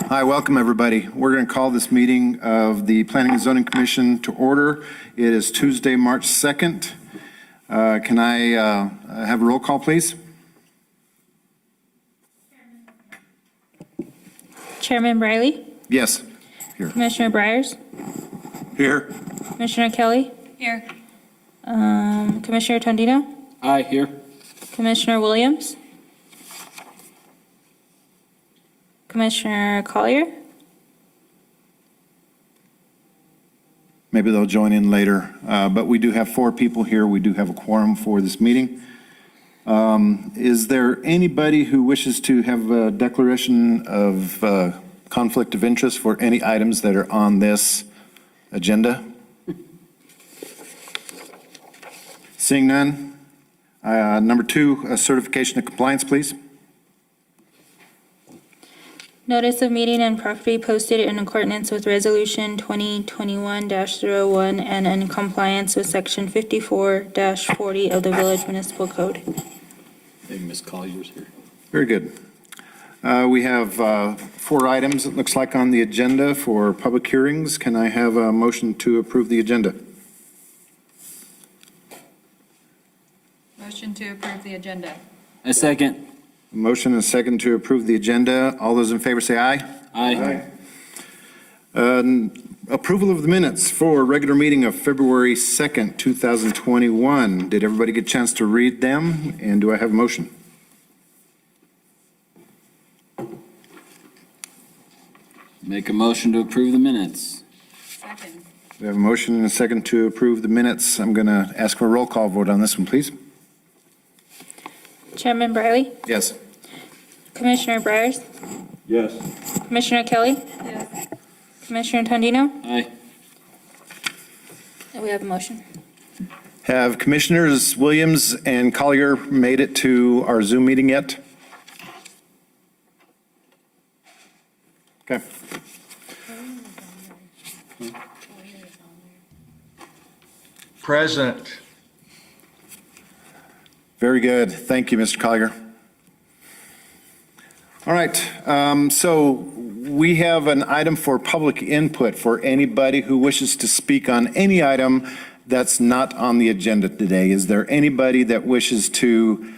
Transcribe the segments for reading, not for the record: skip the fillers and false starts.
Hi, welcome everybody. We're going to call this meeting of the Planning and Zoning Commission to order. It is Tuesday, March 2nd. Can I have a roll call, please? Chairman Briley? Yes. Here. Commissioner Briers? Here. Commissioner Kelly? Here. Commissioner Tondino? Aye, here. Commissioner Williams? Commissioner Collier? Maybe they'll join in later, but we do have 4 people here. We do have a quorum for this meeting. Is there anybody who wishes to have a declaration of conflict of interest for any items that are on this agenda? Seeing none. Number 2, a certification of compliance, please. Notice of meeting and property posted in accordance with Resolution 2021-01 and in compliance with Section 54-40 of the Village Municipal Code. Hey, Ms. Collier's here. Very good. We have 4 items, it looks like, on the agenda for public hearings. Can I have a motion to approve the agenda? Motion to approve the agenda. A second. A motion and a second to approve the agenda. All those in favor say aye. Aye. Approval of the minutes for regular meeting of February 2nd, 2021. Did everybody get a chance to read them? And do I have a motion? Make a motion to approve the minutes. Second. We have a motion and a second to approve the minutes. I'm going to ask for a roll call vote on this one, please. Chairman Briley? Yes. Commissioner Briers? Yes. Commissioner Kelly? Yes. Commissioner Tondino? Aye. And we have a motion. Have Commissioners Williams and Collier made it to our Zoom meeting yet? Okay. Present. Very good. Thank you, Mr. Collier. All right. So we have an item for public input for anybody who wishes to speak on any item that's not on the agenda today. Is there anybody that wishes to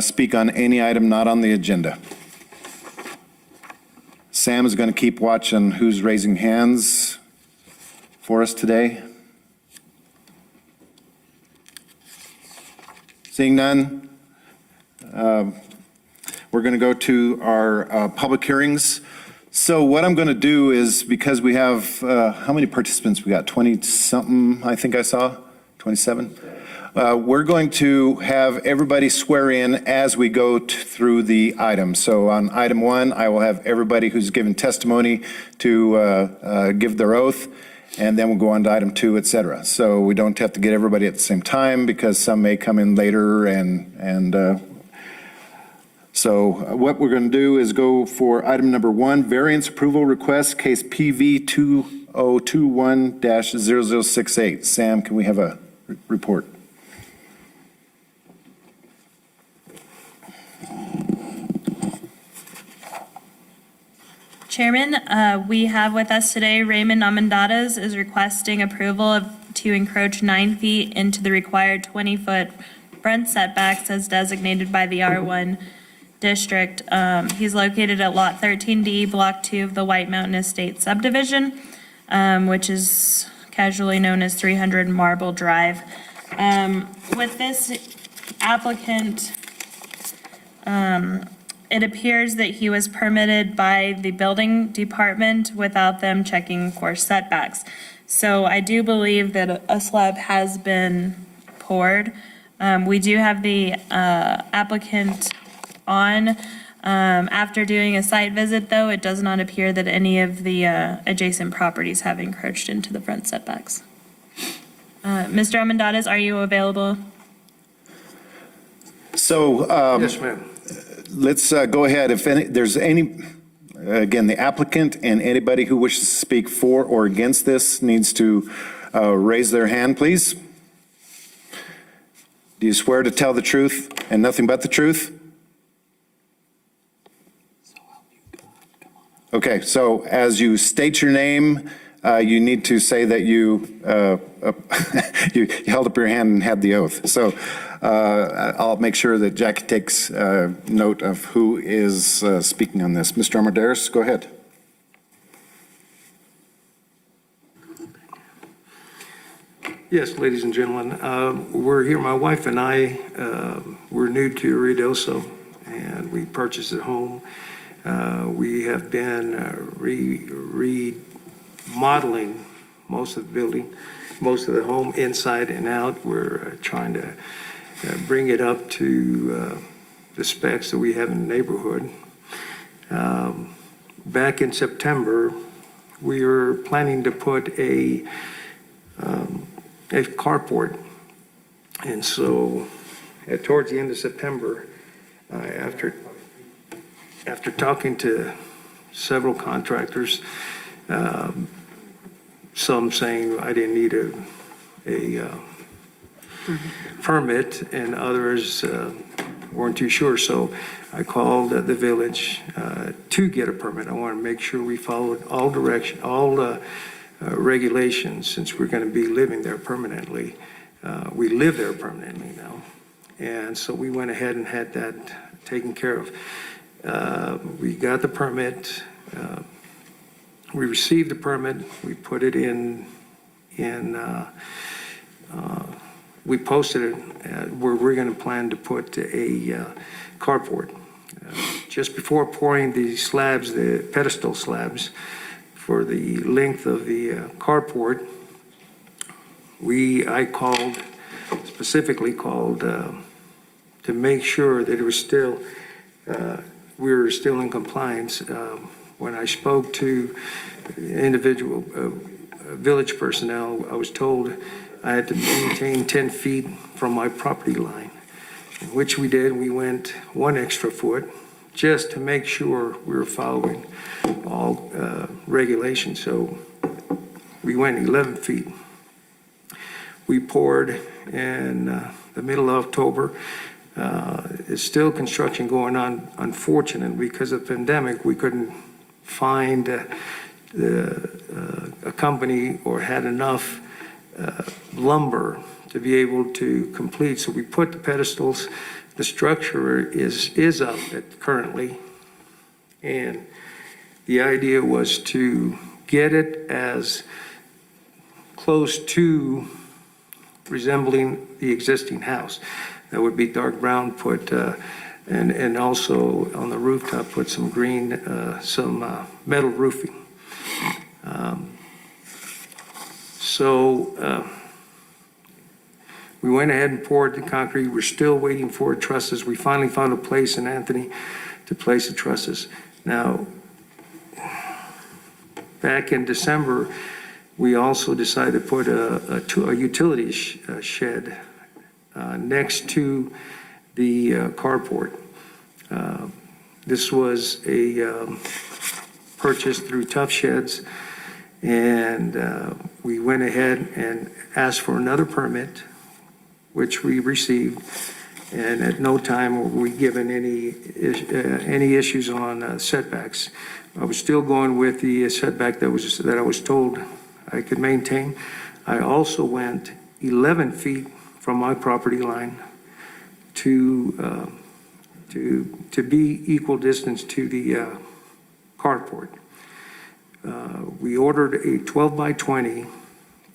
speak on any item not on the agenda? Sam is going to keep watching who's raising hands for us today. Seeing none, we're going to go to our public hearings. So what I'm going to do is, because we have, how many participants we got? 20-something, I think I saw, 27? We're going to have everybody swear in as we go through the items. So on item 1, I will have everybody who's given testimony to give their oath. And then we'll go on to item 2, et cetera. So we don't have to get everybody at the same time because some may come in later. So what we're going to do is go for item number 1, variance approval request, case PV 2021-0068. Sam, can we have a report? Chairman, we have with us today Raymond Amendadas is requesting approval to encroach 9 feet into the required 20-foot front setbacks as designated by the R1 district. He's located at Lot 13D, Block 2 of the White Mountain Estate Subdivision, which is casually known as 300 Marble Drive. With this applicant, it appears that he was permitted by the building department without them checking for setbacks. So I do believe that a slab has been poured. We do have the applicant on. After doing a site visit, though, it does not appear that any of the adjacent properties have encroached into the front setbacks. Mr. Amendadas, are you available? So Yes, ma'am. let's go ahead. If there's any, again, the applicant and anybody who wishes to speak for or against this needs to raise their hand, please. Do you swear to tell the truth and nothing but the truth? Okay, so as you state your name, you need to say that you you held up your hand and had the oath. So I'll make sure that Jackie takes note of who is speaking on this. Mr. Armendariz, go ahead. Yes, ladies and gentlemen, we're here, my wife and I, we're new to Ruidoso, and we purchased a home. We have been remodeling most of the building, most of the home inside and out. We're trying to bring it up to the specs that we have in the neighborhood. Back in September, we were planning to put a carport. And so towards the end of September, after talking to several contractors, some saying I didn't need a permit, and others weren't too sure. So I called the village to get a permit. I want to make sure we followed all regulations, since we're going to be living there permanently. We live there permanently now. And so we went ahead and had that taken care of. We got the permit. We received the permit. We put it we posted it where we're going to plan to put a carport. Just before pouring the slabs, the pedestal slabs, for the length of the carport, I specifically called to make sure that it was still, we were still in compliance. When I spoke to individual village personnel, I was told I had to maintain 10 feet from my property line, which we did. We went 1 extra foot just to make sure we were following all regulations. So we went 11 feet. We poured in the middle of October. It's still construction going on. Unfortunately, because of the pandemic, we couldn't find a company or had enough lumber to be able to complete. So we put the pedestals. The structure is up currently, and the idea was to get it as close to resembling the existing house. That would be dark brown, and also on the rooftop put some green, some metal roofing. We went ahead and poured the concrete. We're still waiting for trusses. We finally found a place in Anthony to place the trusses. Now, back in December, we also decided to put a utility shed next to the carport. This was a purchase through Tough Sheds, and we went ahead and asked for another permit, which we received, and at no time were we given any issues on setbacks. I was still going with the setback that I was told I could maintain. I also went 11 feet from my property line to be equal distance to the carport. We ordered a 12 by 20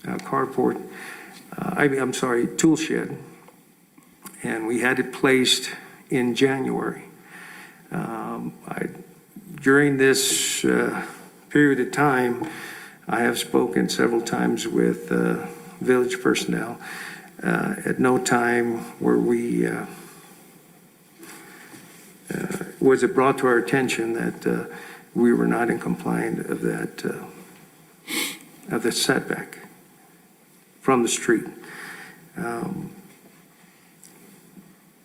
carport. I'm sorry, tool shed, and we had it placed in January. During this period of time, I have spoken several times with village personnel. At no time was it brought to our attention that we were not in compliance of that setback from the street.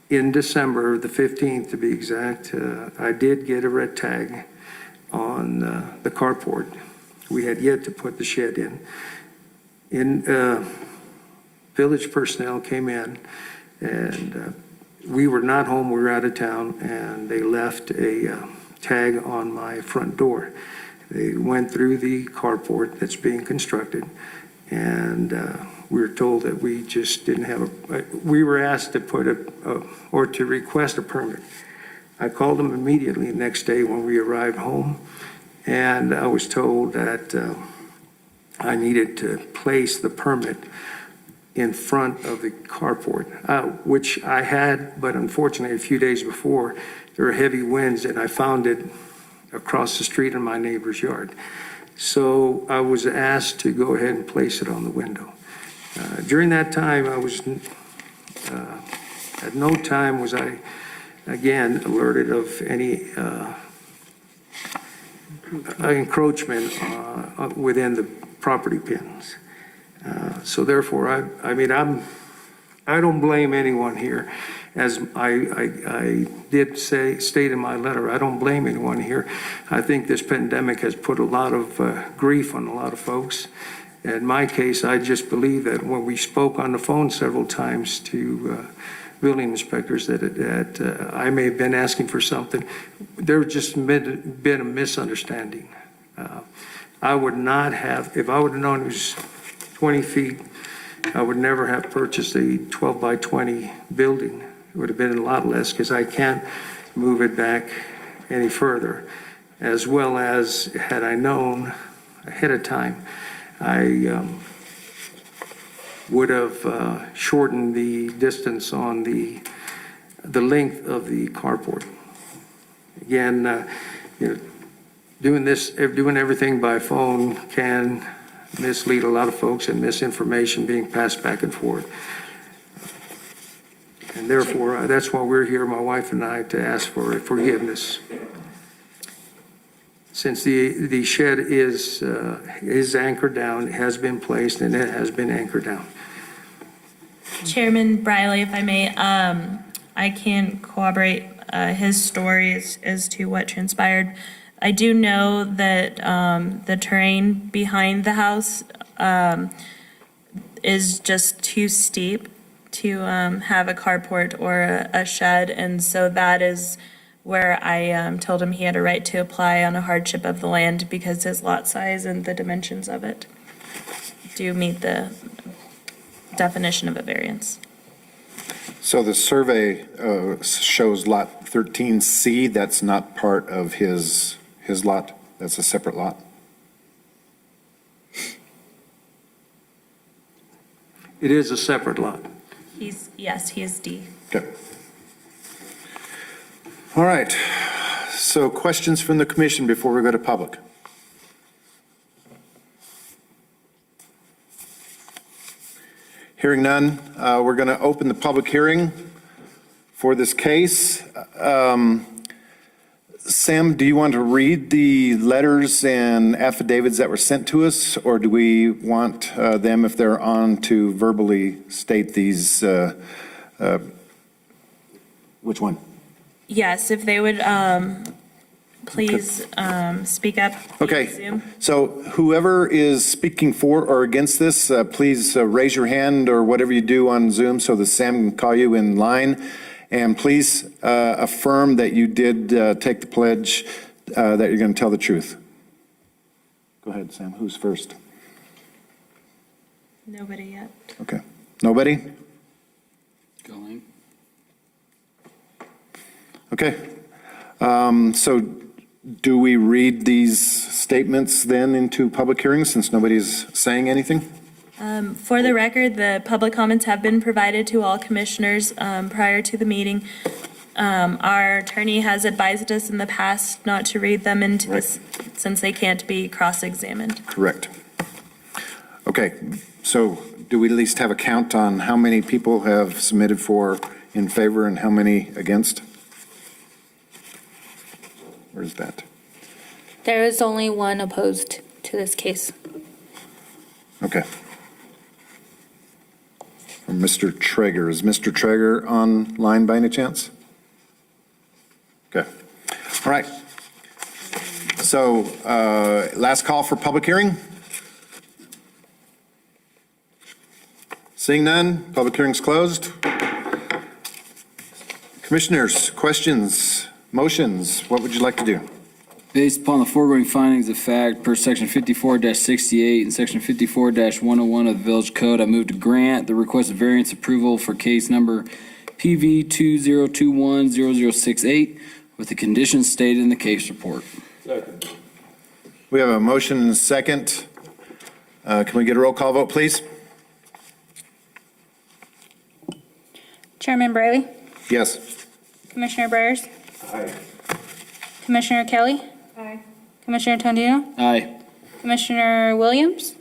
In December, the 15th to be exact, I did get a red tag on the carport. We had yet to put the shed in. Village personnel came in, and we were not home, we were out of town, and they left a tag on my front door. They went through the carport that's being constructed, and we were told that we just didn't have we were asked to or to request a permit. I called them immediately the next day when we arrived home, and I was told that I needed to place the permit in front of the carport, which I had, but unfortunately, a few days before, there were heavy winds, and I found it across the street in my neighbor's yard. So I was asked to go ahead and place it on the window. During that time, at no time was I, again, alerted of any encroachment within the property pins. So therefore, I don't blame anyone here. As I did state in my letter, I don't blame anyone here. I think this pandemic has put a lot of grief on a lot of folks. In my case, I just believe that when we spoke on the phone several times to building inspectors that I may have been asking for something, there just been a misunderstanding. I would not have, if I would have known it was 20 feet, I would never have purchased a 12 by 20 building. It would have been a lot less because I can't move it back any further. As well as, had I known ahead of time, I would have shortened the distance on the length of the carport. Again, doing everything by phone can mislead a lot of folks and misinformation being passed back and forth. And therefore, that's why we're here, my wife and I, to ask for forgiveness. Since the shed is anchored down, it has been placed, and it has been anchored down. Chairman Briley, if I may, I can't corroborate his story as to what transpired. I do know that the terrain behind the house is just too steep to have a carport or a shed, and so that is where I told him he had a right to apply on a hardship of the land because his lot size and the dimensions of it do meet the definition of a variance. So the survey shows lot 13C, that's not part of his lot, that's a separate lot? It is a separate lot. Yes, he is D. Okay. All right, so questions from the commission before we go to public? Hearing none, we're going to open the public hearing for this case. Sam, do you want to read the letters and affidavits that were sent to us, or do we want them, if they're on, to verbally state these? Which one? Yes, if they would please speak up. via Okay, Zoom. so whoever is speaking for or against this, please raise your hand or whatever you do on Zoom so that Sam can call you in line. And please affirm that you did take the pledge that you're going to tell the truth. Go ahead, Sam. Who's first? Nobody yet. Okay. Nobody? Going. Okay. So do we read these statements then into public hearings since nobody's saying anything? For the record, the public comments have been provided to all commissioners prior to the meeting. Our attorney has advised us in the past not to read them into this since they can't be cross-examined. Correct. Okay, so do we at least have a count on how many people have submitted for in favor and how many against? Where's that? There is only one opposed to this case. Okay. From Mr. Traeger. Is Mr. Traeger online by any chance? Okay. All right. So last call for public hearing? Seeing none, public hearing's closed. Commissioners, questions, motions, what would you like to do? Based upon the foregoing findings of fact per section 54-68 and section 54-101 of the Village Code, I move to grant the requested variance approval for case number PV 20210068 with the conditions stated in the case report. We have a motion and a second. Can we get a roll call vote, please? Chairman Briley? Yes. Commissioner Byers? Aye. Commissioner Kelly? Aye. Commissioner Tondino? Aye. Commissioner Williams?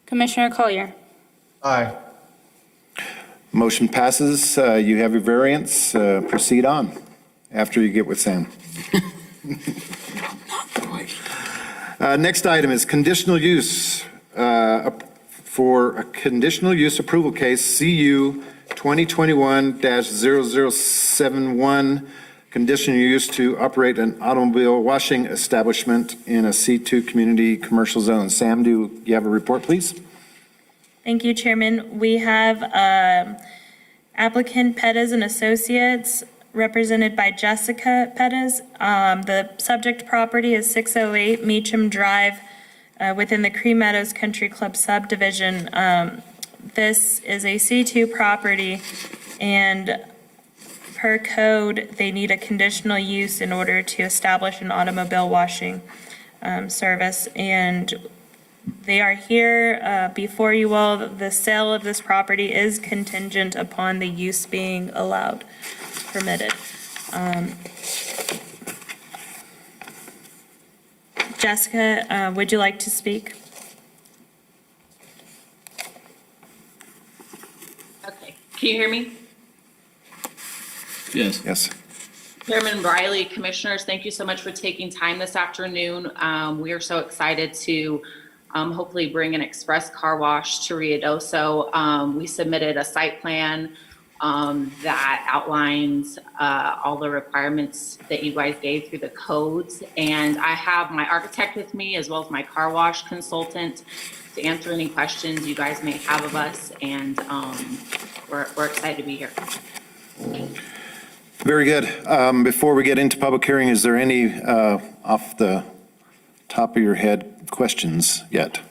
Commissioner Collier? Aye. Motion passes. You have your variance. Proceed on after you get with Sam. Next item is conditional use. For a conditional use approval case, CU 2021-0071, conditional use to operate an automobile washing establishment in a C2 community commercial zone. Sam, do you have a report, please? Thank you, Chairman. We have applicant Pettis and Associates, represented by Jessica Pettis. The subject property is 608 Meacham Drive within the Cream Meadows Country Club subdivision. This is a C2 property, and per code, they need a conditional use in order to establish an automobile washing service. And they are here before you all. The sale of this property is contingent upon the use being allowed, permitted. Jessica, would you like to speak? Okay, can you hear me? Yes. Yes. Chairman Briley, Commissioners, thank you so much for taking time this afternoon. We are so excited to hopefully bring an express car wash to Ruidoso. We submitted a site plan that outlines all the requirements that you guys gave through the codes. And I have my architect with me as well as my car wash consultant to answer any questions you guys may have of us. And we're excited to be here. Very good. Before we get into public hearing, is there any off the top of your head questions yet?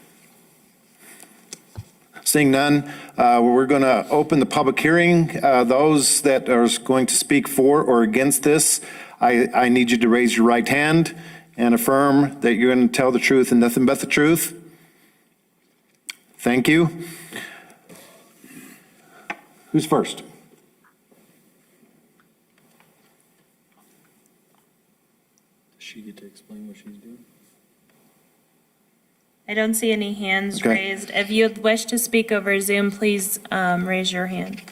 Seeing none, we're going to open the public hearing. Those that are going to speak for or against this, I need you to raise your right hand and affirm that you're going to tell the truth and nothing but the truth. Thank you. Who's first? Does she get to explain what she's doing? I don't see any hands Okay. raised. If you wish to speak over Zoom, please raise your hand.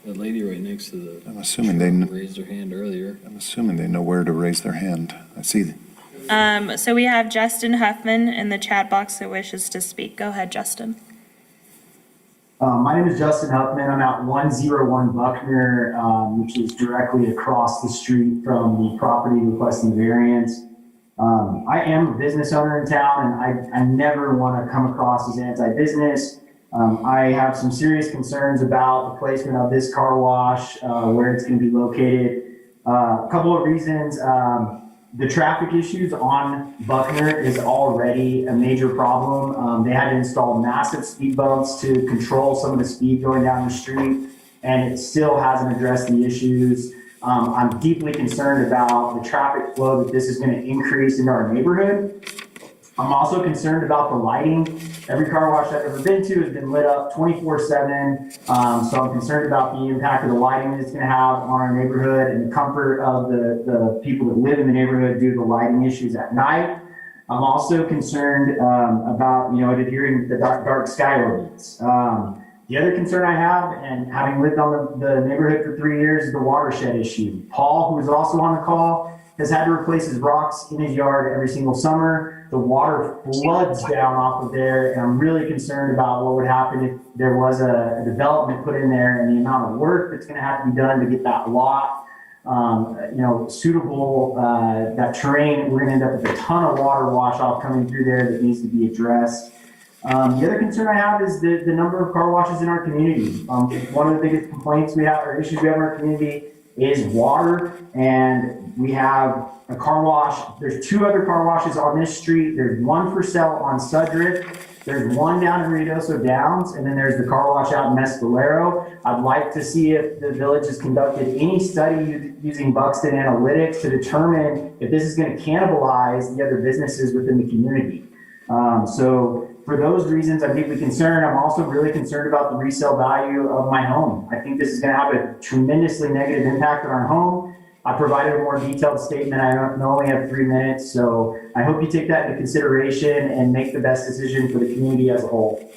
The lady right next to the. I'm assuming they- raised her hand earlier. I'm assuming they know where to raise their hand. I see. So we have Justin Huffman in the chat box that wishes to speak. Go ahead, Justin. My name is Justin Huffman. I'm at 101 Buckner, which is directly across the street from the property requesting variance. I am a business owner in town, and I never want to come across as anti-business. I have some serious concerns about the placement of this car wash, where it's going to be located. A couple of reasons. The traffic issues on Buckner is already a major problem. They had to install massive speed bumps to control some of the speed going down the street, and it still hasn't addressed the issues. I'm deeply concerned about the traffic flow that this is going to increase in our neighborhood. I'm also concerned about the lighting. Every car wash I've ever been to has been lit up 24/7. So I'm concerned about the impact of the lighting that it's going to have on our neighborhood and the comfort of the people that live in the neighborhood due to the lighting issues at night. I'm also concerned about, adhering to the dark sky ordinance. The other concern I have, and having lived on the neighborhood for 3 years, is the watershed issue. Paul, who is also on the call, has had to replace his rocks in his yard every single summer. The water floods down off of there, and I'm really concerned about what would happen if there was a development put in there and the amount of work that's going to have to be done to get that lot, suitable, that terrain. We're going to end up with a ton of water wash off coming through there that needs to be addressed. The other concern I have is the number of car washes in our community. One of the biggest complaints we have, or issues we have in our community, is water. And we have a car wash. There's 2 other car washes on this street. There's one for sale on Sudrift. There's one down in Ruidoso Downs, and then there's the car wash out in Mescalero. I'd like to see if the village has conducted any study using Buxton Analytics to determine if this is going to cannibalize the other businesses within the community. So for those reasons, I'm deeply concerned. I'm also really concerned about the resale value of my home. I think this is going to have a tremendously negative impact on our home. I provided a more detailed statement. I only have 3 minutes, so I hope you take that into consideration and make the best decision for the community as a whole.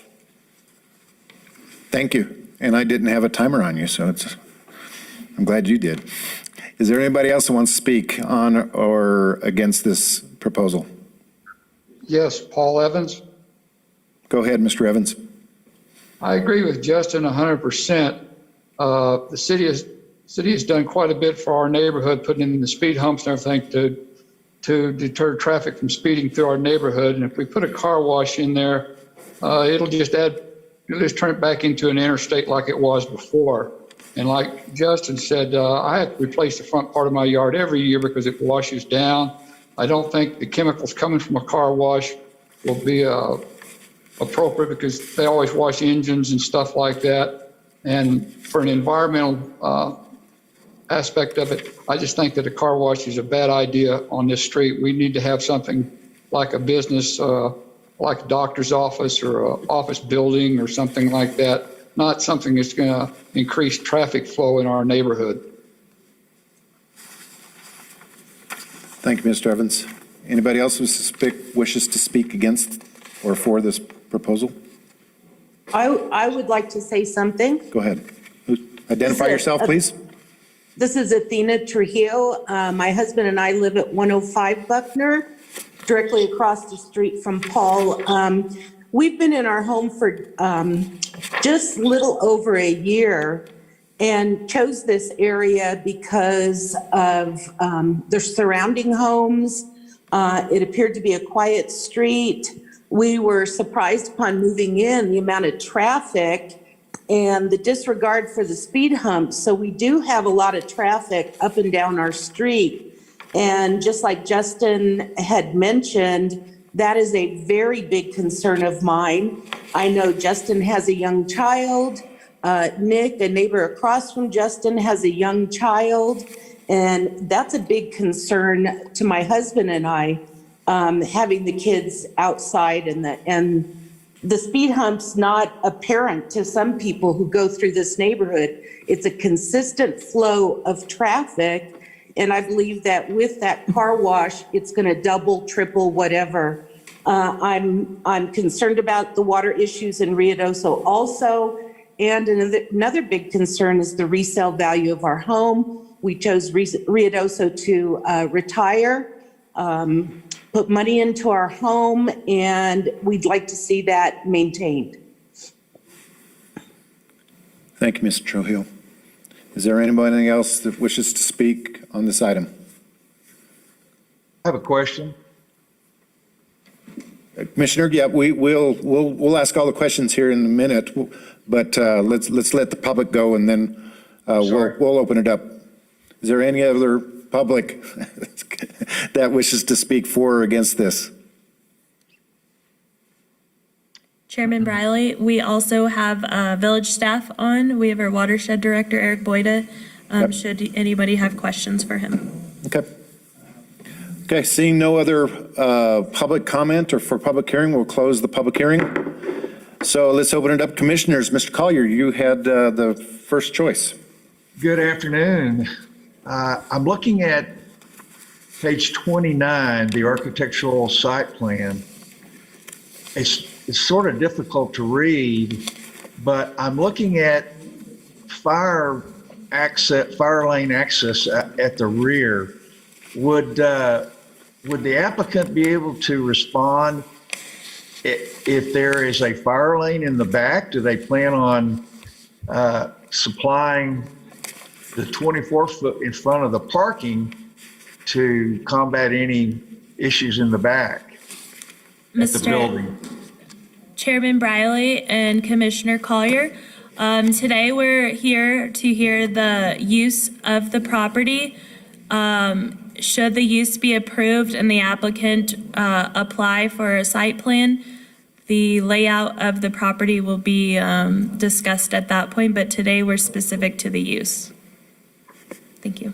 Thank you. And I didn't have a timer on you, so I'm glad you did. Is there anybody else that wants to speak on or against this proposal? Yes, Paul Evans. Go ahead, Mr. Evans. I agree with Justin 100%. The city has done quite a bit for our neighborhood, putting in the speed humps and everything to deter traffic from speeding through our neighborhood. And if we put a car wash in there, it'll just turn it back into an interstate like it was before. And like Justin said, I have to replace the front part of my yard every year because it washes down. I don't think the chemicals coming from a car wash will be appropriate because they always wash engines and stuff like that. And for an environmental aspect of it, I just think that a car wash is a bad idea on this street. We need to have something like a business, like a doctor's office or an office building or something like that, not something that's going to increase traffic flow in our neighborhood. Thank you, Mr. Evans. Anybody else who wishes to speak against or for this proposal? I would like to say something. Go ahead. Identify yourself, please. This is Athena Trujillo. My husband and I live at 105 Buckner, directly across the street from Paul. We've been in our home for just little over a year and chose this area because of the surrounding homes. It appeared to be a quiet street. We were surprised upon moving in, the amount of traffic and the disregard for the speed humps. So we do have a lot of traffic up and down our street. And just like Justin had mentioned, that is a very big concern of mine. I know Justin has a young child. Nick, a neighbor across from Justin, has a young child. And that's a big concern to my husband and I, having the kids outside and the speed hump's not apparent to some people who go through this neighborhood. It's a consistent flow of traffic. And I believe that with that car wash, it's going to double, triple, whatever. I'm concerned about the water issues in Ruidoso also. And another big concern is the resale value of our home. We chose Ruidoso to retire, put money into our home, and we'd like to see that maintained. Thank you, Mr. Trujillo. Is there anybody else that wishes to speak on this item? I have a question. Commissioner, yeah, we'll ask all the questions here in a minute, but let's let the public go and then we'll open it up. Is there any other public that wishes to speak for or against this? Chairman Briley, we also have village staff on. We have our watershed director, Eric Boyda, should anybody have questions for him. Okay, seeing no other public comment or for public hearing, we'll close the public hearing. So let's open it up. Commissioners, Mr. Collier, you had the first choice. Good afternoon. I'm looking at page 29, the architectural site plan. It's sort of difficult to read, but I'm looking at fire lane access at the rear. Would the applicant be able to respond if there is a fire lane in the back? Do they plan on supplying the 24 foot in front of the parking to combat any issues in the back at the building? Chairman Briley and Commissioner Collier. Today, we're here to hear the use of the property. Should the use be approved and the applicant apply for a site plan, the layout of the property will be discussed at that point, but today we're specific to the use. Thank you.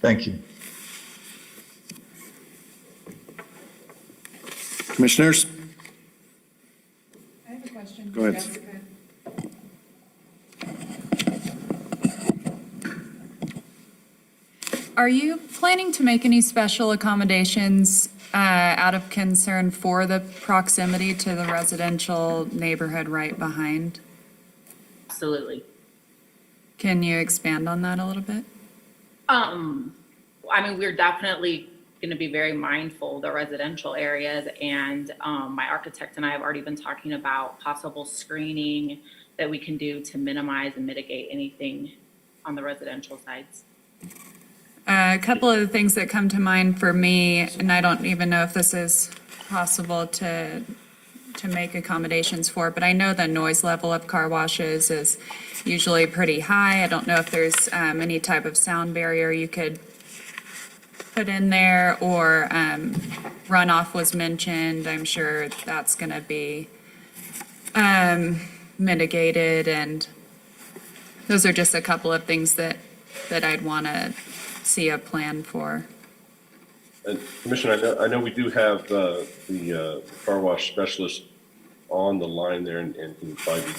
Thank you. Commissioners? I have a question. Go ahead. Jessica. Are you planning to make any special accommodations out of concern for the proximity to the residential neighborhood right behind? Absolutely. Can you expand on that a little bit? I mean, we're definitely going to be very mindful of the residential areas, and my architect and I have already been talking about possible screening that we can do to minimize and mitigate anything on the residential sides. A couple of the things that come to mind for me, and I don't even know if this is possible to make accommodations for, but I know the noise level of car washes is usually pretty high. I don't know if there's any type of sound barrier you could put in there, or runoff was mentioned. I'm sure that's going to be mitigated, and those are just a couple of things that I'd want to see a plan for. And Commissioner, I know we do have the car wash specialist on the line there, and can probably be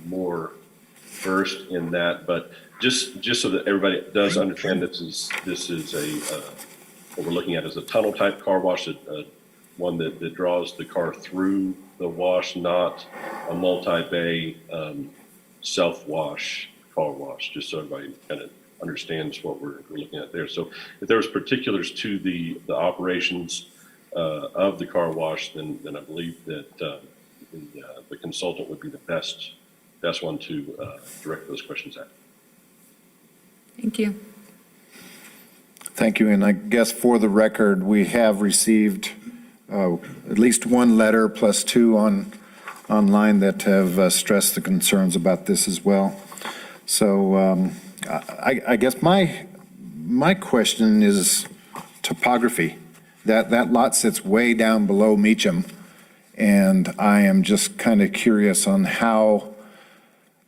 more versed in that. But just so that everybody does understand, this is a what we're looking at is a tunnel type car wash, one that draws the car through the wash, not a multi-bay self-wash car wash. Just so everybody kind of understands what we're looking at there. So if there's particulars to the operations of the car wash, then I believe that the consultant would be the best one to direct those questions at. Thank you. Thank you. And I guess for the record, we have received at least one letter plus two online that have stressed the concerns about this as well. So I guess my question is topography. That lot sits way down below Meacham, and I am just kind of curious on how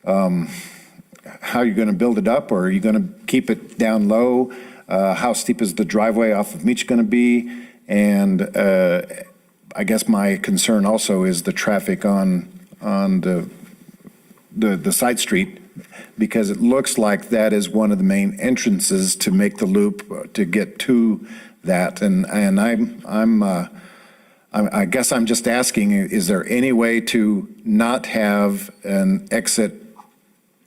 you're going to build it up, or are you going to keep it down low? How steep is the driveway off of Meach going to be? And I guess my concern also is the traffic on the side street, because it looks like that is one of the main entrances to make the loop to get to that. And I guess I'm just asking, is there any way to not have an exit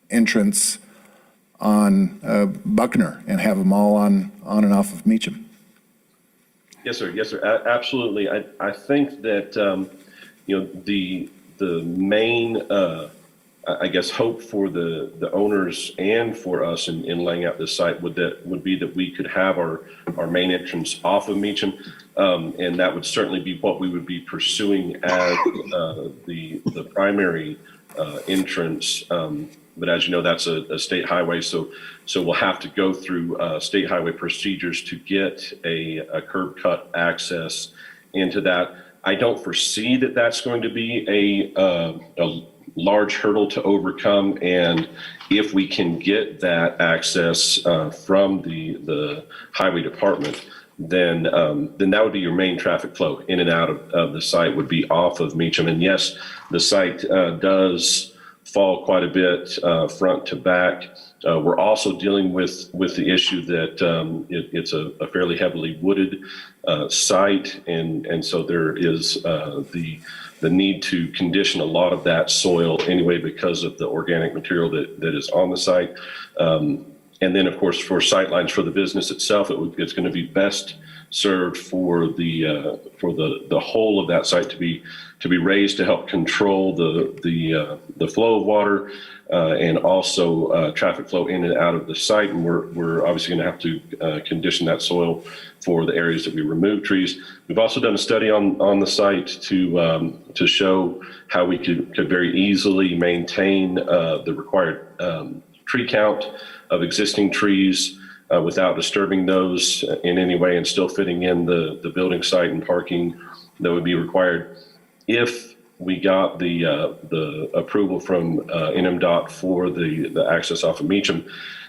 entrance on Buckner and have them all on and off of Meacham? Yes, sir. Yes, sir. Absolutely. I think that the main I guess hope for the owners and for us in laying out this site would be that we could have our main entrance off of Meacham, and that would certainly be what we would be pursuing as the primary entrance. But as you know, that's a state highway, so we'll have to go through state highway procedures to get a curb cut access into that. I don't foresee that that's going to be a large hurdle to overcome, and if we can get that access from the highway department, then that would be your main traffic flow in and out of the site would be off of Meacham. And yes, the site does fall quite a bit front to back. We're also dealing with the issue that it's a fairly heavily wooded site, and so there is the need to condition a lot of that soil anyway because of the organic material that is on the site. And then, of course, for sightlines for the business itself, it's going to be best served for the whole of that site to be raised to help control the flow of water and also traffic flow in and out of the site. And we're obviously going to have to condition that soil for the areas that we remove trees. We've also done a study on the site to show how we could very easily maintain the required tree count of existing trees without disturbing those in any way and still fitting in the building site and parking that would be required. If we got the approval from NMDOT for the access off of Meacham,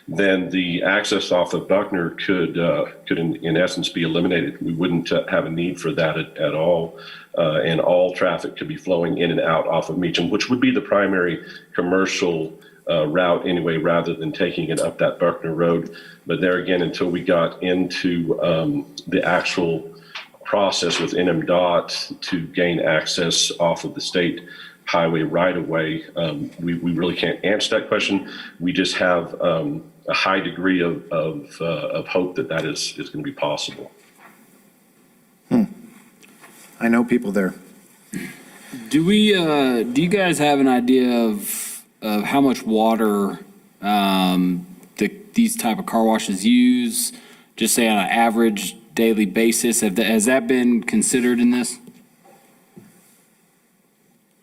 then the access off of Buckner could in essence be eliminated. We wouldn't have a need for that at all, and all traffic could be flowing in and out off of Meacham, which would be the primary commercial route anyway, rather than taking it up that Buckner Road. But there again, until we got into the actual process with NMDOT to gain access off of the state highway right of way, we really can't answer that question. We just have a high degree of hope that is going to be possible. I know people there. Do you guys have an idea of how much water these type of car washes use, just say on an average daily basis? Has that been considered in this?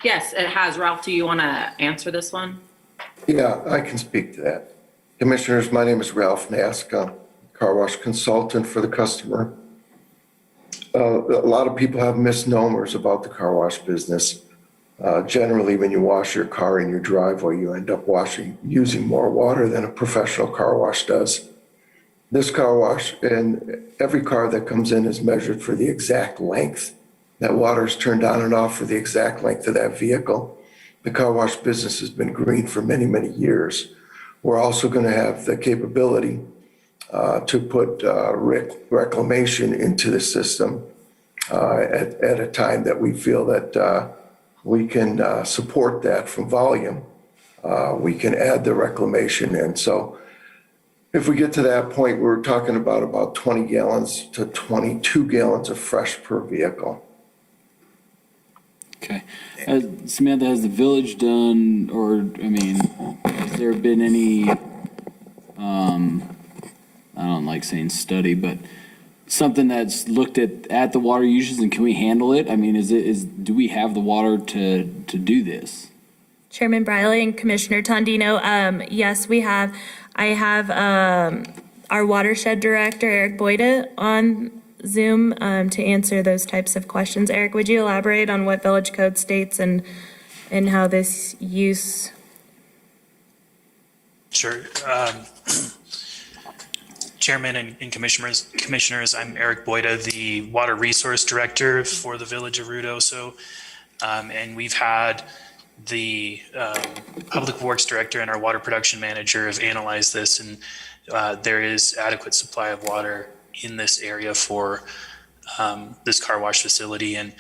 Yes, it has. Ralph, do you want to answer this one? Yeah, I can speak to that. Commissioners, my name is Ralph Nask, car wash consultant for the customer. A lot of people have misnomers about the car wash business. Generally, when you wash your car in your driveway, you end up using more water than a professional car wash does. This car wash, and every car that comes in is measured for the exact length. That water is turned on and off for the exact length of that vehicle. The car wash business has been green for many, many years. We're also going to have the capability to put reclamation into the system at a time that we feel that we can support that from volume. We can add the reclamation in. So if we get to that point, we're talking about 20 gallons to 22 gallons of fresh per vehicle. Okay. Samantha, has the village done, has there been any, I don't like saying study, but something that's looked at the water uses, and can we handle it? I mean, do we have the water to do this? Chairman Briley and Commissioner Tondino, yes, we have. I have our watershed director, Eric Boyda, on Zoom to answer those types of questions. Eric, would you elaborate on what Village Code states and how this use? Sure. Chairman and commissioners, I'm Eric Boyda, the Water Resource Director for the Village of Ruidoso. And we've had the Public Works Director and our Water Production Manager have analyzed this, and there is adequate supply of water in this area for this car wash facility. And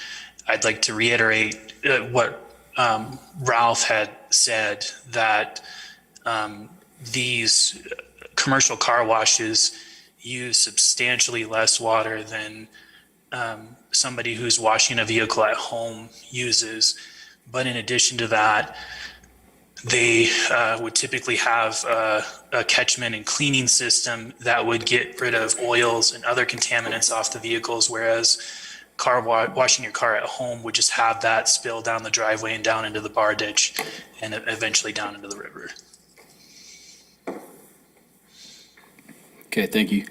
I'd like to reiterate what Ralph had said, that these commercial car washes use substantially less water than somebody who's washing a vehicle at home uses. But in addition to that, they would typically have a catchment and cleaning system that would get rid of oils and other contaminants off the vehicles, whereas washing your car at home would just have that spill down the driveway and down into the bar ditch and eventually down into the river. Okay, thank you.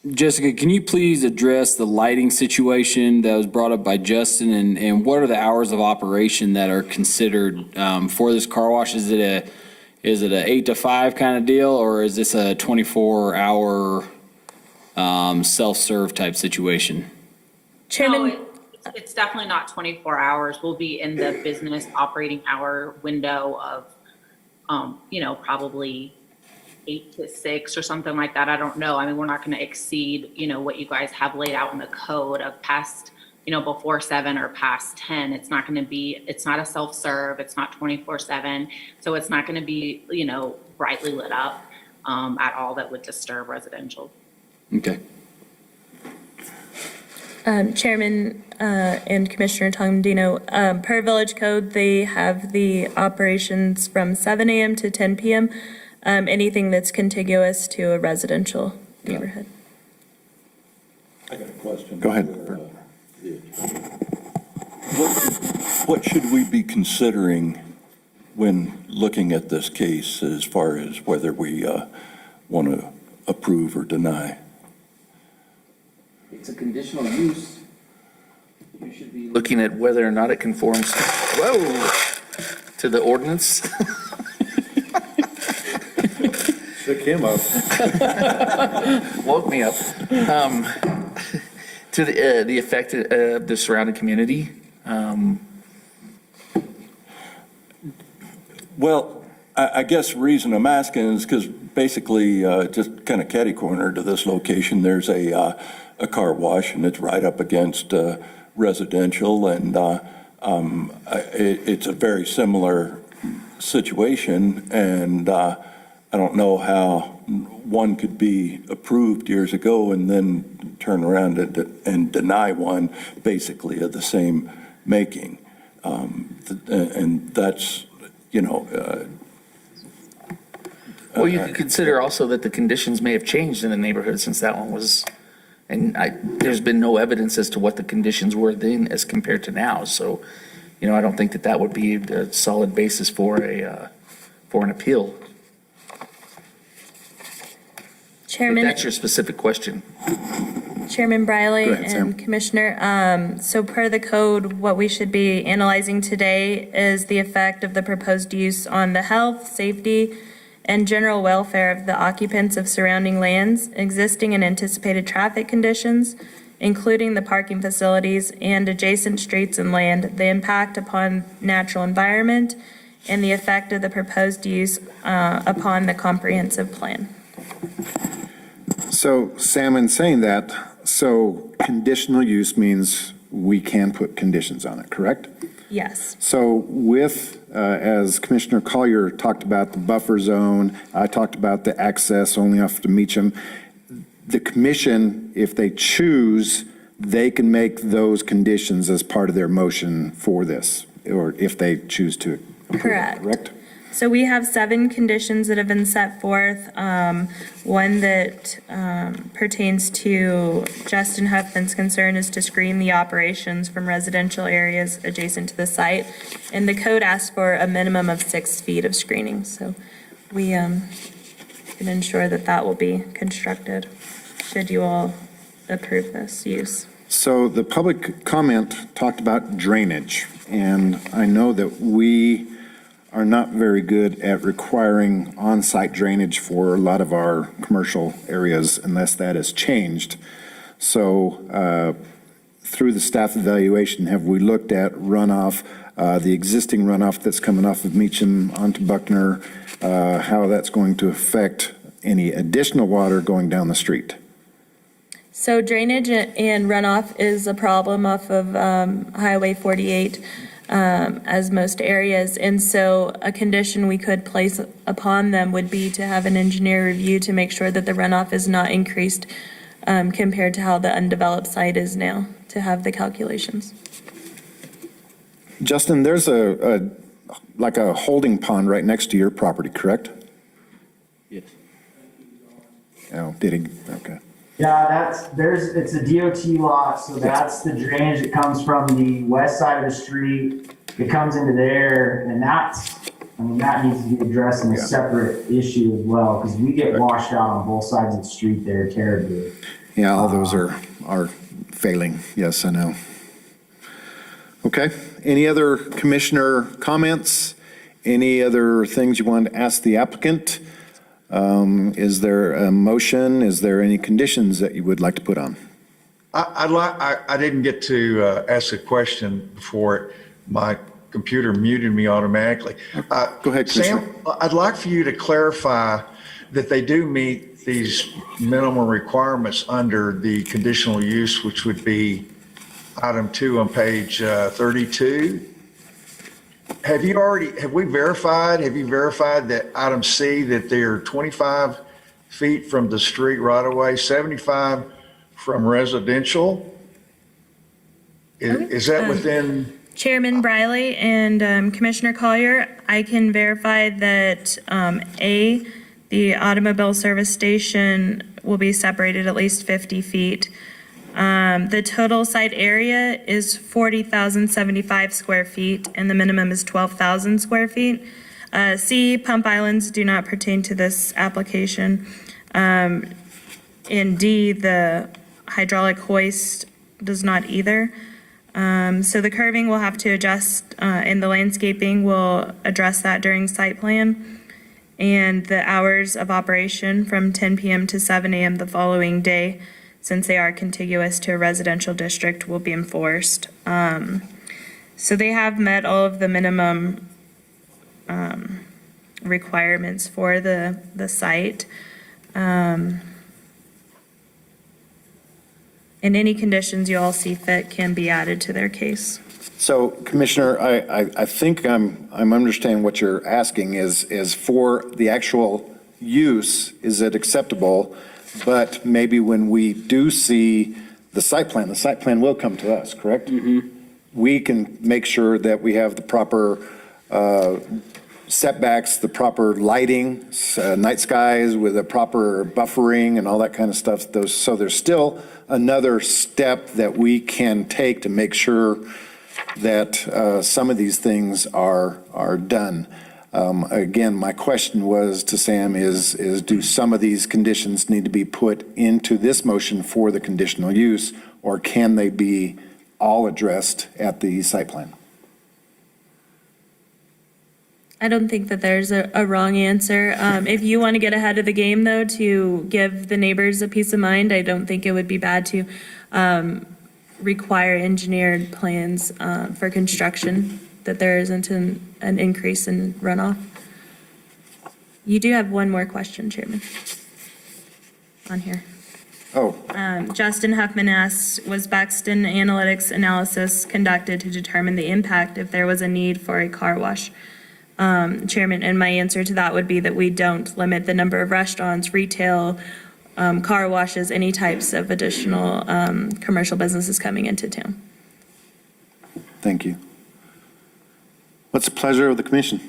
Jessica, can you please address the lighting situation that was brought up by Justin, and what are the hours of operation that are considered for this car wash? Is it a 8 to 5 kind of deal, or is this a 24-hour self-serve type situation? Chairman, No, it's definitely not 24 hours. We'll be in the business operating hour window of, probably 8 to 6 or something like that. I don't know. I mean, we're not going to exceed, what you guys have laid out in the code of past, before 7 or past 10. It's not a self-serve. It's not 24/7. So it's not going to be, brightly lit up at all that would disturb residential. Okay, Chairman and Commissioner Tondino, per village code, they have the operations from 7 a.m. to 10 p.m., anything that's contiguous to a residential neighborhood. I got a question. Go ahead. What should we be considering when looking at this case as far as whether we want to approve or deny? It's a conditional use. You should be looking at whether or not it conforms, to the ordinance. Shook him up. Woke me up. To the effect of the surrounding community. Well, I guess the reason I'm asking is because basically just kind of catty corner to this location, there's a car wash and it's right up against residential, and it's a very similar situation, and I don't know how one could be approved years ago and then turn around and deny one basically of the same making. And that's, Well, you could consider also that the conditions may have changed in the neighborhood since that one was, and there's been no evidence as to what the conditions were then as compared to now. So, I don't think that would be a solid basis for an appeal. Chairman. If that's your specific question. Chairman Briley Go ahead, Sam. and Commissioner, so per the code, what we should be analyzing today is the effect of the proposed use on the health, safety, and general welfare of the occupants of surrounding lands, existing and anticipated traffic conditions, including the parking facilities and adjacent streets and land, the impact upon natural environment, and the effect of the proposed use upon the comprehensive plan. So Sam, in saying that, so conditional use means we can put conditions on it, correct? Yes. So with, as Commissioner Collier talked about the buffer zone, I talked about the access only off to Meacham. The commission, if they choose, they can make those conditions as part of their motion for this, or if they choose to. Correct. Correct? So we have 7 conditions that have been set forth. One that pertains to Justin Huffman's concern is to screen the operations from residential areas adjacent to the site. And the code asks for a minimum of 6 feet of screening. So we can ensure that that will be constructed should you all approve this use. So the public comment talked about drainage, and I know that we are not very good at requiring on-site drainage for a lot of our commercial areas unless that has changed. So through the staff evaluation, have we looked at runoff, the existing runoff that's coming off of Meacham onto Buckner, how that's going to affect any additional water going down the street? So drainage and runoff is a problem off of Highway 48. As most areas. And so a condition we could place upon them would be to have an engineer review to make sure that the runoff is not increased compared to how the undeveloped site is now, to have the calculations. Justin, there's like a holding pond right next to your property, correct? Yes. Oh, did he? Okay. Yeah, it's a DOT lot, so that's the drainage that comes from the west side of the street. It comes into there, and that needs to be addressed in a separate issue as well, because we get washed out on both sides of the street there terribly. Yeah, all those are failing. Yes, I know. Okay. Any other commissioner comments? Any other things you want to ask the applicant? Is there a motion? Is there any conditions that you would like to put on? I didn't get to ask a question before my computer muted me automatically. Go ahead, Commissioner. Sam, I'd like for you to clarify that they do meet these minimum requirements under the conditional use, which would be item 2 on page 32. Have you verified that item C, that they're 25 feet from the street right away, 75 from residential? Is that within, Chairman Briley and Commissioner Collier, I can verify that, A, the automobile service station will be separated at least 50 feet. The total site area is 40,075 square feet, and the minimum is 12,000 square feet. C, pump islands do not pertain to this application. And D, the hydraulic hoist does not either. So the curving will have to adjust, and the landscaping will address that during site plan. And the hours of operation from 10 PM to 7 AM the following day, since they are contiguous to a residential district, will be enforced. So they have met all of the minimum requirements for the site. And any conditions you all see fit can be added to their case. So Commissioner, I think I'm understanding what you're asking is for the actual use, is it acceptable? But maybe when we do see the site plan will come to us, correct? Mm-hmm. We can make sure that we have the proper setbacks, the proper lighting, night skies with the proper buffering and all that kind of stuff. So there's still another step that we can take to make sure that some of these things are done. Again, my question was to Sam is do some of these conditions need to be put into this motion for the conditional use, or can they be all addressed at the site plan? I don't think that there's a wrong answer. If you want to get ahead of the game, though, to give the neighbors a peace of mind, I don't think it would be bad to require engineered plans for construction, that there isn't an increase in runoff. You do have one more question, Chairman, on here. Oh. Justin Huffman asks, was Baxton Analytics analysis conducted to determine the impact if there was a need for a car wash? Chairman, and my answer to that would be that we don't limit the number of restaurants, retail, car washes, any types of additional commercial businesses coming into town. Thank you. What's the pleasure of the commission?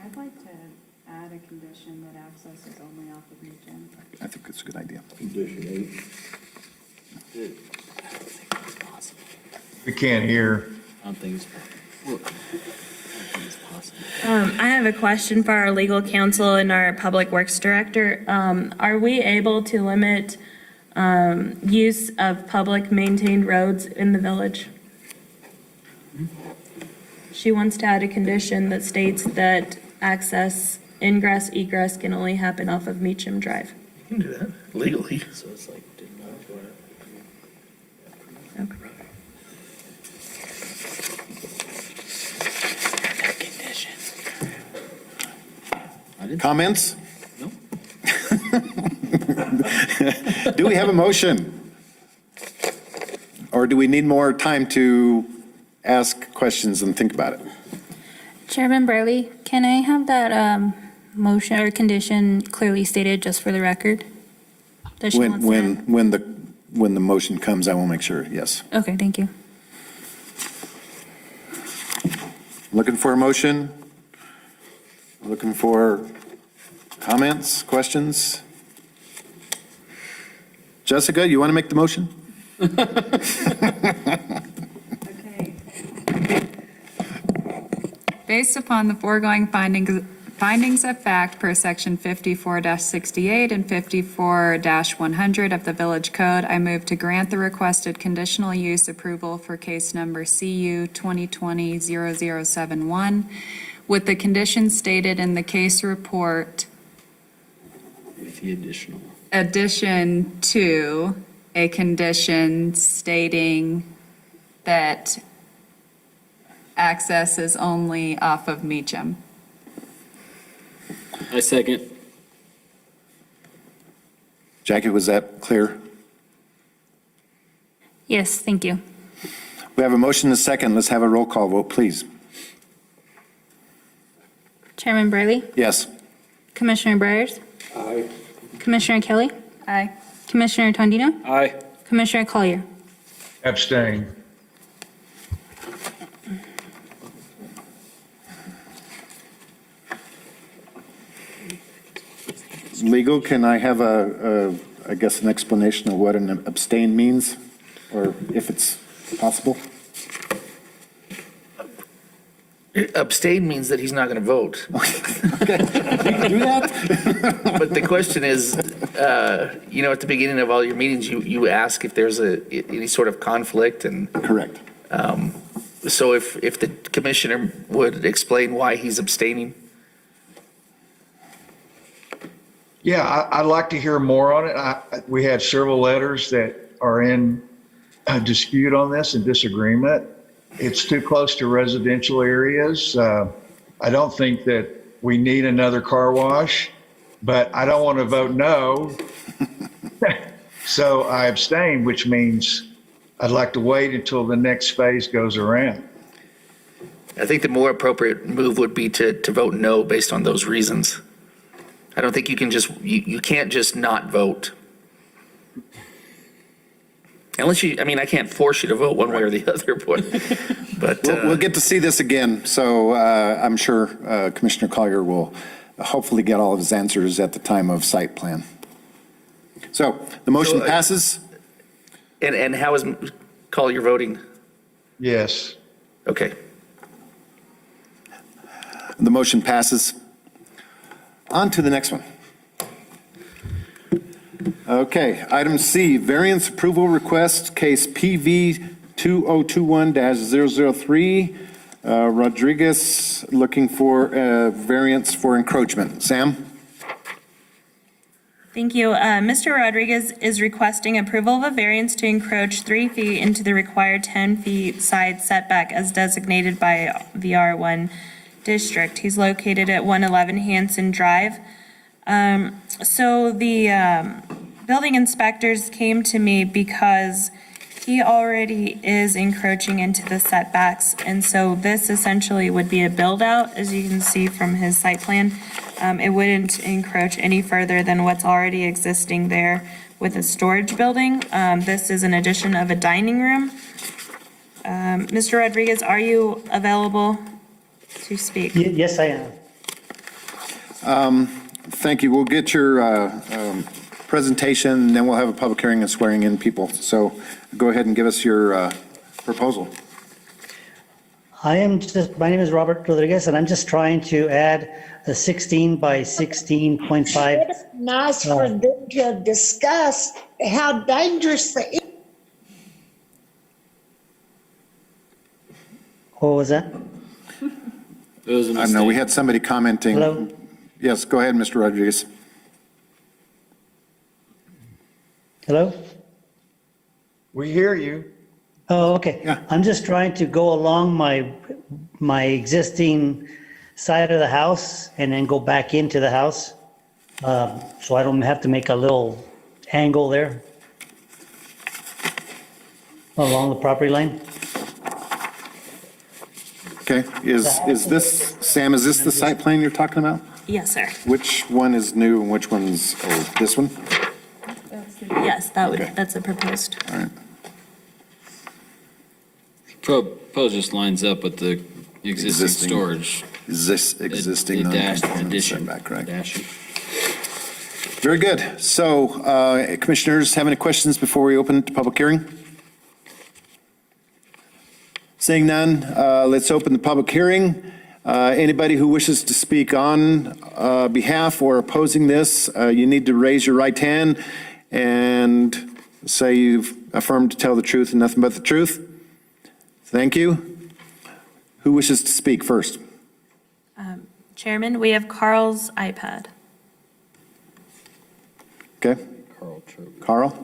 I'd like to add a condition that access is only off of Newton. I think it's a good idea. Condition 8. we can't hear. I don't think it's possible. I have a question for our legal counsel and our public works director. Are we able to limit use of public maintained roads in the village? She wants to add a condition that states that access, ingress, egress can only happen off of Meacham Drive. You can do that legally. So it's like, didn't know Okay. Comments? No. Do we have a motion? Or do we need more time to ask questions and think about it? Chairman Briley, can I have that motion or condition clearly stated just for the record? That she wants that? When the motion comes, I will make sure, yes. Okay, thank you. Looking for a motion? Looking for comments, questions? Jessica, you want to make the motion? Okay. Based upon the foregoing findings of fact per section 54-68 and 54-100 of the Village Code, I move to grant the requested conditional use approval for case number CU 2020-0071 with the conditions stated in the case report. With the additional. Addition to a condition stating that access is only off of Meacham. I second. Jackie, was that clear? Yes, thank you. We have a motion and a second. Let's have a roll call vote, please. Chairman Briley? Yes. Commissioner Breyers? Aye. Commissioner Kelly? Aye. Commissioner Tondino? Aye. Commissioner Collier? Abstain. Legal, can I have I guess, an explanation of what an abstain means, or if it's possible? Abstain means that he's not going to vote. Do that? But the question is, at the beginning of all your meetings, you ask if there's any sort of conflict, and Correct. so if the commissioner would explain why he's abstaining. Yeah, I'd like to hear more on it. We have several letters that are in dispute on this and disagreement. It's too close to residential areas. I don't think that we need another car wash, but I don't want to vote no. So I abstain, which means I'd like to wait until the next phase goes around. I think the more appropriate move would be to vote no based on those reasons. I don't think you can you can't just not vote. Unless I can't force you to vote one way or the other, but. We'll get to see this again, so I'm sure Commissioner Collier will hopefully get all of his answers at the time of site plan. So the motion passes? And how is Collier voting? Yes. Okay. The motion passes. On to the next one. Okay, item C, variance approval request, case PV 2021-003. Rodriguez looking for a variance for encroachment. Sam? Thank you. Mr. Rodriguez is requesting approval of a variance to encroach 3 feet into the required 10 feet side setback as designated by the R1 district. He's located at 111 Hanson Drive. So the building inspectors came to me because he already is encroaching into the setbacks. And so this essentially would be a build out, as you can see from his site plan. It wouldn't encroach any further than what's already existing there with a storage building. This is an addition of a dining room. Mr. Rodriguez, are you available to speak? Yes, I am. Thank you. We'll get your presentation, and then we'll have a public hearing and swearing in people. So go ahead and give us your proposal. My name is Robert Rodriguez, and I'm just trying to add a 16 by 16.5. Nice for them to discuss how dangerous the. What was that? It was a I mistake. know we had somebody commenting. Hello? Yes, go ahead, Mr. Rodriguez. Hello? We hear you. Oh, okay. Yeah. I'm just trying to go along my existing side of the house and then go back into the house. So I don't have to make a little angle there along the property line. Okay, is this, Sam, is this the site plan you're talking about? Yes, sir. Which one is new and which one's old? This one? Yes, that's a proposed. All right. Propose just lines up with the existing storage. Is this existing The dash non-conforming addition. setback, right? Dash. Very good. So, commissioners, have any questions before we open to public hearing? Seeing none, let's open the public hearing. Anybody who wishes to speak on behalf or opposing this, you need to raise your right hand and say you've affirmed to tell the truth and nothing but the truth. Thank you. Who wishes to speak first? Chairman, we have Carl's iPad. Okay. Carl?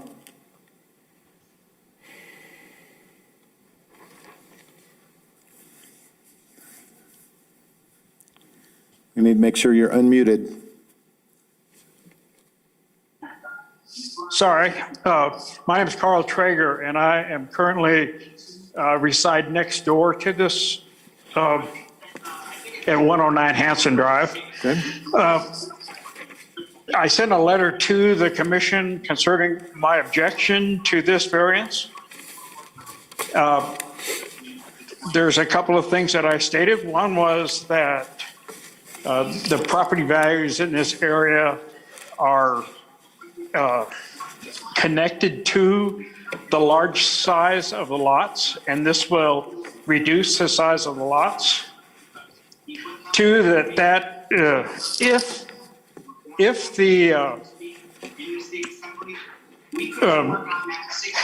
You need to make sure you're unmuted. Sorry. My name is Carl Traeger, and I am currently reside next door to this at 109 Hanson Drive. Okay. I sent a letter to the commission concerning my objection to this variance. There's a couple of things that I stated. One was that the property values in this area are connected to the large size of the lots, and this will reduce the size of the lots. Two, that if the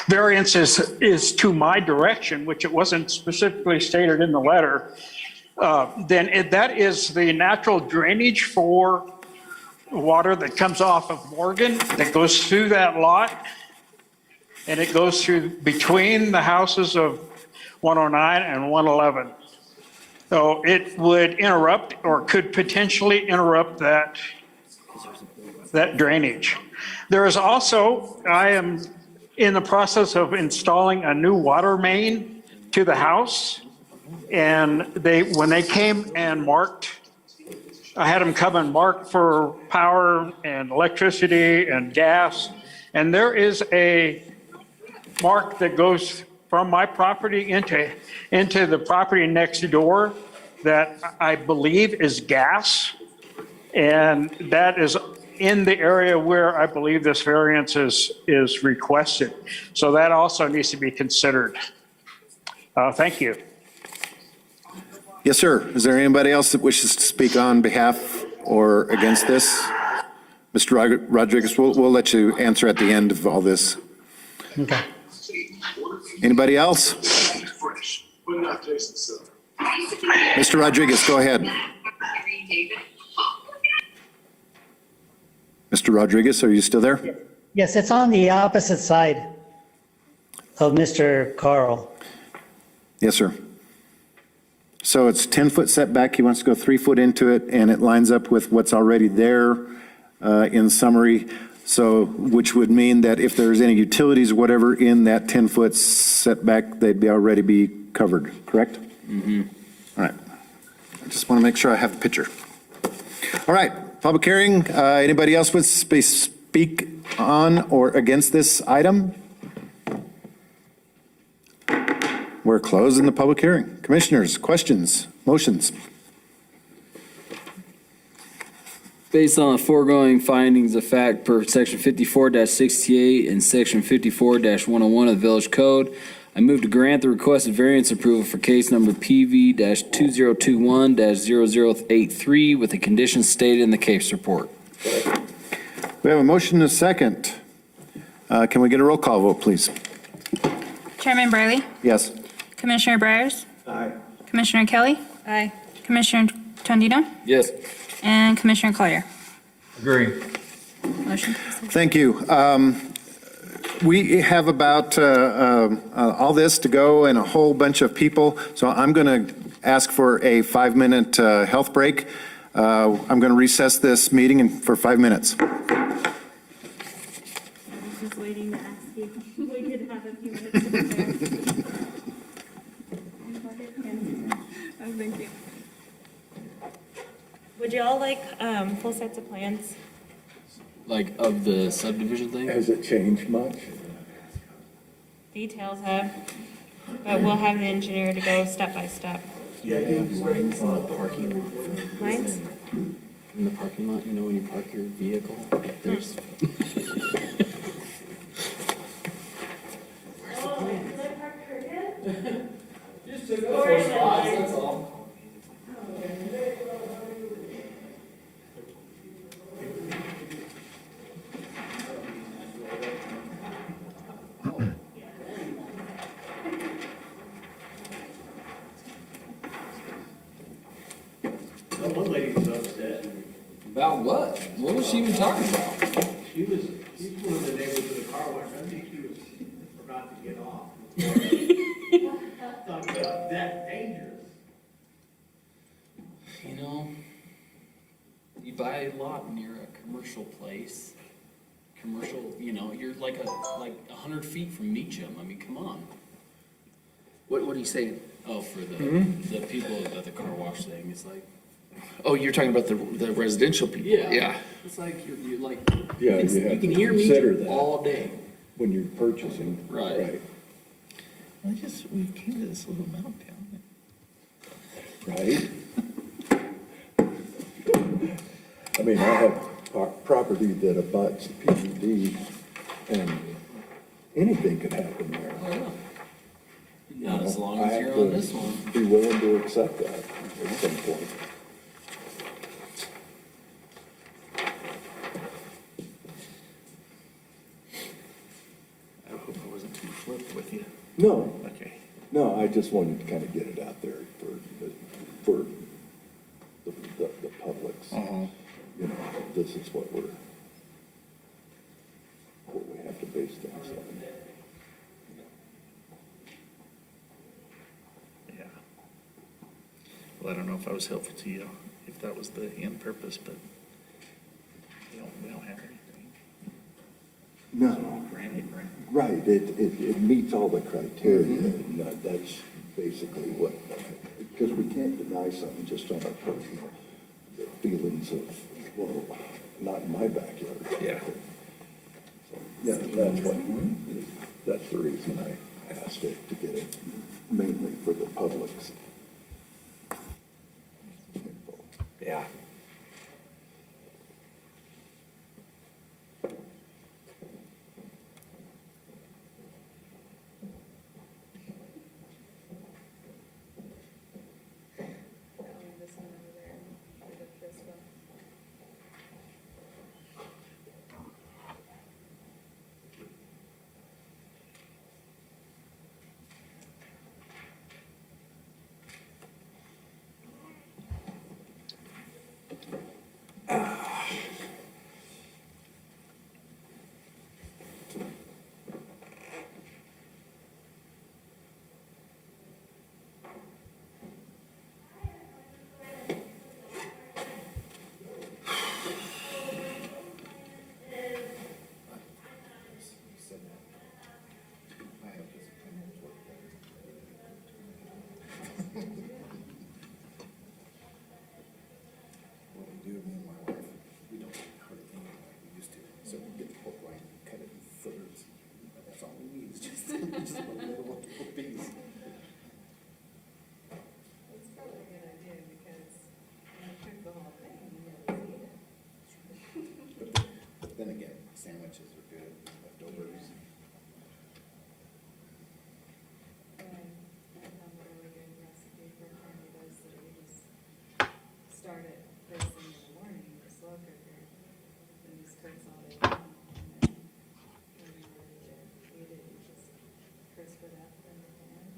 variance is to my direction, which it wasn't specifically stated in the letter, then that is the natural drainage for water that comes off of Morgan, that goes through that lot, and it goes through between the houses of 109 and 111. So it would interrupt, or could potentially interrupt that drainage. There is also, I am in the process of installing a new water main to the house. And when they came and marked, I had them come and mark for power and electricity and gas. And there is a mark that goes from my property into the property next door that I believe is gas. And that is in the area where I believe this variance is requested. So that also needs to be considered. Thank you. Yes, sir. Is there anybody else that wishes to speak on behalf or against this? Mr. Rodriguez, we'll let you answer at the end of all this. Okay. Anybody else? Mr. Rodriguez, go ahead. Mr. Rodriguez, are you still there? Yes, it's on the opposite side of Mr. Carl. Yes, sir. So it's 10-foot setback. He wants to go 3 foot into it, and it lines up with what's already there in summary. So, which would mean that if there's any utilities or whatever in that 10-foot setback, they'd already be covered, correct? Mm-hmm. All right. I just want to make sure I have the picture. All right, public hearing. Anybody else would speak on or against this item? We're closing the public hearing. Commissioners, questions, motions? Based on the foregoing findings of fact per section 54-68 and section 54-101 of the Village Code, I move to grant the requested variance approval for case number PV-2021-0083 with the conditions stated in the case report. We have a motion and a second. Can we get a roll call vote, please? Chairman Briley? Yes. Commissioner Briers? Aye. Commissioner Kelly? Aye. Commissioner Tondino? Yes. And Commissioner Collier? Agree. Motion passes. Thank you. We have about all this to go and a whole bunch of people, so I'm going to ask for a 5-minute health break. I'm going to recess this meeting for 5 minutes. I was just waiting to ask you. We could have a few minutes to prepare. Thank you. Would you all like full sets of plans? Like of the subdivision thing? Has it changed much? Details have, but we'll have the engineer to go step by step. Yeah, lines in the parking lot. Lines? In the parking lot, you know, when you park your vehicle, there's. Just took up 4 spots, that's all. One lady was upset. About what? What was she even talking about? She's one of the neighbors of the car wash. I think she forgot to get off. Talking about that dangerous. You know, you buy a lot near a commercial place. Commercial, you know, you're like 100 feet from Meacham. I mean, come on. What are you saying? Oh, for the people at the car wash thing, it's like, Oh, you're talking about the residential people? Yeah. It's like, you're like, Yeah, you you have can to hear consider music that. all day. When you're purchasing. Right. We came to this little meltdown. Right? I mean, I have property that abuts the PUD, and anything could happen there. You Not as know, long I as have you're to on this one. Be willing to accept that at some point. I hope I wasn't too flip with you. No, Okay. no, I just wanted to kind of get it out there for the public's, you know, this is what we have to base things on. Yeah. Well, I don't know if I was helpful to you, if that was the end purpose, but we don't have anything. No, Granted, right? right, it meets all the criteria, and that's basically what, because we can't deny something just on our personal feelings of, well, not in my backyard. Yeah. So, yeah, that's the reason I asked it, to get it mainly for the public's info. Yeah. What we do, me and my wife, we don't hardly anything like we used to. So we get the whole line, cut it in thirds. That's all we need, is just a little piece. It's probably a good idea because when you cook the whole thing, you never eat it. But then again, sandwiches are good, leftovers. I found a really good recipe for corned beef that we just start it first thing in the morning with a slow cooker, and just cooks all day long, and then when you're ready to eat it, you just crisp it up in the pan.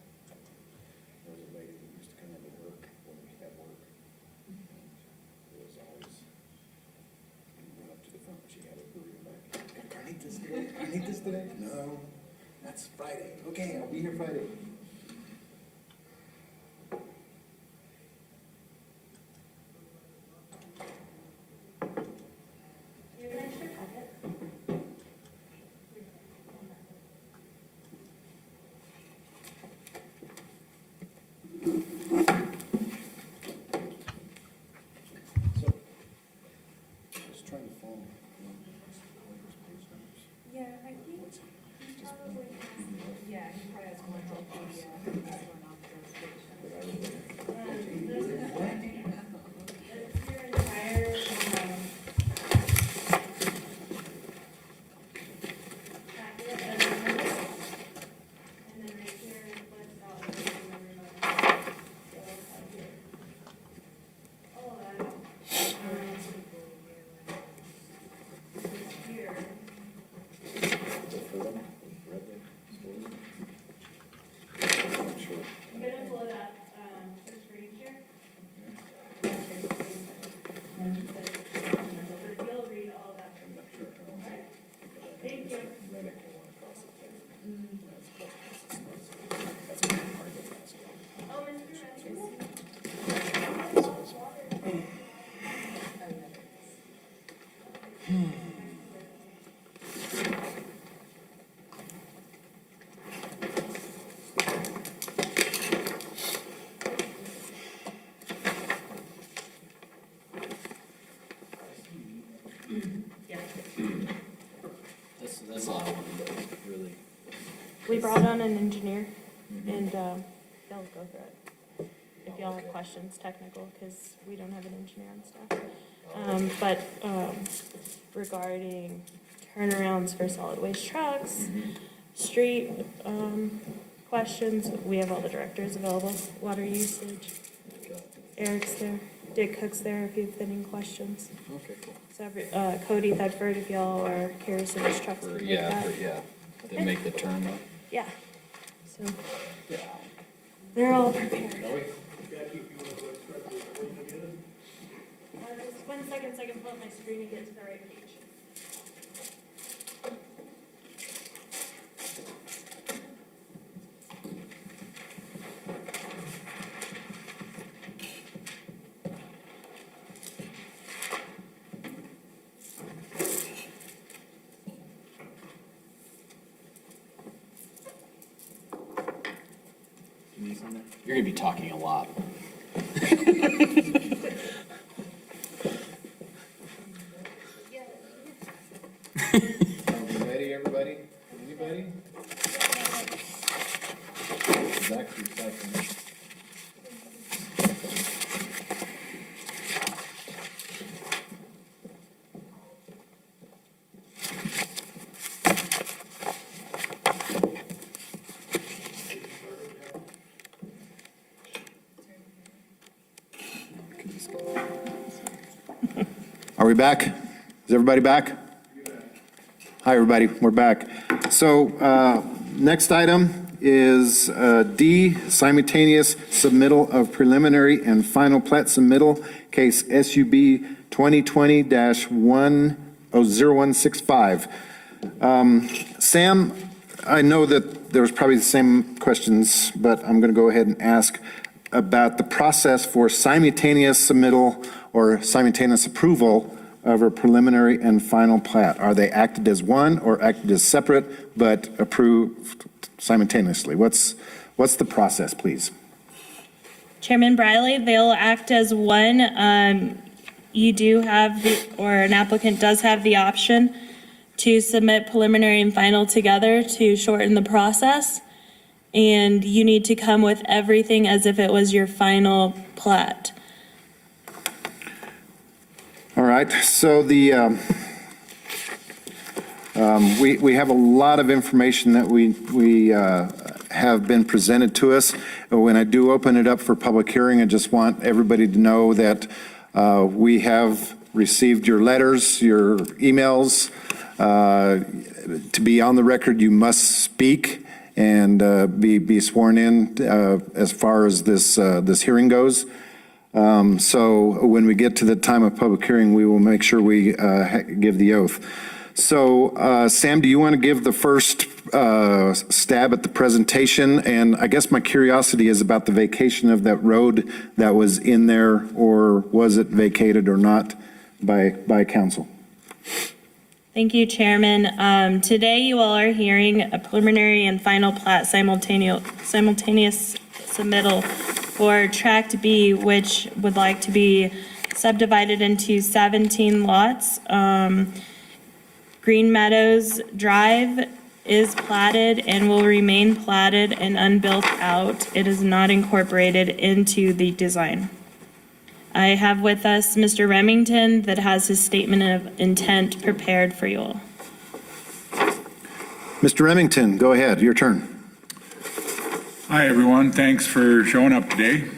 There was a lady that used to come into work when we had work. It was always, you went up to the front, she had a burrito back. Got carnitas today? Carnitas today? No, that's Friday. Okay, I'll be here Friday. Just trying to follow. Yeah, I think he probably has, yeah, he probably has more help than you. We brought on an engineer, and they'll go through it. If y'all have questions, technical, because we don't have an engineer on staff. But regarding turnarounds for solid waste trucks, street questions, we have all the directors available. Water usage, Eric's there, Dick Cook's there if you have any questions. Okay, cool. So Cody Thedford, if y'all are curious if his trucks can make that. They make the turn up. Yeah. So they're all prepared. Just 1 second so I can pull up my screen and get to the right page. You're gonna be talking a lot. Ready, everybody? Anybody? Are we back? Is everybody back? Hi, everybody. We're back. So next item is D, simultaneous submittal of preliminary and final plat submittal, case SUB 2020-0165. Sam, I know that there was probably the same questions, but I'm going to go ahead and ask about the process for simultaneous submittal or simultaneous approval of a preliminary and final plat. Are they acted as one or acted as separate but approved simultaneously? What's the process, please? Chairman Briley, they'll act as one. You do have, or an applicant does have the option to submit preliminary and final together to shorten the process. And you need to come with everything as if it was your final plat. All right, so we have a lot of information that we have been presented to us. When I do open it up for public hearing, I just want everybody to know that we have received your letters, your emails. To be on the record, you must speak and be sworn in as far as this hearing goes. So when we get to the time of public hearing, we will make sure we give the oath. So Sam, do you want to give the first stab at the presentation? And I guess my curiosity is about the vacation of that road that was in there, or was it vacated or not by council? Thank you, Chairman. Today you all are hearing a preliminary and final plat simultaneous submittal for Tract B, which would like to be subdivided into 17 lots. Green Meadows Drive is platted and will remain platted and unbuilt out. It is not incorporated into the design. I have with us Mr. Remington that has his statement of intent prepared for you all. Mr. Remington, go ahead, your turn. Hi, everyone. Thanks for showing up today.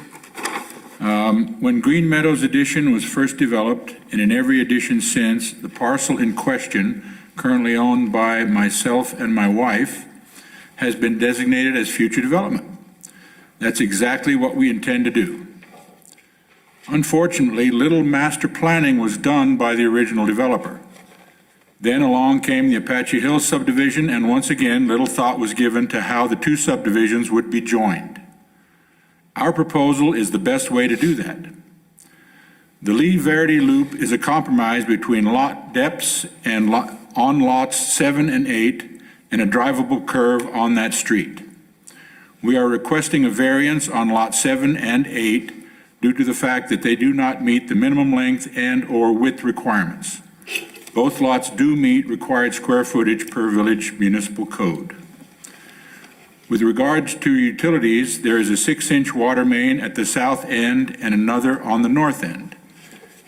When Green Meadows Edition was first developed, and in every edition since, the parcel in question, currently owned by myself and my wife, has been designated as future development. That's exactly what we intend to do. Unfortunately, little master planning was done by the original developer. Then along came the Apache Hills subdivision, and once again, little thought was given to how the two subdivisions would be joined. Our proposal is the best way to do that. The Lee Verdi loop is a compromise between lot depths and on lots 7 and 8 and a drivable curve on that street. We are requesting a variance on lot 7 and 8 due to the fact that they do not meet the minimum length and or width requirements. Both lots do meet required square footage per village municipal code. With regards to utilities, there is a 6-inch water main at the south end and another on the north end.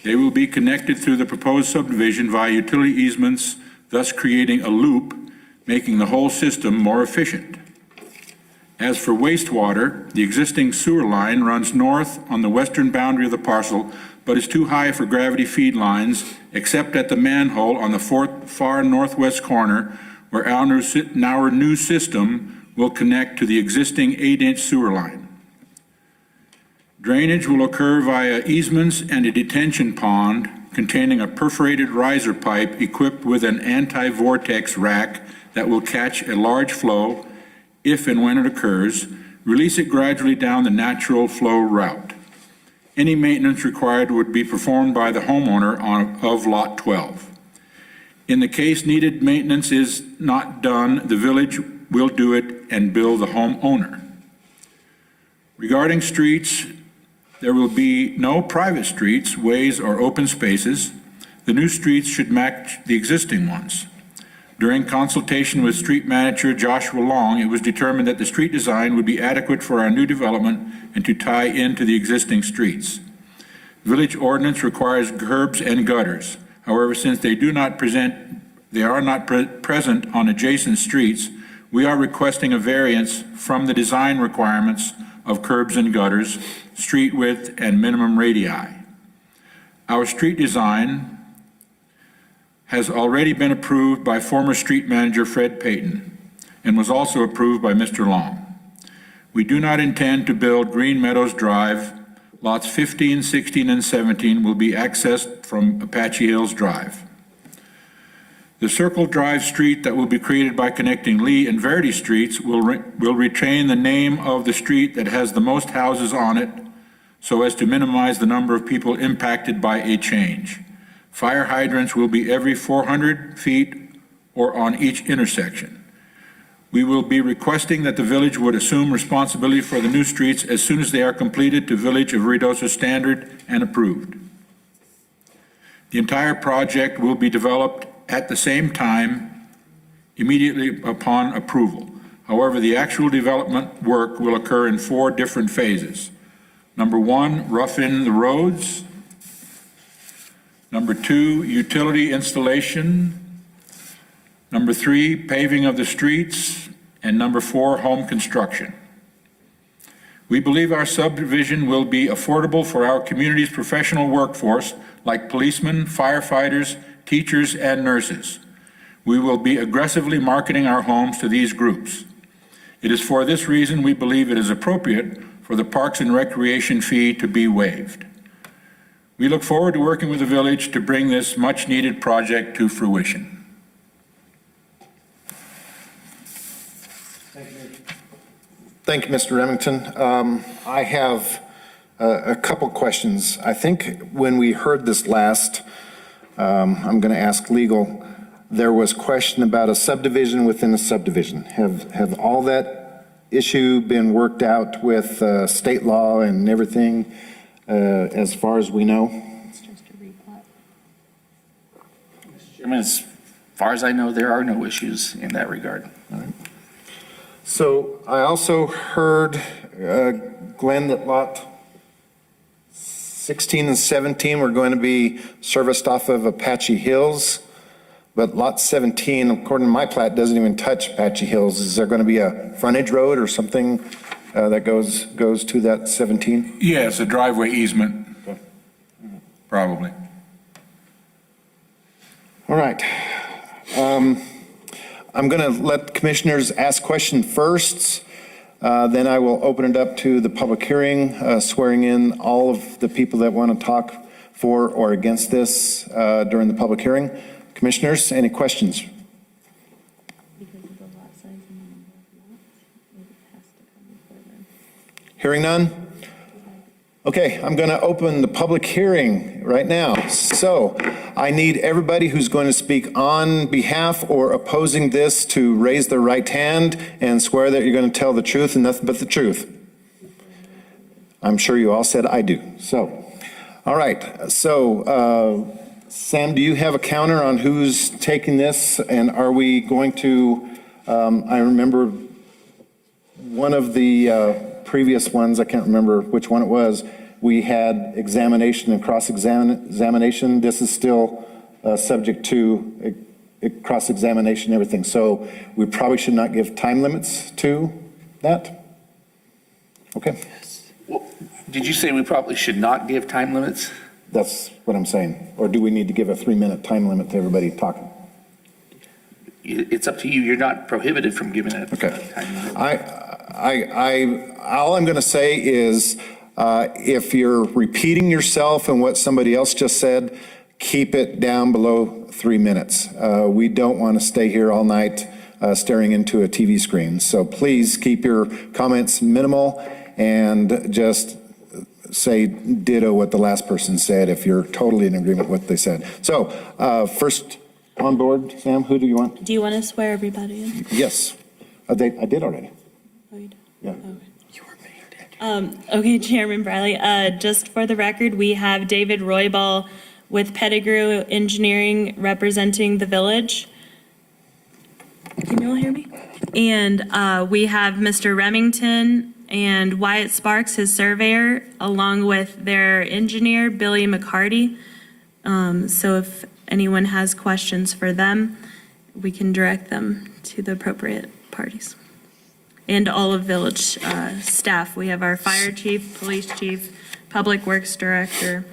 They will be connected through the proposed subdivision via utility easements, thus creating a loop, making the whole system more efficient. As for wastewater, the existing sewer line runs north on the western boundary of the parcel, but is too high for gravity feed lines, except at the manhole on the far northwest corner, where our new system will connect to the existing 8-inch sewer line. Drainage will occur via easements and a detention pond containing a perforated riser pipe equipped with an anti-vortex rack that will catch a large flow, if and when it occurs, release it gradually down the natural flow route. Any maintenance required would be performed by the homeowner of Lot 12. In the case needed maintenance is not done, the village will do it and bill the homeowner. Regarding streets, there will be no private streets, ways, or open spaces. The new streets should match the existing ones. During consultation with street manager Joshua Long, it was determined that the street design would be adequate for our new development and to tie into the existing streets. Village ordinance requires curbs and gutters. However, since they are not present on adjacent streets, we are requesting a variance from the design requirements of curbs and gutters, street width, and minimum radii. Our street design has already been approved by former street manager Fred Payton and was also approved by Mr. Long. We do not intend to build Green Meadows Drive. Lots 15, 16, and 17 will be accessed from Apache Hills Drive. The Circle Drive street that will be created by connecting Lee and Verdi streets will retain the name of the street that has the most houses on it so as to minimize the number of people impacted by a change. Fire hydrants will be every 400 feet or on each intersection. We will be requesting that the village would assume responsibility for the new streets as soon as they are completed to Village of Ruidoso standard and approved. The entire project will be developed at the same time immediately upon approval. However, the actual development work will occur in 4 different phases. Number 1, rough in the roads. Number 2, utility installation. Number 3, paving of the streets. And number 4, home construction. We believe our subdivision will be affordable for our community's professional workforce, like policemen, firefighters, teachers, and nurses. We will be aggressively marketing our homes to these groups. It is for this reason we believe it is appropriate for the Parks and Recreation fee to be waived. We look forward to working with the village to bring this much-needed project to fruition. Thank you, Mr. Remington. I have a couple questions. I think when we heard this last, I'm going to ask legal, there was question about a subdivision within a subdivision. Have all that issue been worked out with state law and everything as far as we know? Chairman, as far as I know, there are no issues in that regard. All right. So I also heard, Glenn, that lot 16 and 17 were going to be serviced off of Apache Hills, but lot 17, according to my plat, doesn't even touch Apache Hills. Is there going to be a frontage road or something that goes to that 17? Yeah, it's a driveway easement, probably. All right. I'm going to let commissioners ask questions first. Then I will open it up to the public hearing, swearing in all of the people that want to talk for or against this during the public hearing. Commissioners, any questions? Hearing none? Okay, I'm going to open the public hearing right now. So I need everybody who's going to speak on behalf or opposing this to raise their right hand and swear that you're going to tell the truth and nothing but the truth. I'm sure you all said I do. So, all right. So, Sam, do you have a counter on who's taking this? And are we going to, I remember one of the previous ones, I can't remember which one it was, we had examination and cross-examination. This is still subject to cross-examination and everything. So we probably should not give time limits to that? Okay. Did you say we probably should not give time limits? That's what I'm saying. Or do we need to give a 3-minute time limit to everybody talking? It's up to you. You're not prohibited from giving a time limit. All I'm going to say is, if you're repeating yourself and what somebody else just said, keep it down below 3 minutes. We don't want to stay here all night staring into a TV screen. So please keep your comments minimal and just say ditto what the last person said if you're totally in agreement with what they said. So first on board, Sam, who do you want? Do you want to swear everybody in? Yes, I did already. Oh, you did? Yeah. Okay, Chairman Bradley, just for the record, we have David Roybal with Pettigrew Engineering representing the village. Can you all hear me? And we have Mr. Remington and Wyatt Sparks, his surveyor, along with their engineer, Billy McCarty. So if anyone has questions for them, we can direct them to the appropriate parties. And all of village staff. We have our fire chief, police chief, public works director.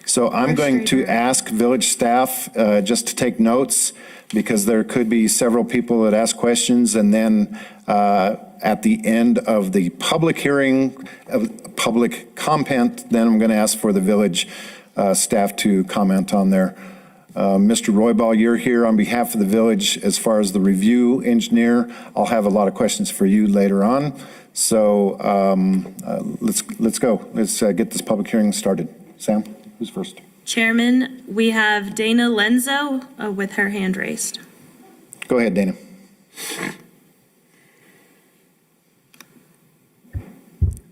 So I'm going to ask village staff just to take notes, because there could be several people that ask questions, and then at the end of the public hearing, public comment, then I'm going to ask for the village staff to comment on there. Mr. Roybal, you're here on behalf of the village as far as the review engineer. I'll have a lot of questions for you later on. So let's go. Let's get this public hearing started. Sam, who's first? Chairman, we have Dana Lenzo with her hand raised. Go ahead, Dana.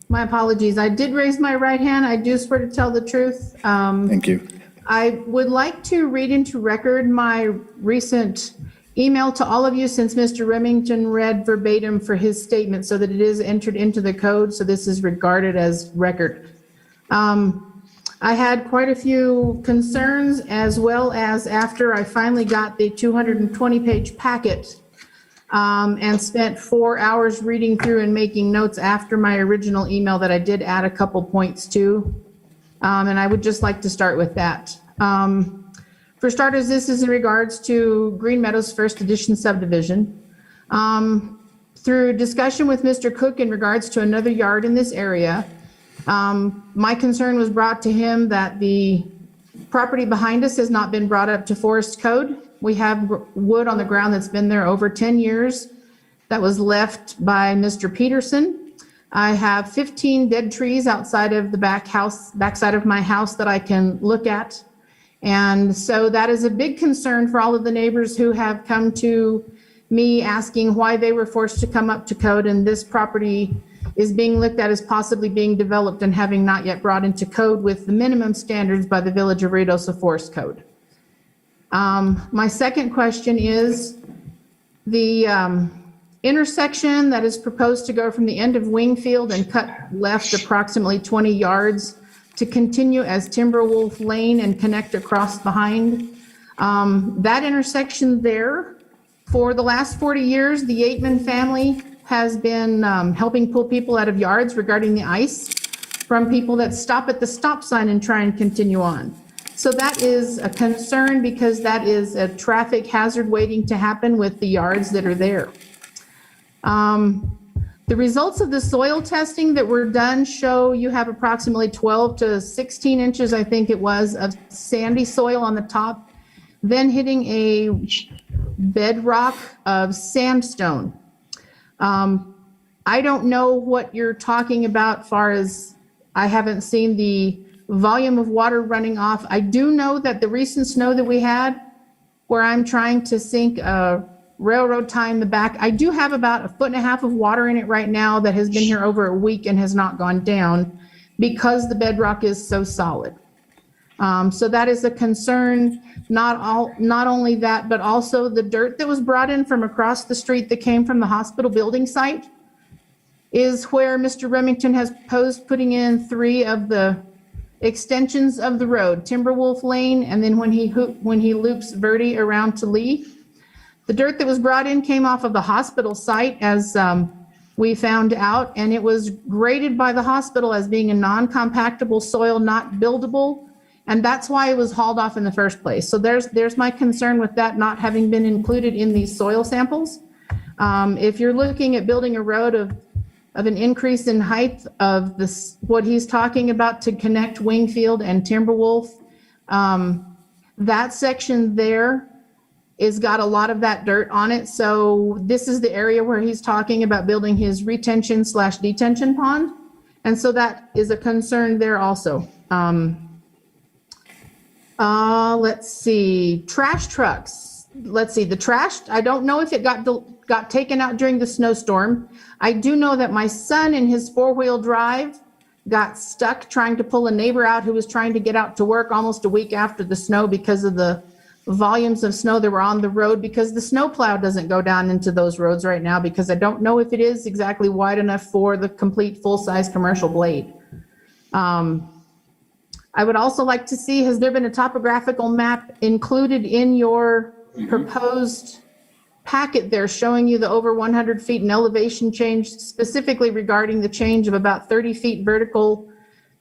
My apologies. I did raise my right hand. I do swear to tell the truth. Thank you. I would like to read into record my recent email to all of you, since Mr. Remington read verbatim for his statement, so that it is entered into the code. So this is regarded as record. I had quite a few concerns, as well as after I finally got the 220-page packet and spent 4 hours reading through and making notes after my original email that I did add a couple points to. And I would just like to start with that. For starters, this is in regards to Green Meadows First Edition subdivision. Through discussion with Mr. Cook in regards to another yard in this area, my concern was brought to him that the property behind us has not been brought up to forest code. We have wood on the ground that's been there over 10 years that was left by Mr. Peterson. I have 15 dead trees outside of the backside of my house that I can look at. And so that is a big concern for all of the neighbors who have come to me asking why they were forced to come up to code, and this property is being looked at as possibly being developed and having not yet brought into code with the minimum standards by the Village of Ruidoso Forest Code. My second question is the intersection that is proposed to go from the end of Wingfield and cut left approximately 20 yards to continue as Timberwolf Lane and connect across behind. That intersection there, for the last 40 years, the Yateman family has been helping pull people out of yards regarding the ice from people that stop at the stop sign and try and continue on. So that is a concern, because that is a traffic hazard waiting to happen with the yards that are there. The results of the soil testing that were done show you have approximately 12 to 16 inches, I think it was, of sandy soil on the top, then hitting a bedrock of sandstone. I don't know what you're talking about far as I haven't seen the volume of water running off. I do know that the recent snow that we had, where I'm trying to sink a railroad tie in the back, I do have about 1.5 feet of water in it right now that has been here over a week and has not gone down because the bedrock is so solid. So that is a concern. Not only that, but also the dirt that was brought in from across the street that came from the hospital building site. is where Mr. Remington has proposed putting in 3 of the extensions of the road, Timberwolf Lane, and then when he loops Verdi around to Lee. The dirt that was brought in came off of the hospital site, as we found out, and it was graded by the hospital as being a non-compactable soil, not buildable, and that's why it was hauled off in the first place. So there's my concern with that not having been included in these soil samples. If you're looking at building a road of an increase in height of this, what he's talking about to connect Wingfield and Timberwolf, that section there is got a lot of that dirt on it. So this is the area where he's talking about building his retention/detention pond. And so that is a concern there also. Let's see, trash trucks. Let's see, the trash, I don't know if it got taken out during the snowstorm. I do know that my son in his 4-wheel drive got stuck trying to pull a neighbor out who was trying to get out to work almost a week after the snow because of the volumes of snow that were on the road, because the snow plow doesn't go down into those roads right now, because I don't know if it is exactly wide enough for the complete full-size commercial blade. I would also like to see, has there been a topographical map included in your proposed packet there showing you the over 100 feet in elevation change, specifically regarding the change of about 30 feet vertical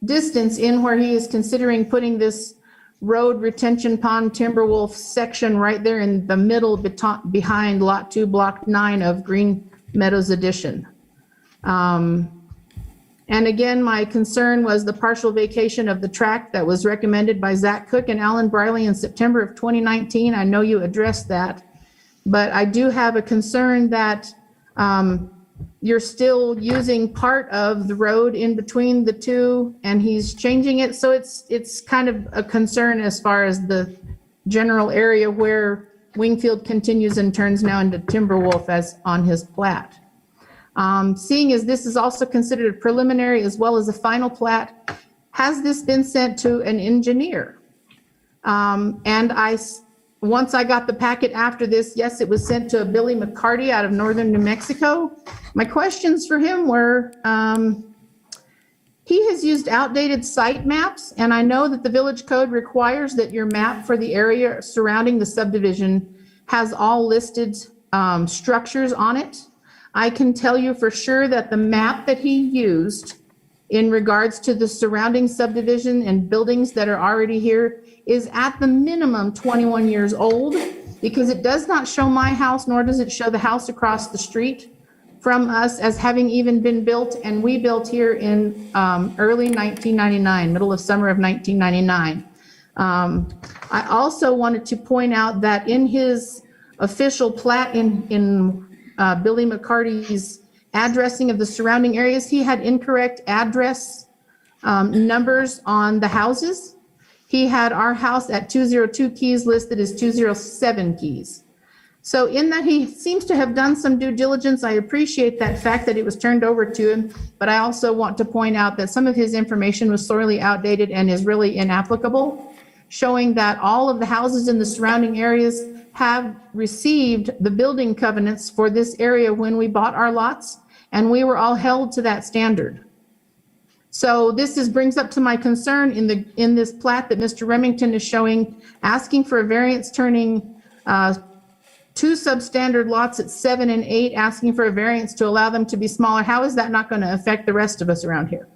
distance in where he is considering putting this road retention pond Timberwolf section right there in the middle behind Lot 2, Block 9 of Green Meadows Addition. And again, my concern was the partial vacation of the tract that was recommended by Zach Cook and Alan Briley in September of 2019. I know you addressed that, but I do have a concern that you're still using part of the road in between the two, and he's changing it. So it's kind of a concern as far as the general area where Wingfield continues and turns now into Timberwolf as on his plat. Seeing as this is also considered a preliminary as well as a final plat, has this been sent to an engineer? Once I got the packet after this, yes, it was sent to Billy McCarty out of northern New Mexico. My questions for him were, he has used outdated site maps, and I know that the village code requires that your map for the area surrounding the subdivision has all listed structures on it. I can tell you for sure that the map that he used in regards to the surrounding subdivision and buildings that are already here is at the minimum 21 years old, because it does not show my house, nor does it show the house across the street from us as having even been built, and we built here in early 1999, middle of summer of 1999. I also wanted to point out that in his official plat in Billy McCarty's addressing of the surrounding areas, he had incorrect address numbers on the houses. He had our house at 202 Keys listed as 207 Keys. So in that, he seems to have done some due diligence. I appreciate that fact that it was turned over to him, but I also want to point out that some of his information was sorely outdated and is really inapplicable, showing that all of the houses in the surrounding areas have received the building covenants for this area when we bought our lots, and we were all held to that standard. So this brings up to my concern in this plat that Mr. Remington is showing, asking for a variance, turning 2 substandard lots at 7 and 8, asking for a variance to allow them to be smaller. How is that not going to affect the rest of us around here?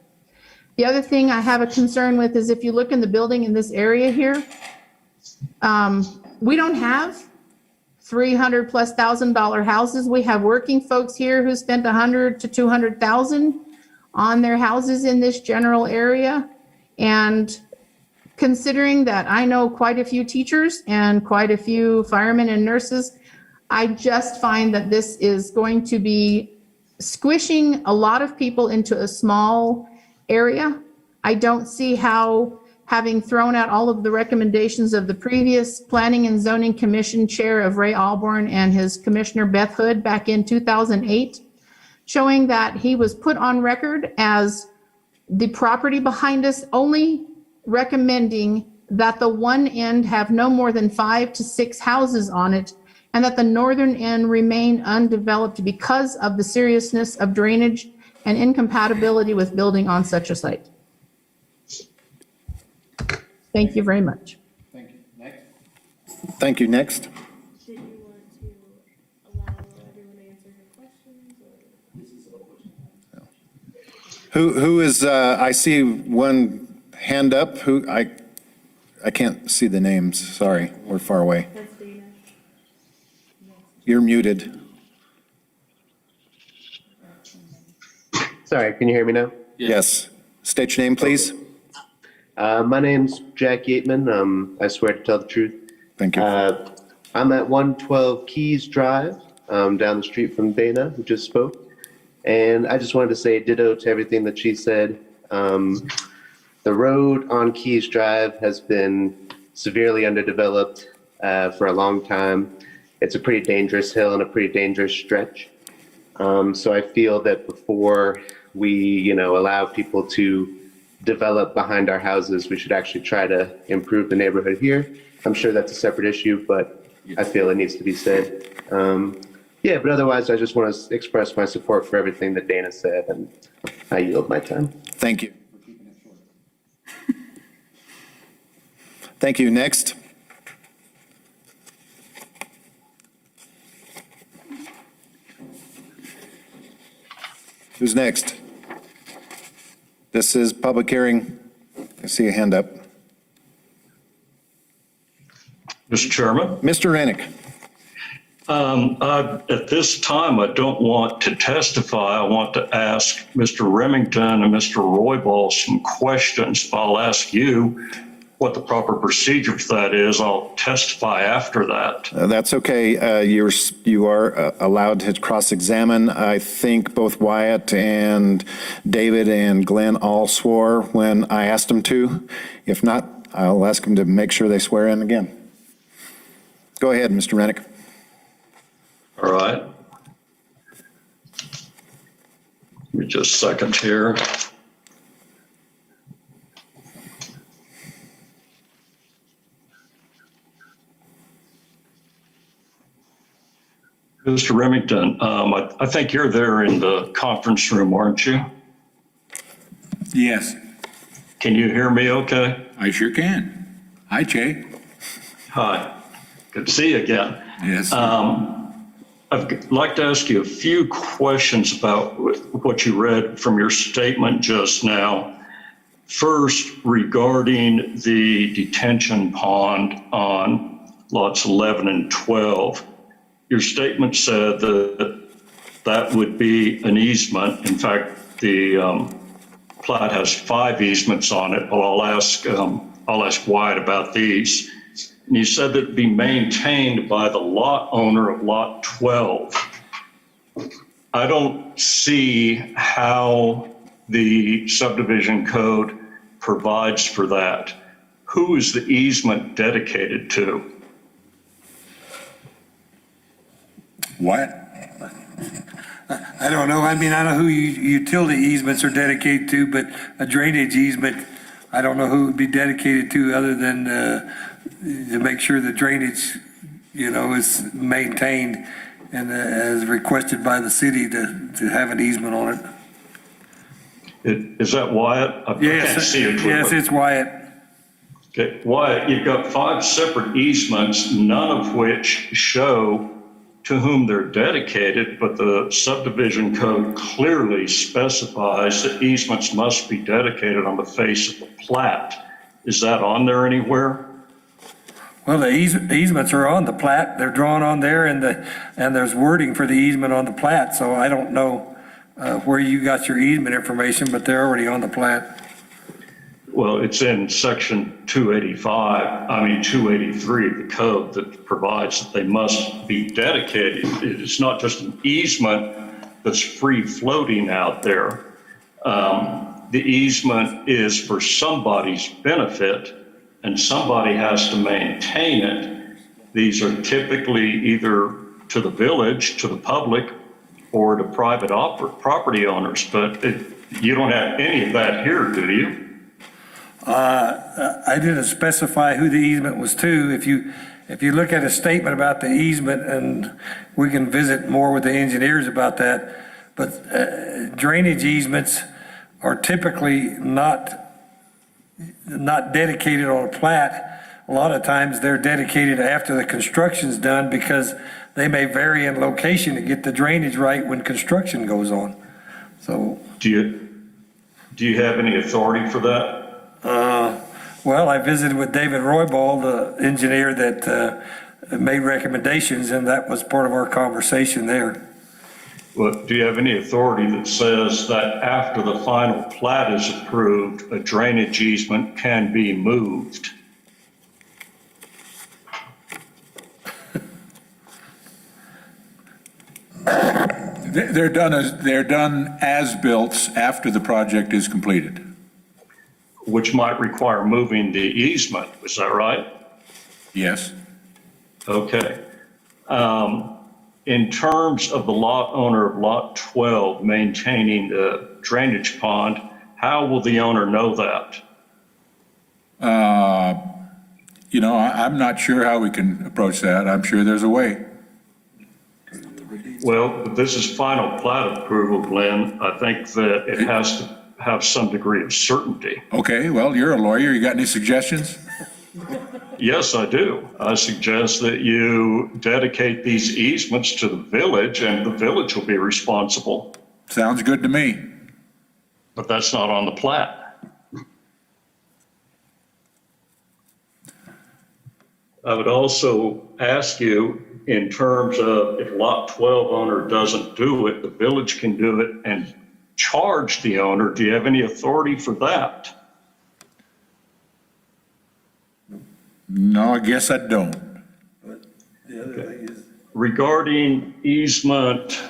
The other thing I have a concern with is if you look in the building in this area here, we don't have $300,000+ houses. We have working folks here who spent $100,000 to $200,000 on their houses in this general area. And considering that I know quite a few teachers and quite a few firemen and nurses, I just find that this is going to be squishing a lot of people into a small area. I don't see how, having thrown out all of the recommendations of the previous Planning and Zoning Commission Chair of Ray Alborn and his Commissioner Beth Hood back in 2008, showing that he was put on record as the property behind us only recommending that the one end have no more than 5 to 6 houses on it, and that the northern end remain undeveloped because of the seriousness of drainage and incompatibility with building on such a site. Thank you very much. Thank you. Next. Who is, I see one hand up. I can't see the names. Sorry, we're far away. You're muted. Sorry, can you hear me now? Yes. State your name, please. My name's Jack Yateman. I swear to tell the truth. Thank you. I'm at 112 Keys Drive, down the street from Dana, who just spoke. And I just wanted to say ditto to everything that she said. The road on Keys Drive has been severely underdeveloped for a long time. It's a pretty dangerous hill and a pretty dangerous stretch. So I feel that before we, allow people to develop behind our houses, we should actually try to improve the neighborhood here. I'm sure that's a separate issue, but I feel it needs to be said. Yeah, but otherwise, I just want to express my support for everything that Dana said, and I yield my time. Thank you. Thank you. Next. Who's next? This is public hearing. I see a hand up. Mr. Chairman? Mr. Rennick. At this time, I don't want to testify. I want to ask Mr. Remington and Mr. Roybal some questions. I'll ask you what the proper procedure for that is. I'll testify after that. That's okay. You are allowed to cross-examine. I think both Wyatt and David and Glenn all swore when I asked them to. If not, I'll ask them to make sure they swear in again. Go ahead, Mr. Rennick. All right. Give me just a second here. Mr. Remington, I think you're there in the conference room, aren't you? Yes. Can you hear me okay? I sure can. Hi, Jay. Hi. Good to see you again. Yes. I'd like to ask you a few questions about what you read from your statement just now. First, regarding the detention pond on lots 11 and 12. Your statement said that would be an easement. In fact, the plat has 5 easements on it, but I'll ask Wyatt about these. And you said that it'd be maintained by the lot owner of lot 12. I don't see how the subdivision code provides for that. Who is the easement dedicated to? What? I don't know. I mean, I know who utility easements are dedicated to, but a drainage easement, I don't know who it would be dedicated to other than to make sure the drainage, is maintained and as requested by the city to have an easement on it. Is that Wyatt? I can't see it. Yes, it's Wyatt. Okay, Wyatt, you've got 5 separate easements, none of which show to whom they're dedicated, but the subdivision code clearly specifies that easements must be dedicated on the face of the plat. Is that on there anywhere? Well, the easements are on the plat. They're drawn on there, and there's wording for the easement on the plat. So I don't know where you got your easement information, but they're already on the plat. Well, it's in section 283 of the code that provides that they must be dedicated. It's not just an easement that's free floating out there. The easement is for somebody's benefit and somebody has to maintain it. These are typically either to the village, to the public, or to private property owners, but you don't have any of that here, do you? I didn't specify who the easement was to. If you look at a statement about the easement, and we can visit more with the engineers about that, but drainage easements are typically not dedicated on a plat. A lot of times they're dedicated after the construction's done because they may vary in location to get the drainage right when construction goes on. So. Do you have any authority for that? Well, I visited with David Roybal, the engineer that made recommendations, and that was part of our conversation there. Well, do you have any authority that says that after the final plat is approved, a drainage easement can be moved? They're done as built after the project is completed. Which might require moving the easement, is that right? Yes. Okay. In terms of the lot owner of Lot 12 maintaining the drainage pond, how will the owner know that? I'm not sure how we can approach that. I'm sure there's a way. Well, this is final plat approval, Glenn. I think that it has to have some degree of certainty. Okay, well, you're a lawyer. You got any suggestions? Yes, I do. I suggest that you dedicate these easements to the village and the village will be responsible. Sounds good to me. But that's not on the plat. I would also ask you, in terms of if Lot 12 owner doesn't do it, the village can do it and charge the owner. Do you have any authority for that? No, I guess I don't. The other thing is. Regarding easement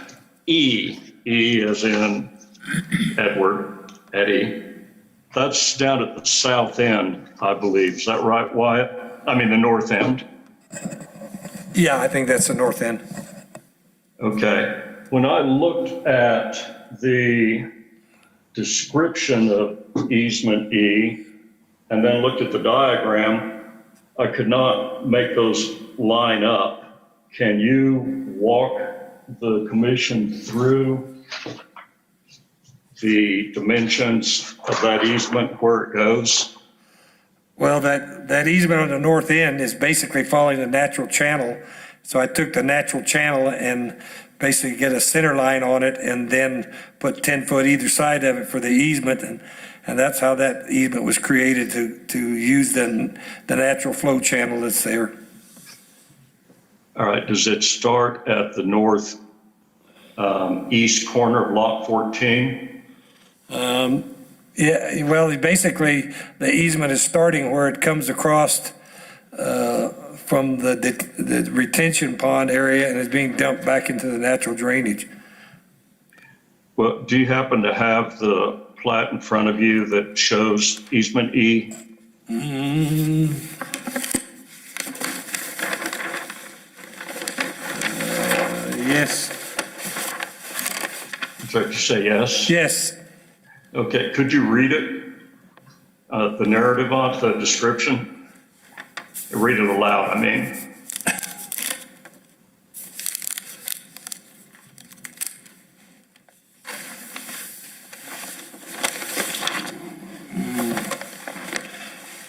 E as in Edward, Eddie, that's down at the south end, I believe. Is that right, Wyatt? I mean, the north end. Yeah, I think that's the north end. Okay. When I looked at the description of easement E and then looked at the diagram, I could not make those line up. Can you walk the commission through the dimensions of that easement, where it goes? Well, that easement on the north end is basically following the natural channel. So I took the natural channel and basically get a center line on it and then put 10 foot either side of it for the easement. And that's how that easement was created, to use the natural flow channel that's there. All right. Does it start at the north east corner of lot 14? Yeah, well, basically the easement is starting where it comes across from the retention pond area and is being dumped back into the natural drainage. Well, do you happen to have the plat in front of you that shows easement E? Yes. So you say yes? Yes. Okay, could you read it? The narrative on the description? Read it aloud, I mean.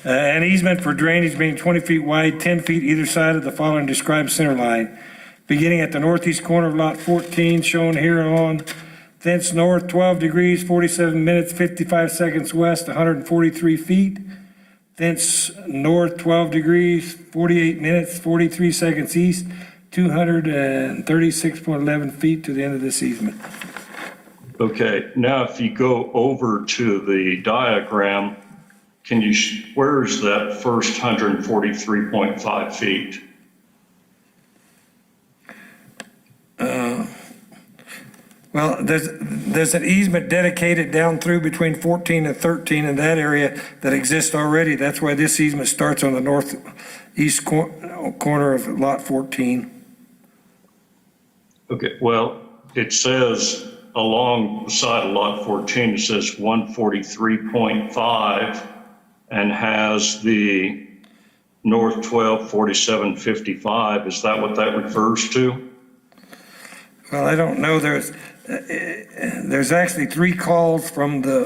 An easement for drainage being 20 feet wide, 10 feet either side of the following described center line, beginning at the northeast corner of lot 14, shown here on, thence north 12 degrees, 47 minutes, 55 seconds west, 143 feet. Thence north 12 degrees, 48 minutes, 43 seconds east, 236.11 feet to the end of this easement. Okay, now if you go over to the diagram, can you, where's that first 143.5 feet? Well, there's an easement dedicated down through between 14 and 13 in that area that exists already. That's why this easement starts on the northeast corner of lot 14. Okay, well, it says along the side of lot 14, it says 143.5 and has the north 12, 47.55. Is that what that refers to? Well, I don't know. there's actually 3 calls from the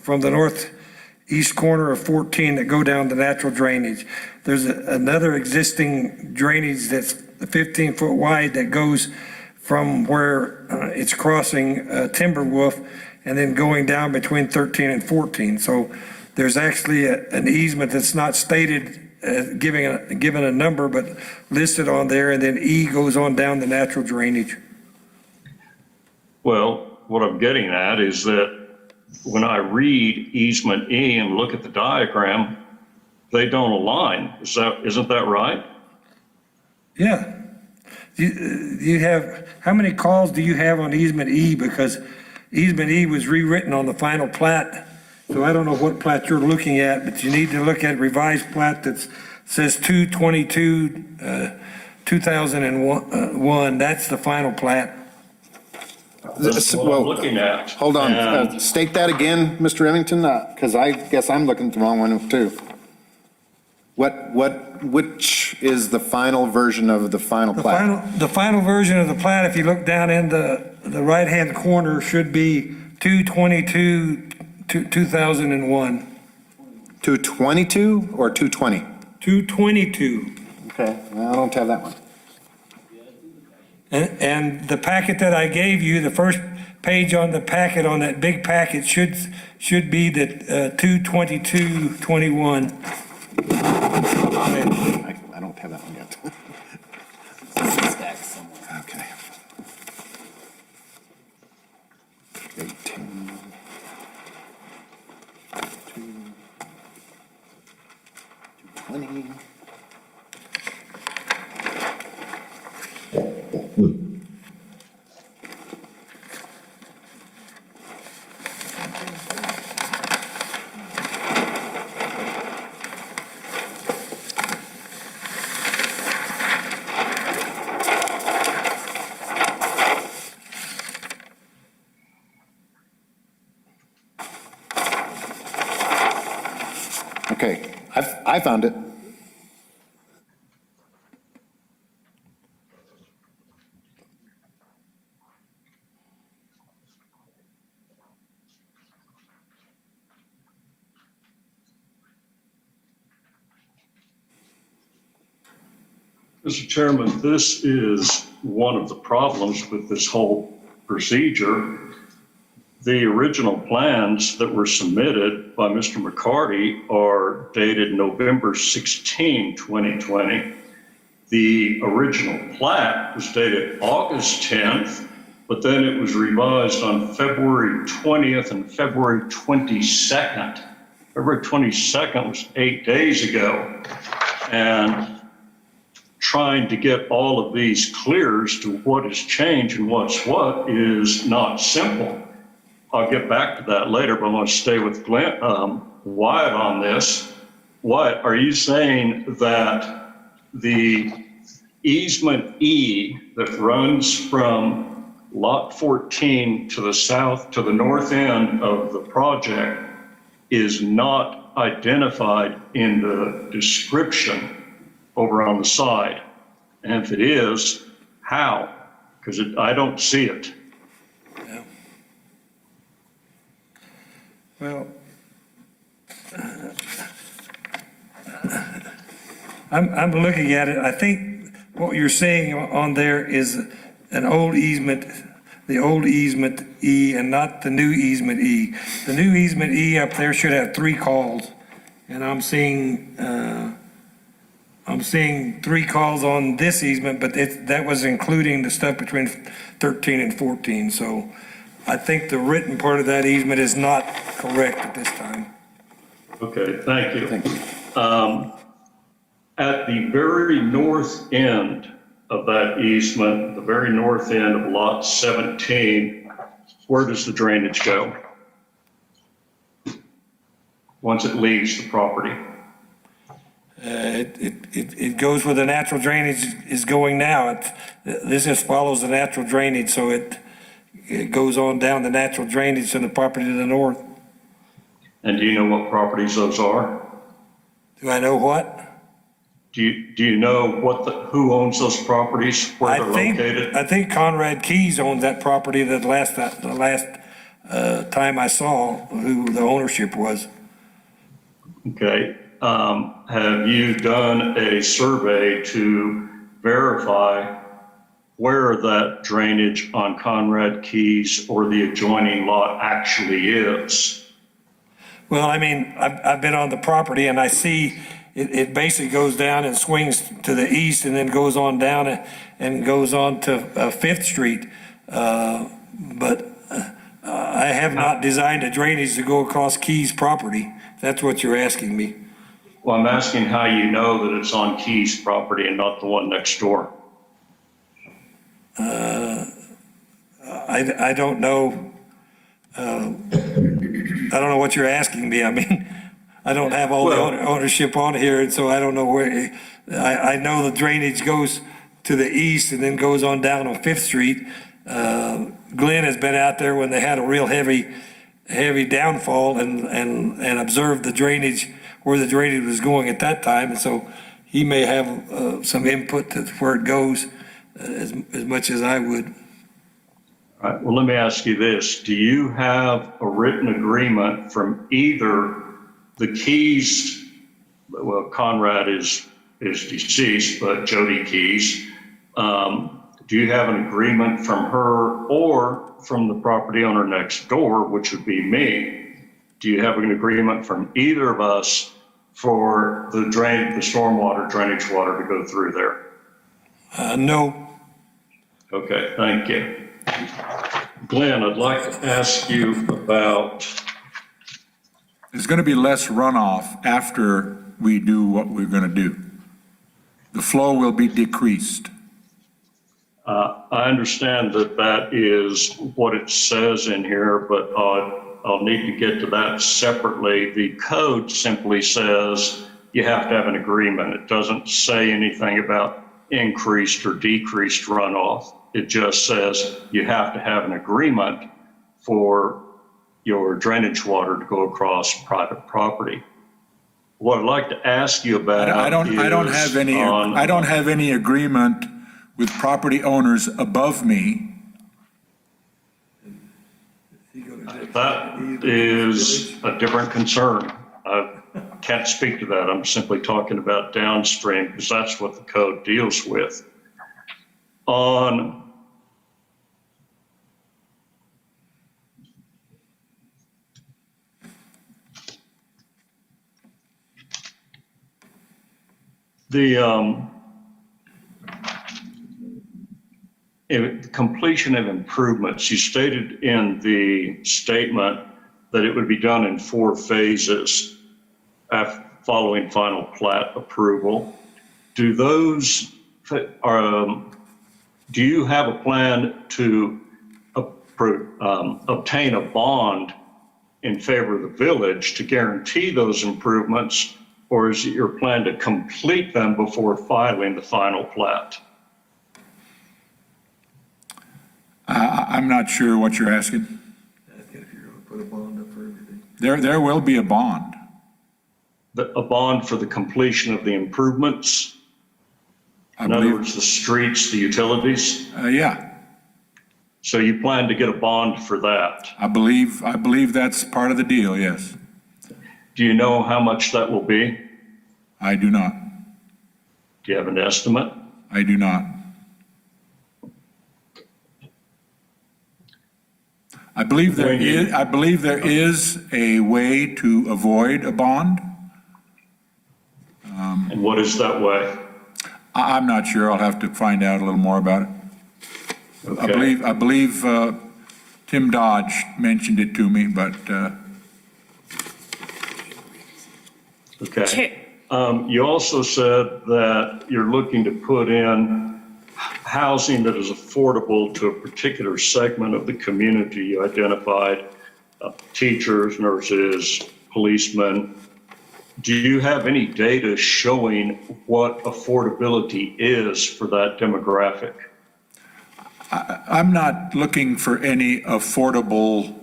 northeast corner of 14 that go down the natural drainage. There's another existing drainage that's 15-foot wide that goes from where it's crossing Timberwolf and then going down between 13 and 14. So there's actually an easement that's not stated given a number, but listed on there, and then E goes on down the natural drainage. Well, what I'm getting at is that when I read easement E and look at the diagram, they don't align. Isn't that right? Yeah. You have, how many calls do you have on easement E? Because easement E was rewritten on the final plat. So I don't know what plat you're looking at, but you need to look at revised plat that says 2/22, 2001. That's the final plat. That's what I'm looking at. Hold on, And state that again, Mr. Remington, because I guess I'm looking at the wrong one too. Which is the final version of the final plat? The final version of the plat, if you look down in the right-hand corner, should be 2/22, 2001. 222 or 220? 2/22. Okay, well, I don't have that one. And the packet that I gave you, the first page on the packet, on that big packet, should be the 2/22/21. I don't have that one yet. Okay. 18. 220. Okay, I found it. Mr. Chairman, this is one of the problems with this whole procedure. The original plans that were submitted by Mr. McCarty are dated November 16, 2020. The original plat was dated August 10th, but then it was revised on February 20th and February 22nd. February 22nd was 8 days ago. And trying to get all of these clear as to what has changed and what's what is not simple. I'll get back to that later, but I want to stay with Wyatt on this. Wyatt, are you saying that the easement E that runs from lot 14 to the south, to the north end of the project is not identified in the description over on the side? And if it is, how? Because I don't see it. Well, I'm looking at it. I think what you're saying on there is an old easement, the old easement E, and not the new easement E. The new easement E up there should have 3 calls, and I'm seeing 3 calls on this easement, but that was including the stuff between 13 and 14. So I think the written part of that easement is not correct at this time. Okay, thank you. At the very north end of that easement, the very north end of lot 17, where does the drainage go once it leaves the property? It goes where the natural drainage is going now. This just follows the natural drainage, so it goes on down the natural drainage to the property to the north. And do you know what properties those are? Do I know what? Do you know who owns those properties, where they're located? I think Conrad Keys owns that property the last time I saw who the ownership was. Okay. Have you done a survey to verify where that drainage on Conrad Keys or the adjoining lot actually is? Well, I mean, I've been on the property and I see it basically goes down and swings to the east and then goes on down and goes on to Fifth Street. But I have not designed a drainage to go across Keys property. That's what you're asking me. Well, I'm asking how you know that it's on Keys property and not the one next door. I don't know. I don't know what you're asking me. I mean, I don't have all the ownership on here, and so I don't know where. I know the drainage goes to the east and then goes on down on Fifth Street. Glenn has been out there when they had a real heavy downfall and observed the drainage, where the drainage was going at that time, and so he may have some input to where it goes as much as I would. All right, well, let me ask you this. Do you have a written agreement from either the Keys, well, Conrad is deceased, but Jody Keys, do you have an agreement from her or from the property owner next door, which would be me? Do you have an agreement from either of us for the stormwater drainage water to go through there? No. Okay, thank you. Glenn, I'd like to ask you about. There's going to be less runoff after we do what we're going to do. The flow will be decreased. I understand that is what it says in here, but I'll need to get to that separately. The code simply says you have to have an agreement. It doesn't say anything about increased or decreased runoff. It just says you have to have an agreement for your drainage water to go across private property. What I'd like to ask you about I don't have any agreement with property owners above me. That is a different concern. I can't speak to that. I'm simply talking about downstream because that's what the code deals with. On the completion of improvements, you stated in the statement that it would be done in 4 phases following final plat approval. Do you have a plan to obtain a bond in favor of the village to guarantee those improvements, or is it your plan to complete them before filing the final plat? I'm not sure what you're asking. There will be a bond. A bond for the completion of the improvements? In other words, the streets, the utilities? Yeah. So you plan to get a bond for that? I believe that's part of the deal, yes. Do you know how much that will be? I do not. Do you have an estimate? I do not. I believe there is a way to avoid a bond. And what is that way? I'm not sure. I'll have to find out a little more about it. Okay. I believe Tim Dodge mentioned it to me, but. Okay. You also said that you're looking to put in housing that is affordable to a particular segment of the community you identified, teachers, nurses, policemen. Do you have any data showing what affordability is for that demographic? I'm not looking for any affordable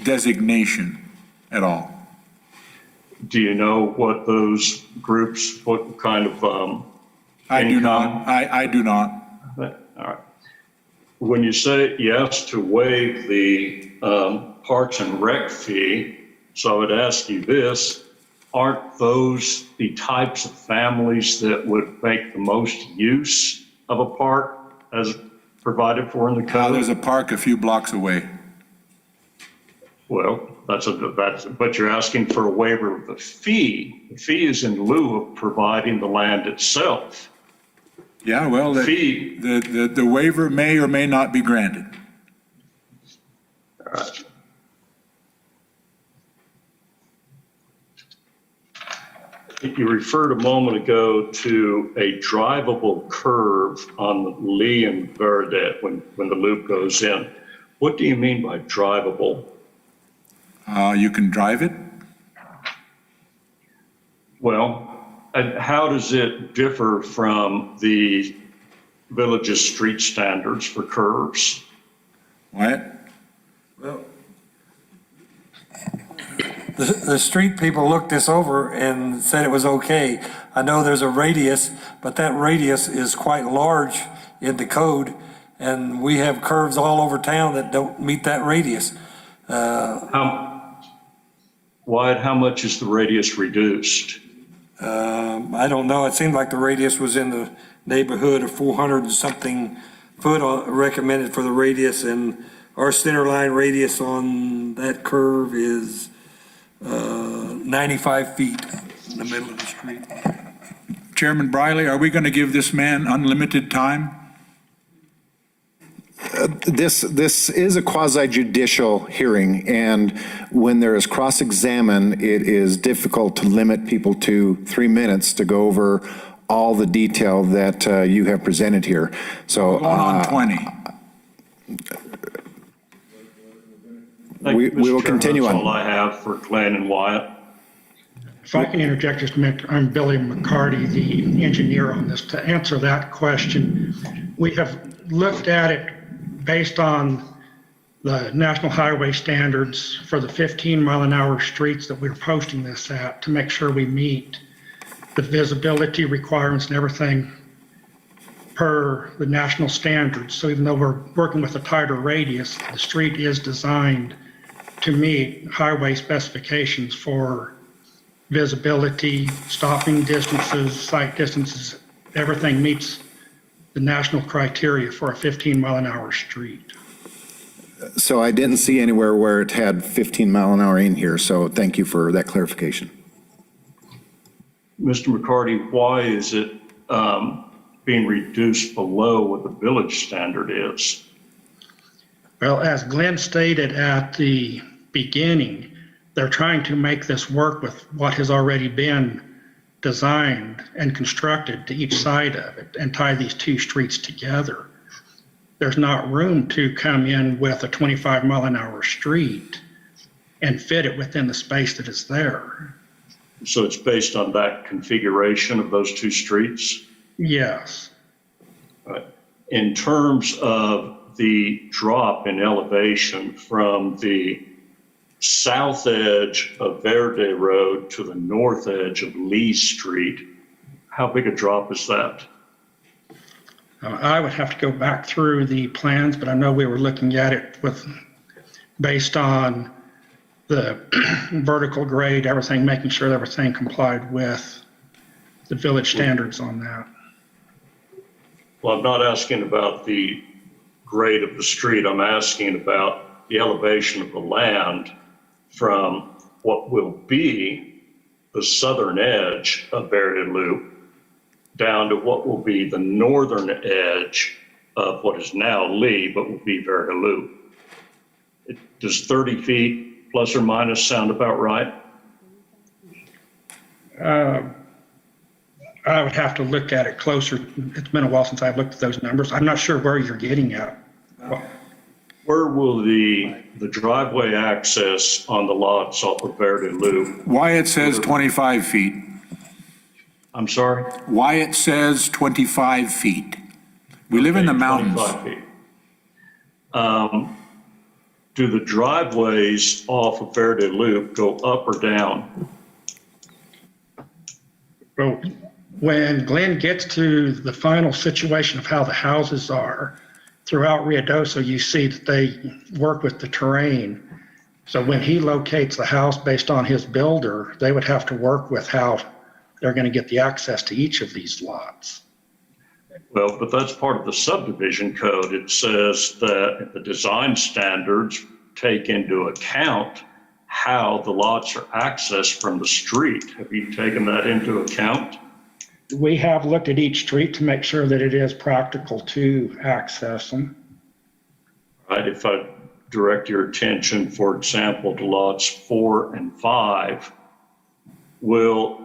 designation at all. Do you know what those groups, what kind of I do income? not. I do not. All right. When you say yes to waive the Parks and Rec fee, so I would ask you this, aren't those the types of families that would make the most use of a park as provided for in the code? There's a park a few blocks away. Well, but you're asking for a waiver of the fee. The fee is in lieu of providing the land itself. Yeah, well, the waiver may or may not be granted. All right. You referred a moment ago to a drivable curve on the Lee and Verdi when the loop goes in. What do you mean by drivable? You can drive it. Well, and how does it differ from the village's street standards for curves? What? Well, the street people looked this over and said it was okay. I know there's a radius, but that radius is quite large in the code, and we have curves all over town that don't meet that radius. Wyatt, how much is the radius reduced? I don't know. It seemed like the radius was in the neighborhood of 400 and something foot recommended for the radius, and our center line radius on that curve is 95 feet in the middle of the street. Chairman Briley, are we going to give this man unlimited time? This is a quasi judicial hearing, and when there is cross-examined, it is difficult to limit people to 3 minutes to go over all the detail that you have presented here. So Going on 20. We will continue on. That's all I have for Glenn and Wyatt. If I can interject just a minute, I'm Billy McCarty, the engineer on this. To answer that question, we have looked at it based on the National Highway standards for the 15-mile-an-hour streets that we're posting this at to make sure we meet the visibility requirements and everything per the national standards. So even though we're working with a tighter radius, the street is designed to meet highway specifications for visibility, stopping distances, sight distances. Everything meets the national criteria for a 15-mile-an-hour street. So I didn't see anywhere where it had 15 mile an hour in here, so thank you for that clarification. Mr. McCarty, why is it being reduced below what the village standard is? Well, as Glenn stated at the beginning, they're trying to make this work with what has already been designed and constructed to each side of it and tie these two streets together. There's not room to come in with a 25-mile-an-hour street and fit it within the space that is there. So it's based on that configuration of those two streets? Yes. Right. In terms of the drop in elevation from the south edge of Verdi Road to the north edge of Lee Street, how big a drop is that? I would have to go back through the plans, but I know we were looking at it based on the vertical grade, everything, making sure that everything complied with the village standards on that. Well, I'm not asking about the grade of the street. I'm asking about the elevation of the land from what will be the southern edge of Verdi Loop down to what will be the northern edge of what is now Lee, but will be Verdi Loop. Does 30 feet plus or minus sound about right? I would have to look at it closer. It's been a while since I've looked at those numbers. I'm not sure where you're getting at. Where will the driveway access on the lots off of Verdi Loop? Wyatt says 25 feet. I'm sorry? Wyatt says 25 feet. We live in the mountains. 25 feet. Do the driveways off of Verdi Loop go up or down? Well, when Glenn gets to the final situation of how the houses are, throughout Ruidoso, you see that they work with the terrain. So when he locates the house based on his builder, they would have to work with how they're going to get the access to each of these lots. Well, but that's part of the subdivision code. It says that the design standards take into account how the lots are accessed from the street. Have you taken that into account? We have looked at each street to make sure that it is practical to access them. Right, if I direct your attention, for example, to lots 4 and 5, will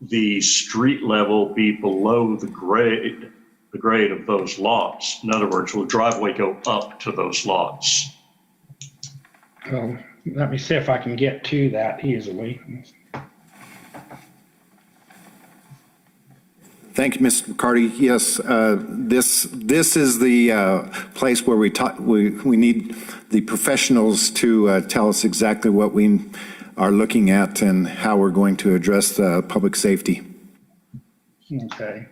the street level be below the grade of those lots? In other words, will the driveway go up to those lots? Well, let me see if I can get to that easily. Thank you, Mr. McCarty. Yes, this is the place where we need the professionals to tell us exactly what we are looking at and how we're going to address public safety. Okay.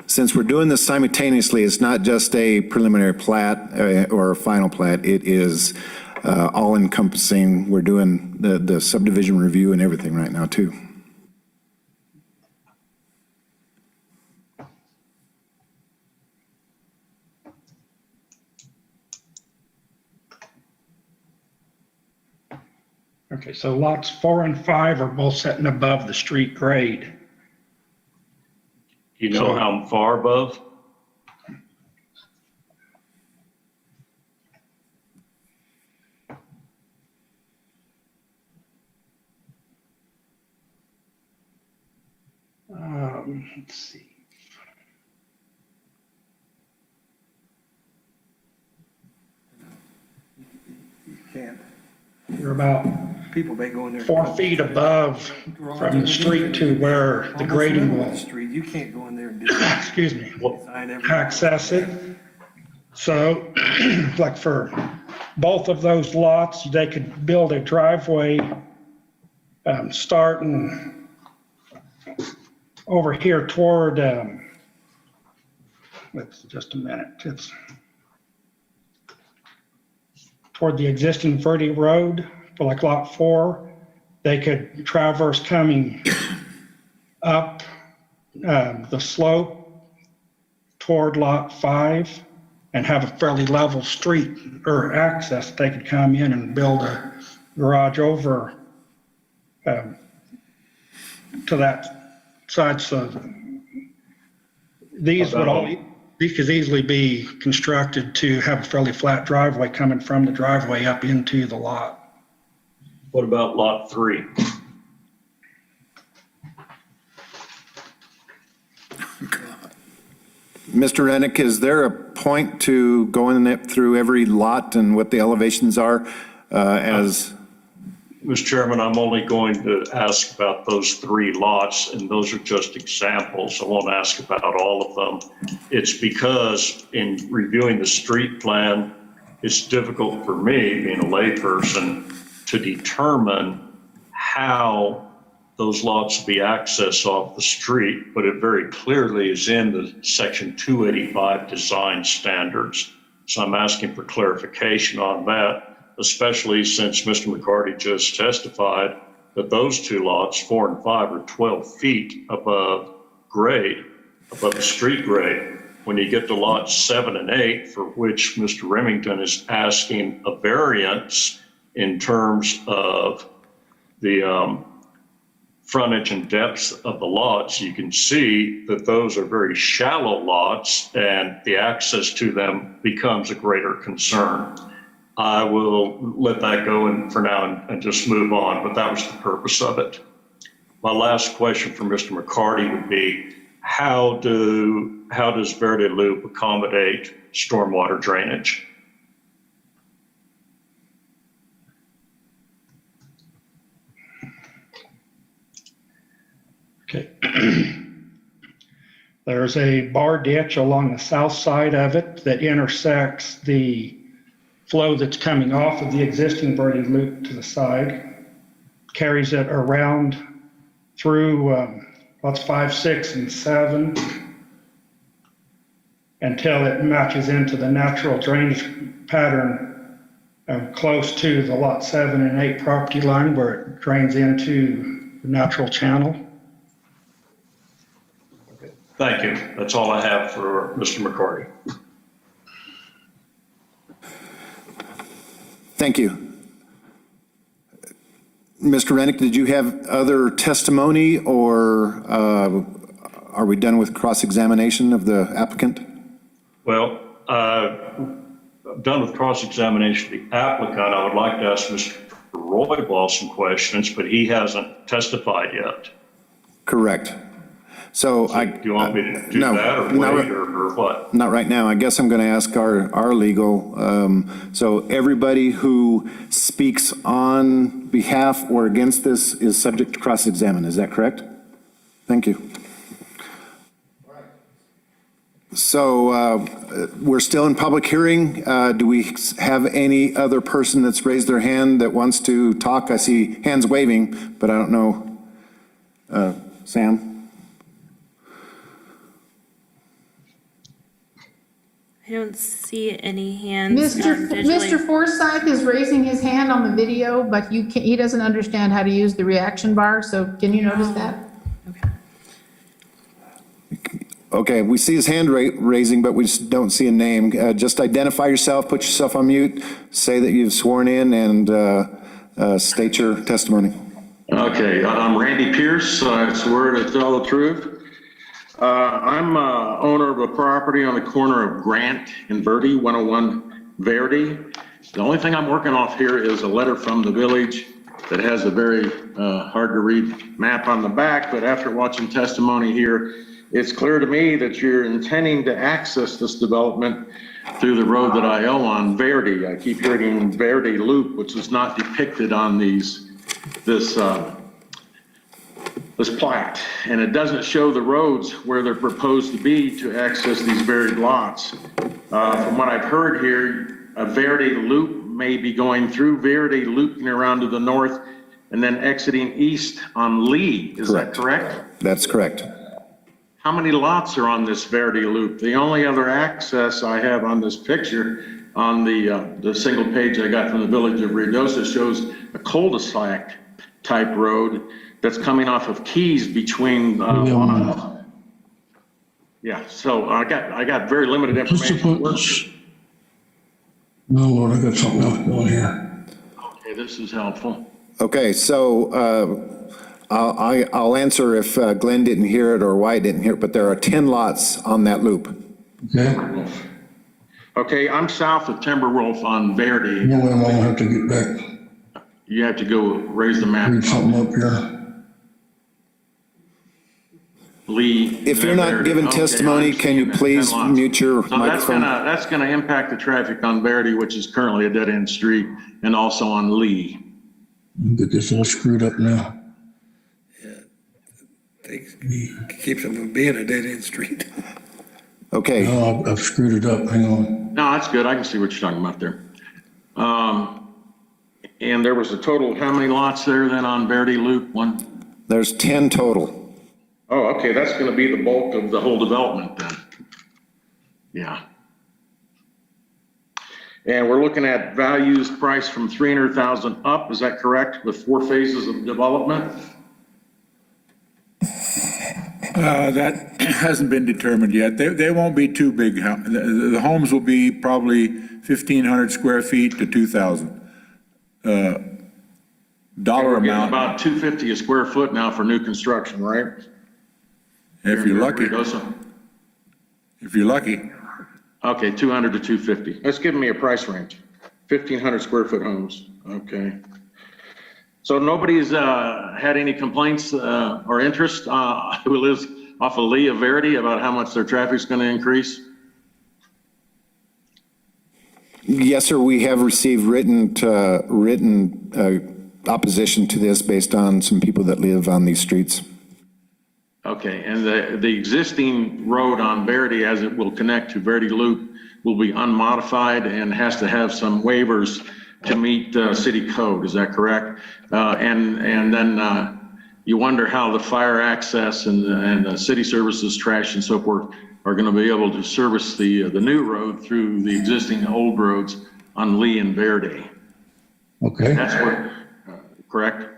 Since we're doing this simultaneously, it's not just a preliminary plat or a final plat. It is all encompassing. We're doing the subdivision review and everything right now too. Okay, so lots 4 and 5 are both sitting above the street grade. You know how far above? Let's see. You can't. You're about People may go in there. 4 feet above from the street to where the grading will, Street, you can't go in there and do excuse me, design every. access it. So like for both of those lots, they could build a driveway starting over here toward, let's just a minute, it's toward the existing Verdi Road for like lot 4. They could traverse coming up the slope toward lot 5 and have a fairly level street or access. They could come in and build a garage over to that side. So these could easily be constructed to have a fairly flat driveway coming from the driveway up into the lot. What about lot 3? Mr. Rennick, is there a point to going through every lot and what the elevations are as? Mr. Chairman, I'm only going to ask about those 3 lots, and those are just examples. I won't ask about all of them. It's because in reviewing the street plan, it's difficult for me, being a layperson, to determine how those lots will be accessed off the street, but it very clearly is in the Section 285 design standards. So I'm asking for clarification on that, especially since Mr. McCarty just testified that those 2 lots, 4 and 5, are 12 feet above grade, above the street grade. When you get to lots 7 and 8, for which Mr. Remington is asking a variance in terms of the frontage and depth of the lots, you can see that those are very shallow lots and the access to them becomes a greater concern. I will let that go for now and just move on, but that was the purpose of it. My last question for Mr. McCarty would be, how does Verdi Loop accommodate stormwater drainage? Okay. There's a bar ditch along the south side of it that intersects the flow that's coming off of the existing Verdi Loop to the side. carries it around through lots 5, 6, and 7 until it matches into the natural drainage pattern close to the lot 7 and 8 property line where it drains into the natural channel. Thank you. That's all I have for Mr. McCarty. Thank you. Mr. Rennick, did you have other testimony, or are we done with cross-examination of the applicant? Well, I'm done with cross-examination of the applicant. I would like to ask Mr. Roybal some questions, but he hasn't testified yet. Correct. So Do you want me to do no, that or wait or what? Not right now. I guess I'm going to ask our legal. So everybody who speaks on behalf or against this is subject to cross-examine. Is that correct? Thank you. So we're still in public hearing. Do we have any other person that's raised their hand that wants to talk? I see hands waving, but I don't know. Sam? I don't see any hands. Mr. Forsyth is raising his hand on the video, but he doesn't understand how to use the reaction bar, so can you notice that? Okay, we see his hand raising, but we just don't see a name. Just identify yourself, put yourself on mute, say that you've sworn in, and state your testimony. Okay, I'm Randy Pierce. I swear to tell the truth. I'm owner of a property on the corner of Grant and Verdi, 101 Verdi. The only thing I'm working off here is a letter from the village that has a very hard to read map on the back, but after watching testimony here, it's clear to me that you're intending to access this development through the road that I own on Verdi. I keep hearing Verdi Loop, which is not depicted on this plat, and it doesn't show the roads where they're proposed to be to access these varied lots. From what I've heard here, a Verdi Loop may be going through Verdi, looping around to the north, and then exiting east on Lee. Is that correct? That's correct. How many lots are on this Verdi Loop? The only other access I have on this picture on the single page I got from the village of Ruidoso shows a cul-de-sac type road that's coming off of Keys between yeah, so I got very limited information. No, Lord, I got something else going here. Okay, this is helpful. Okay, so I'll answer if Glenn didn't hear it or Wyatt didn't hear it, but there are 10 lots on that loop. Okay. Okay, I'm south of Timberwolf on Verdi. No, I'm gonna have to get back. You have to go raise the map. Read something up here. Lee. If you're not giving testimony, can you please mute your microphone? That's gonna impact the traffic on Verdi, which is currently a dead-end street, and also on Lee. Get this all screwed up now. Keeps them from being a dead-end street. Okay. No, I've screwed it up. Hang on. No, that's good. I can see what you're talking about there. And there was a total of how many lots there then on Verdi Loop? One? There's 10 total. Oh, okay, that's gonna be the bulk of the whole development then. Yeah. And we're looking at values priced from 300,000 up, is that correct, with 4 phases of development? That hasn't been determined yet. They won't be too big. The homes will be probably 1,500 square feet to 2,000. Dollar amount. About $250 a square foot now for new construction, right? If you're lucky. If you're lucky. Okay, 200 to 250. Let's give me a price range. 1,500 square foot homes. Okay. So nobody's had any complaints or interest who lives off of Lee of Verdi about how much their traffic's going to increase? Yes, sir. We have received written opposition to this based on some people that live on these streets. Okay, and the existing road on Verdi, as it will connect to Verdi Loop, will be unmodified and has to have some waivers to meet city code, is that correct? And then you wonder how the fire access and the city services, trash and so forth are going to be able to service the new road through the existing old roads on Lee and Verdi. Okay. That's what, correct?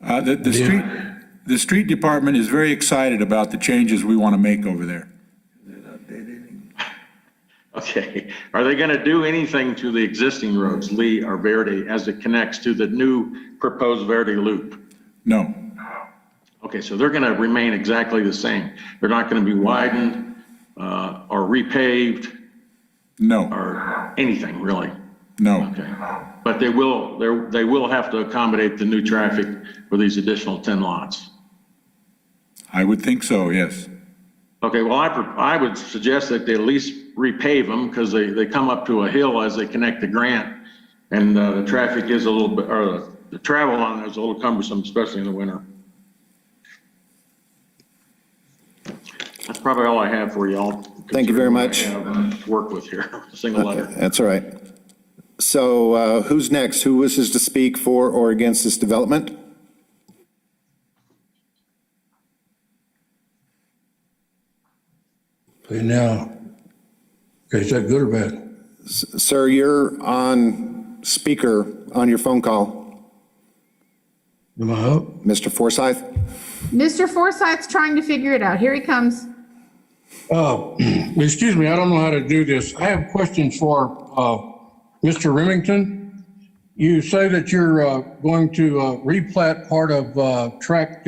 The street department is very excited about the changes we want to make over there. Okay. Are they going to do anything to the existing roads, Lee or Verdi, as it connects to the new proposed Verdi loop? No. Okay, so they're going to remain exactly the same. They're not going to be widened or repaved? No. Or anything, really? No. Okay. But they will have to accommodate the new traffic for these additional 10 lots? I would think so, yes. Okay, well, I would suggest that they at least repave them because they come up to a hill as they connect to Grant, and the traffic is a little bit, or the travel on there is a little cumbersome, especially in the winter. That's probably all I have for y'all. Thank you very much. I have to work with here, a single letter. That's all right. So who's next? Who wishes to speak for or against this development? Okay, now, okay, is that good or bad? Sir, you're on speaker on your phone call. Am I up? Mr. Forsyth? Mr. Forsyth's trying to figure it out. Here he comes. Excuse me, I don't know how to do this. I have questions for Mr. Remington. You say that you're going to replat part of tract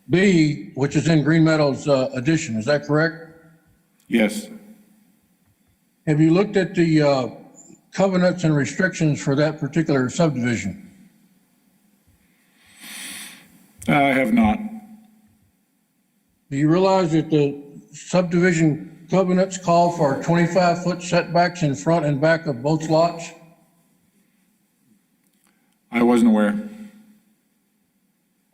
B, which is in Green Meadows addition. Is that correct? Yes. Have you looked at the covenants and restrictions for that particular subdivision? I have not. Do you realize that the subdivision covenants call for 25-foot setbacks in front and back of both lots? I wasn't aware.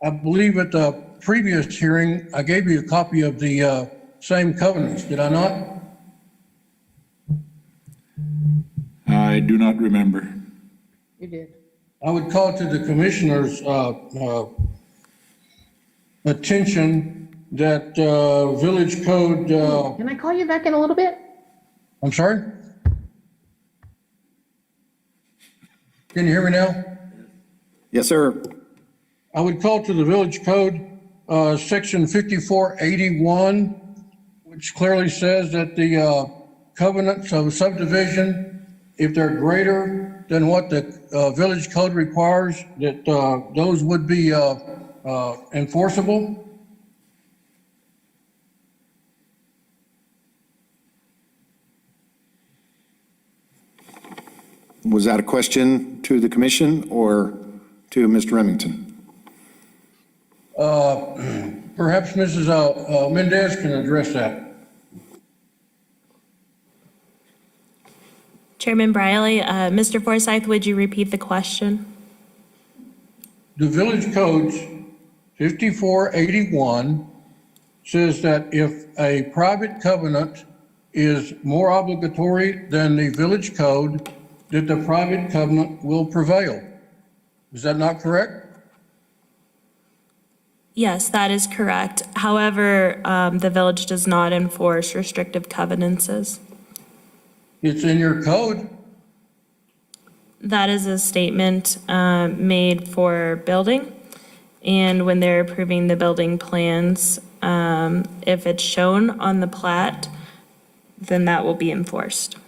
I believe at the previous hearing, I gave you a copy of the same covenants, did I not? I do not remember. You did. I would call to the commissioner's attention that village code, Can I call you back in a little bit? I'm sorry? Can you hear me now? Yes, sir. I would call to the village code, section 5481, which clearly says that the covenants of subdivision, if they're greater than what the village code requires, that those would be enforceable. Was that a question to the commission or to Mr. Remington? Perhaps Mrs. Mendez can address that. Chairman Briley, Mr. Forsyth, would you repeat the question? The village codes 5481 says that if a private covenant is more obligatory than the village code, that the private covenant will prevail. Is that not correct? Yes, that is correct. However, the village does not enforce restrictive covenants. It's in your code. That is a statement made for building. And when they're approving the building plans, if it's shown on the plat, then that will be enforced.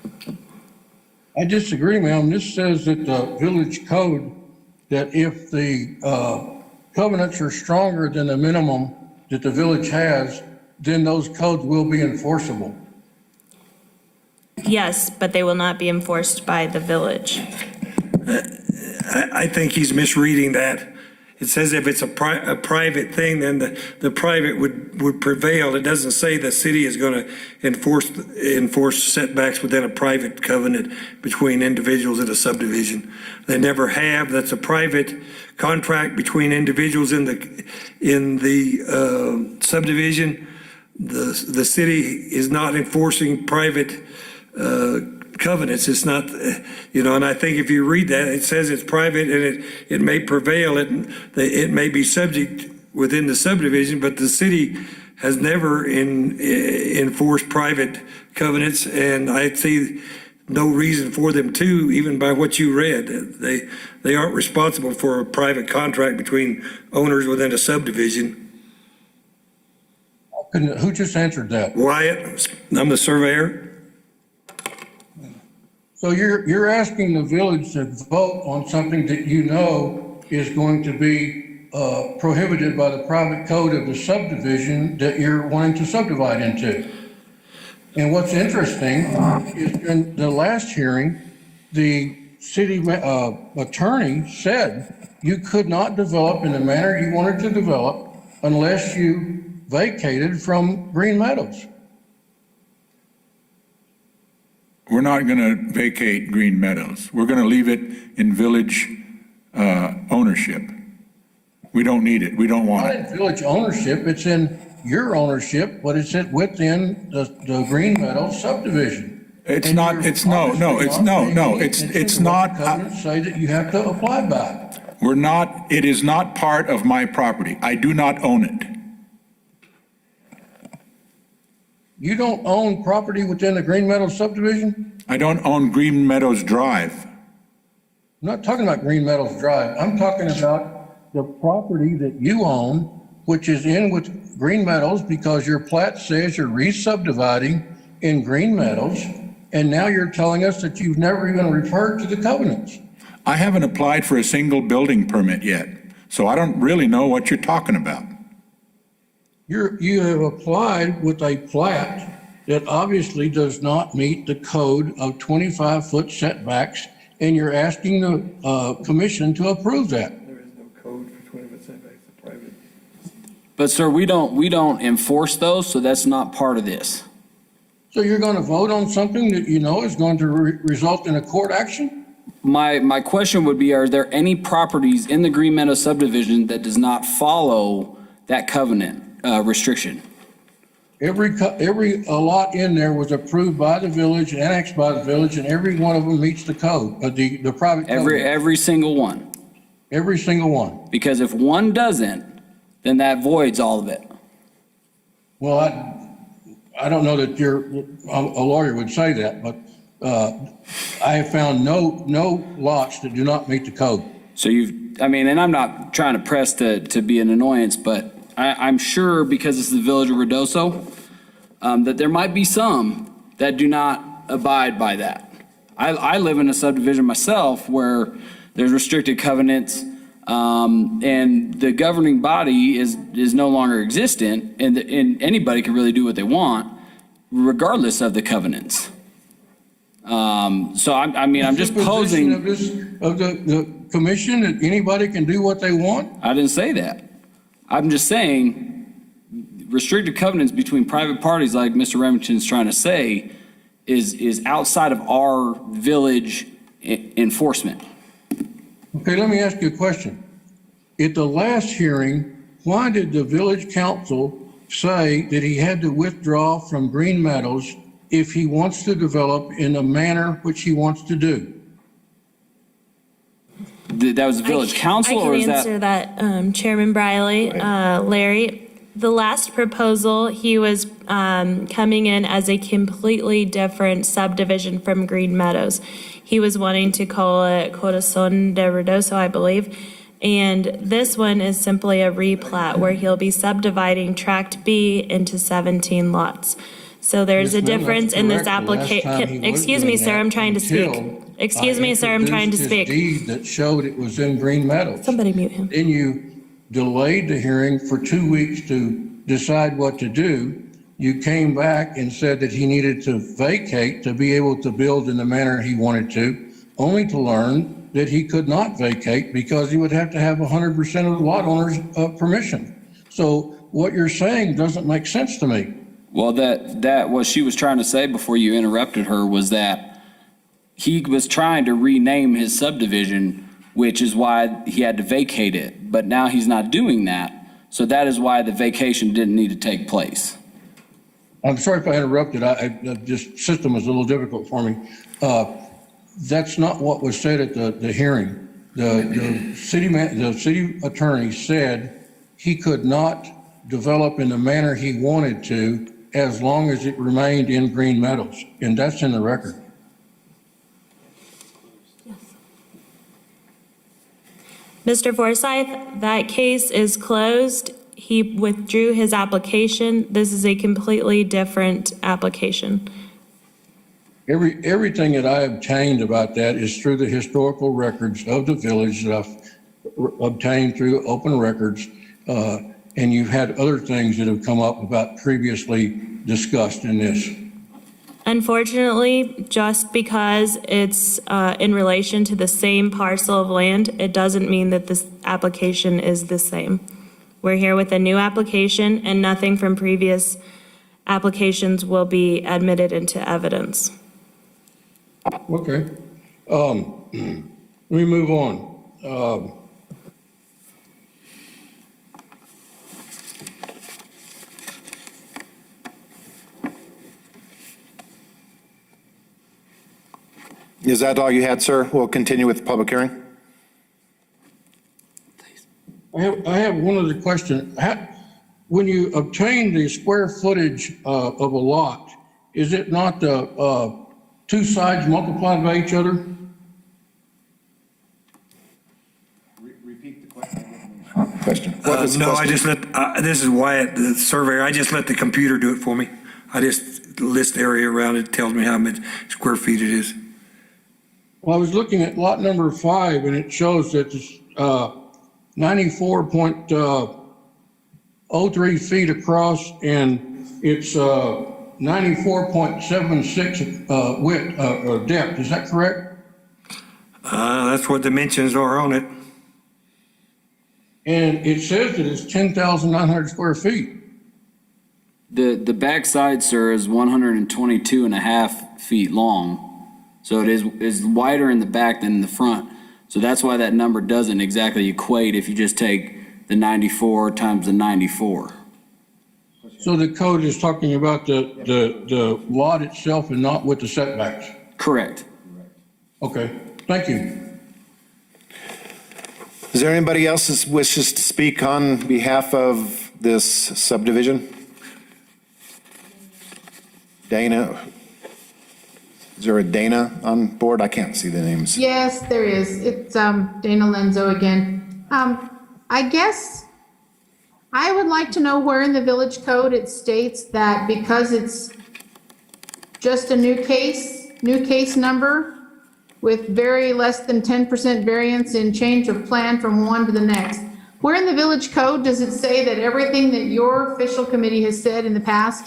I disagree, ma'am. This says that the village code, that if the covenants are stronger than the minimum that the village has, then those codes will be enforceable. Yes, but they will not be enforced by the village. I think he's misreading that. It says if it's a private thing, then the private would prevail. It doesn't say the city is going to enforce setbacks within a private covenant between individuals in a subdivision. They never have. That's a private contract between individuals in the subdivision. The city is not enforcing private covenants. It's not, and I think if you read that, it says it's private and it may prevail, it may be subject within the subdivision, but the city has never enforced private covenants, and I see no reason for them to, even by what you read. They aren't responsible for a private contract between owners within a subdivision. Who just answered that? Wyatt, I'm the surveyor. So you're asking the village to vote on something that you know is going to be prohibited by the private code of the subdivision that you're wanting to subdivide into. And what's interesting is in the last hearing, the city attorney said you could not develop in the manner you wanted to develop unless you vacated from Green Meadows. We're not going to vacate Green Meadows. We're going to leave it in village ownership. We don't need it. We don't want Not it. in village ownership, it's in your ownership, but it's within the Green Meadows subdivision. It's not, it's no, it's not. Covenants say that you have to apply by. We're not, it is not part of my property. I do not own it. You don't own property within the Green Meadows subdivision? I don't own Green Meadows Drive. I'm not talking about Green Meadows Drive. I'm talking about the property that you own, which is in with Green Meadows because your plat says you're re-subdividing in Green Meadows, and now you're telling us that you've never even referred to the covenants. I haven't applied for a single building permit yet, so I don't really know what you're talking about. You have applied with a plat that obviously does not meet the code of 25-foot setbacks, and you're asking the commission to approve that. There is no code for 20-foot setbacks to private. But sir, we don't enforce those, so that's not part of this. So you're going to vote on something that you know is going to result in a court action? My question would be, are there any properties in the Green Meadow subdivision that does not follow that covenant restriction? Every lot in there was approved by the village, annexed by the village, and every one of them meets the code, the private code. Every single one. Every single one. Because if one doesn't, then that voids all of it. Well, I don't know that a lawyer would say that, but I have found no lots that do not meet the code. So and I'm not trying to press to be an annoyance, but I'm sure because it's the village of Ruidoso, that there might be some that do not abide by that. I live in a subdivision myself where there's restricted covenants, and the governing body is no longer existent, and anybody can really do what they want, regardless of the covenants. So I'm just posing. Of the commission that anybody can do what they want? I didn't say that. I'm just saying restricted covenants between private parties, like Mr. Remington's trying to say, is outside of our village enforcement. Okay, let me ask you a question. At the last hearing, why did the village council say that he had to withdraw from Green Meadows if he wants to develop in the manner which he wants to do? That was the village council, or is that? I can answer that, Chairman Briley. Larry, the last proposal, he was coming in as a completely different subdivision from Green Meadows. He was wanting to call it Corazon de Ruidoso, I believe. And this one is simply a replat where he'll be subdividing Tract B into 17 lots. So there's a difference in this application. Excuse me, sir, I'm trying to speak. Excuse me, sir, I'm trying to speak. Deed that showed it was in Green Meadows. Somebody mute him. Then you delayed the hearing for 2 weeks to decide what to do. You came back and said that he needed to vacate to be able to build in the manner he wanted to, only to learn that he could not vacate because he would have to have 100% of the lot owner's permission. So what you're saying doesn't make sense to me. Well, that what she was trying to say before you interrupted her was that he was trying to rename his subdivision, which is why he had to vacate it. But now he's not doing that. So that is why the vacation didn't need to take place. I'm sorry if I interrupted. This system is a little difficult for me. That's not what was said at the hearing. The city attorney said he could not develop in the manner he wanted to as long as it remained in Green Meadows, and that's in the record. Mr. Forsyth, that case is closed. He withdrew his application. This is a completely different application. Everything that I obtained about that is through the historical records of the village that I've obtained through open records. And you've had other things that have come up about previously discussed in this. Unfortunately, just because it's in relation to the same parcel of land, it doesn't mean that this application is the same. We're here with a new application, and nothing from previous applications will be admitted into evidence. Okay. Let me move on. Is that all you had, sir? We'll continue with the public hearing. I have one other question. When you obtain the square footage of a lot, is it not the two sides multiplied by each other? Repeat the question. No, I just let, this is Wyatt, the surveyor, I just let the computer do it for me. I just list the area around it, tells me how many square feet it is. Well, I was looking at lot number 5, and it shows that it's 94.03 feet across, and it's 94.76 width, depth. Is that correct? That's what dimensions are on it. And it says that it's 10,900 square feet. The backside, sir, is 122 and a half feet long. So it is wider in the back than in the front. So that's why that number doesn't exactly equate if you just take the 94 times the 94. So the code is talking about the lot itself and not with the setbacks? Correct. Okay, thank you. Is there anybody else that wishes to speak on behalf of this subdivision? Dana? Is there a Dana on board? I can't see the names. Yes, there is. It's Dana Lenzo again. I guess I would like to know where in the village code it states that because it's just a new case number with very less than 10% variance in change of plan from one to the next. Where in the village code does it say that everything that your official committee has said in the past,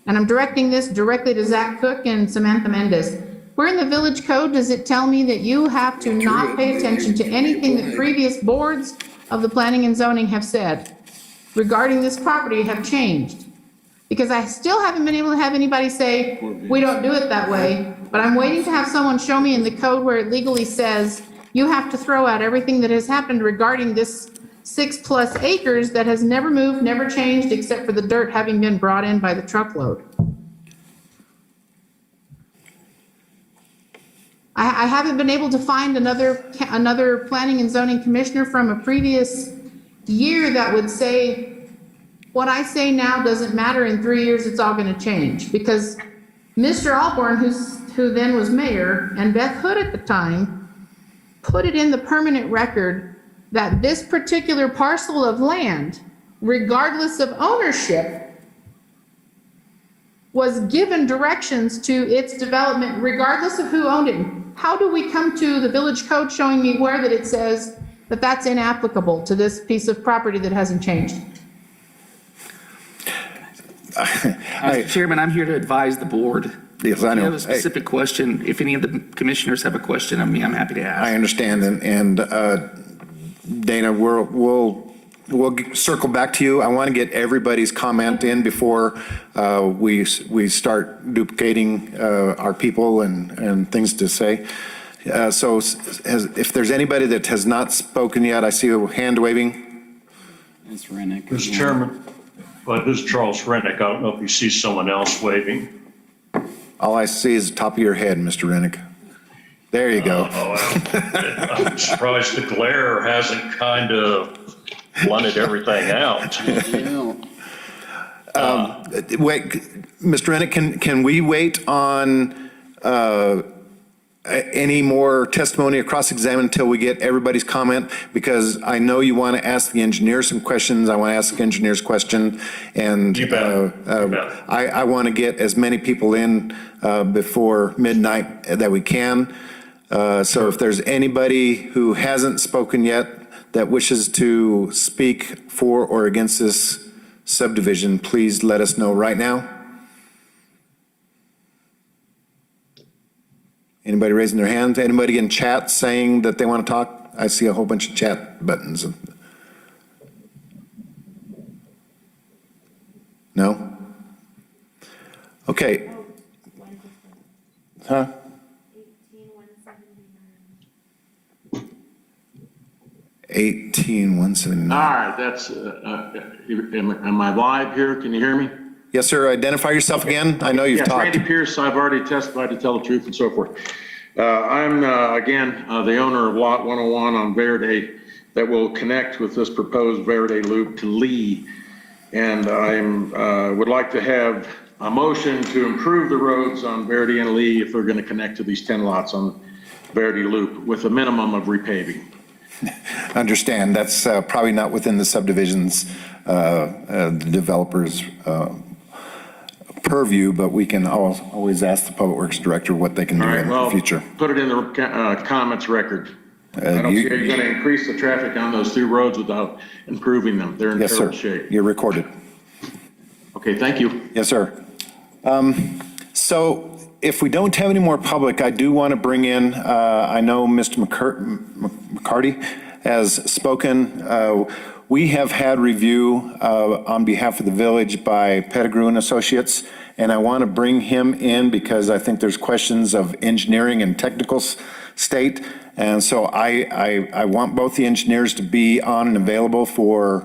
and I'm directing this directly to Zach Cook and Samantha Mendez, where in the village code does it tell me that you have to not pay attention to anything that previous boards of the planning and zoning have said regarding this property have changed? Because I still haven't been able to have anybody say, we don't do it that way, but I'm waiting to have someone show me in the code where it legally says you have to throw out everything that has happened regarding this 6+ acres that has never moved, never changed, except for the dirt having been brought in by the truckload. I haven't been able to find another planning and zoning commissioner from a previous year that would say, what I say now doesn't matter, in 3 years it's all gonna change. Because Mr. Alborn, who then was mayor, and Beth Hood at the time, put it in the permanent record that this particular parcel of land, regardless of ownership, was given directions to its development regardless of who owned it. How do we come to the village code showing me where that it says that that's inapplicable to this piece of property that hasn't changed? Mr. Chairman, I'm here to advise the board. Yes, I know. If you have a specific question, if any of the commissioners have a question of me, I'm happy to ask. I understand, and Dana, we'll circle back to you. I want to get everybody's comment in before we start duplicating our people and things to say. So if there's anybody that has not spoken yet, I see a hand waving. It's Rennick. Mr. Chairman, Well, this is Charles Rennick. I don't know if you see someone else waving. All I see is the top of your head, Mr. Rennick. There you go. I'm surprised the glare hasn't kind of blunted everything out. Wait, Mr. Rennick, can we wait on any more testimony or cross-examine until we get everybody's comment? Because I know you want to ask the engineer some questions. I want to ask the engineer's question. And You bet. I want to get as many people in before midnight that we can. So if there's anybody who hasn't spoken yet that wishes to speak for or against this subdivision, please let us know right now. Anybody raising their hand? Anybody in chat saying that they want to talk? I see a whole bunch of chat buttons. No? Okay. Huh? 18179. All right, that's, am I live here? Can you hear me? Yes, sir. Identify yourself again. I know you've Yes, talked. Randy Pierce, I've already testified to tell the truth and so forth. I'm, again, the owner of Lot 101 on Verdi that will connect with this proposed Verdi loop to Lee. And I would like to have a motion to improve the roads on Verdi and Lee if they're going to connect to these 10 lots on Verdi loop with a minimum of repaving. Understand, that's probably not within the subdivision's, the developer's purview, but we can always ask the Public Works Director what they can do All right, in well, the future. put it in the comments record. I don't see how you're going to increase the traffic on those two roads without improving them. They're in Yes, terrible sir. shape. You're recorded. Okay, thank you. Yes, sir. So if we don't have any more public, I do want to bring in, I know Mr. McCarty has spoken. We have had review on behalf of the village by Pettigrew and Associates, and I want to bring him in because I think there's questions of engineering and technical state. And so I want both the engineers to be on and available for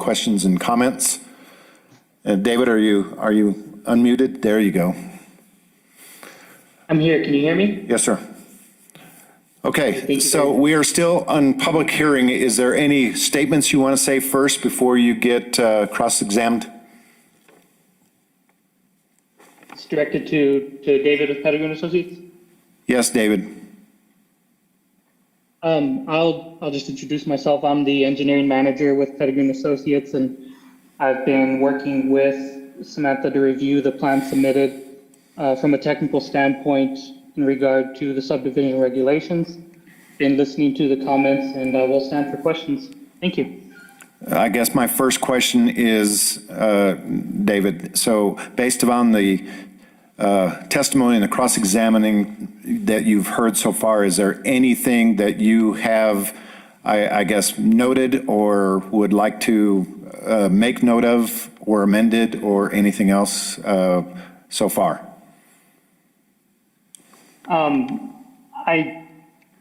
questions and comments. David, are you unmuted? There you go. I'm here. Can you hear me? Yes, sir. Okay, so we are still on public hearing. Is there any statements you want to say first before you get cross-examined? It's directed to David with Pettigrew and Associates. Yes, David. I'll just introduce myself. I'm the engineering manager with Pettigrew and Associates, and I've been working with Samantha to review the plan submitted from a technical standpoint in regard to the subdivision regulations. Been listening to the comments, and I will stand for questions. Thank you. I guess my first question is, David, so based upon the testimony and the cross-examining that you've heard so far, is there anything that you have, I guess, noted or would like to make note of or amended or anything else so far? I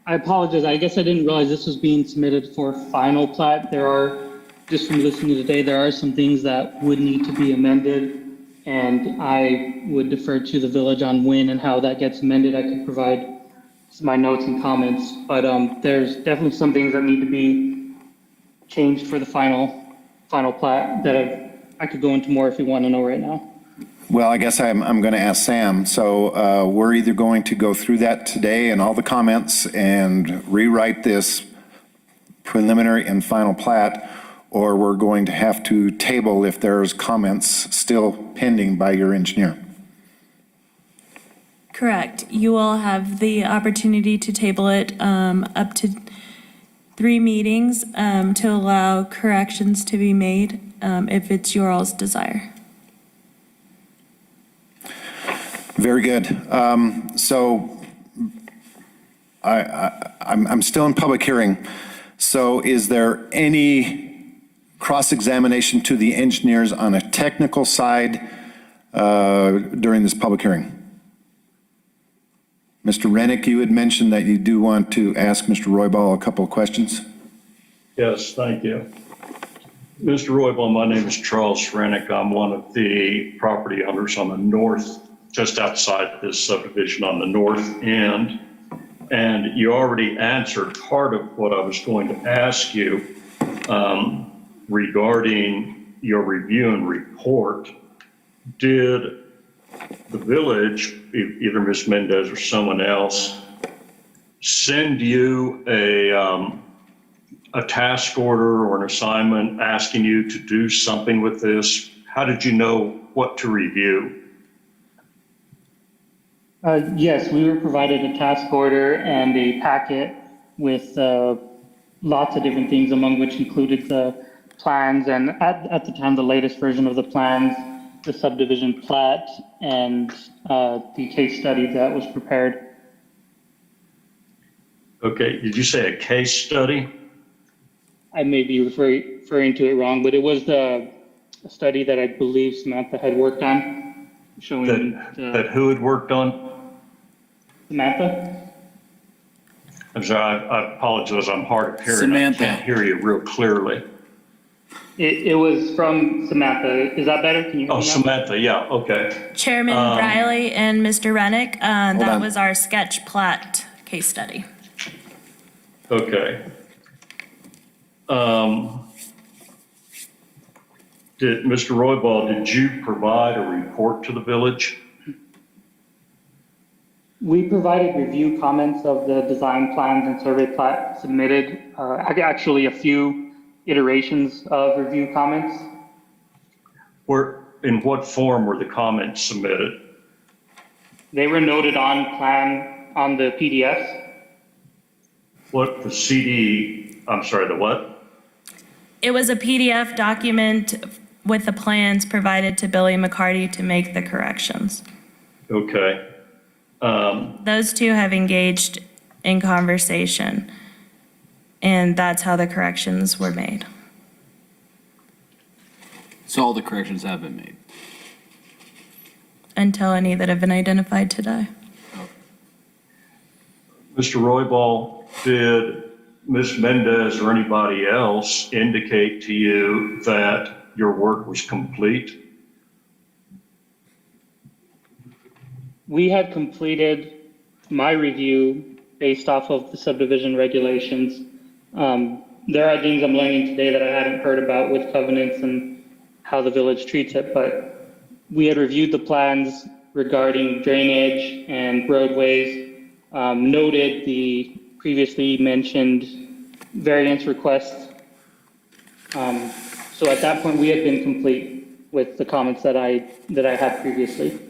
apologize. I guess I didn't realize this was being submitted for final plat. There are, just from listening today, there are some things that would need to be amended, and I would defer to the village on when and how that gets amended. I could provide my notes and comments, but there's definitely some things that need to be changed for the final plat that I could go into more if you want to know right now. Well, I guess I'm going to ask Sam. So we're either going to go through that today and all the comments and rewrite this preliminary and final plat, or we're going to have to table if there's comments still pending by your engineer. Correct. You will have the opportunity to table it up to 3 meetings to allow corrections to be made if it's your all's desire. Very good. So I'm still in public hearing. So is there any cross-examination to the engineers on a technical side during this public hearing? Mr. Rennick, you had mentioned that you do want to ask Mr. Roybal a couple of questions. Yes, thank you. Mr. Roybal, my name is Charles Rennick. I'm one of the property owners on the north, just outside this subdivision on the north end. And you already answered part of what I was going to ask you regarding your review and report. Did the village, either Ms. Mendez or someone else, send you a task order or an assignment asking you to do something with this? How did you know what to review? Yes, we were provided a task order and a packet with lots of different things, among which included the plans and at the time, the latest version of the plans, the subdivision plat, and the case study that was prepared. Okay, did you say a case study? I may be referring to it wrong, but it was the study that I believe Samantha had worked on, showing That who had worked on? Samantha? I'm sorry, I apologize, I'm hard of hearing. Samantha. I can't hear you real clearly. It was from Samantha. Is that better? Can you hear Oh, me now? Samantha, yeah, okay. Chairman Riley and Mr. Rennick, that on. was our sketch plat case study. Okay. Mr. Roybal, did you provide a report to the village? We provided review comments of the design plans and survey plat submitted, actually a few iterations of review comments. In what form were the comments submitted? They were noted on plan on the PDF. What the CD, I'm sorry, the what? It was a PDF document with the plans provided to Billy McCarty to make the corrections. Okay. Those two have engaged in conversation, and that's how the corrections were made. So all the corrections have been made. Until any that have been identified today. Mr. Roybal, did Ms. Mendez or anybody else indicate to you that your work was complete? We had completed my review based off of the subdivision regulations. There are things I'm learning today that I hadn't heard about with covenants and how the village treats it, but we had reviewed the plans regarding drainage and roadways, noted the previously mentioned variance requests. So at that point, we had been complete with the comments that I had previously.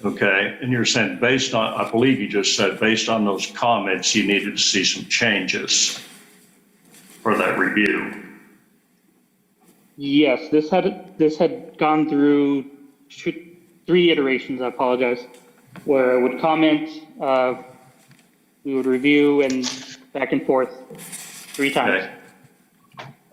Okay, and you're saying based on, I believe you just said, based on those comments, you needed to see some changes for that review. Yes, this had gone through 3 iterations, I apologize, where I would comment, we would review, and back and forth 3 times.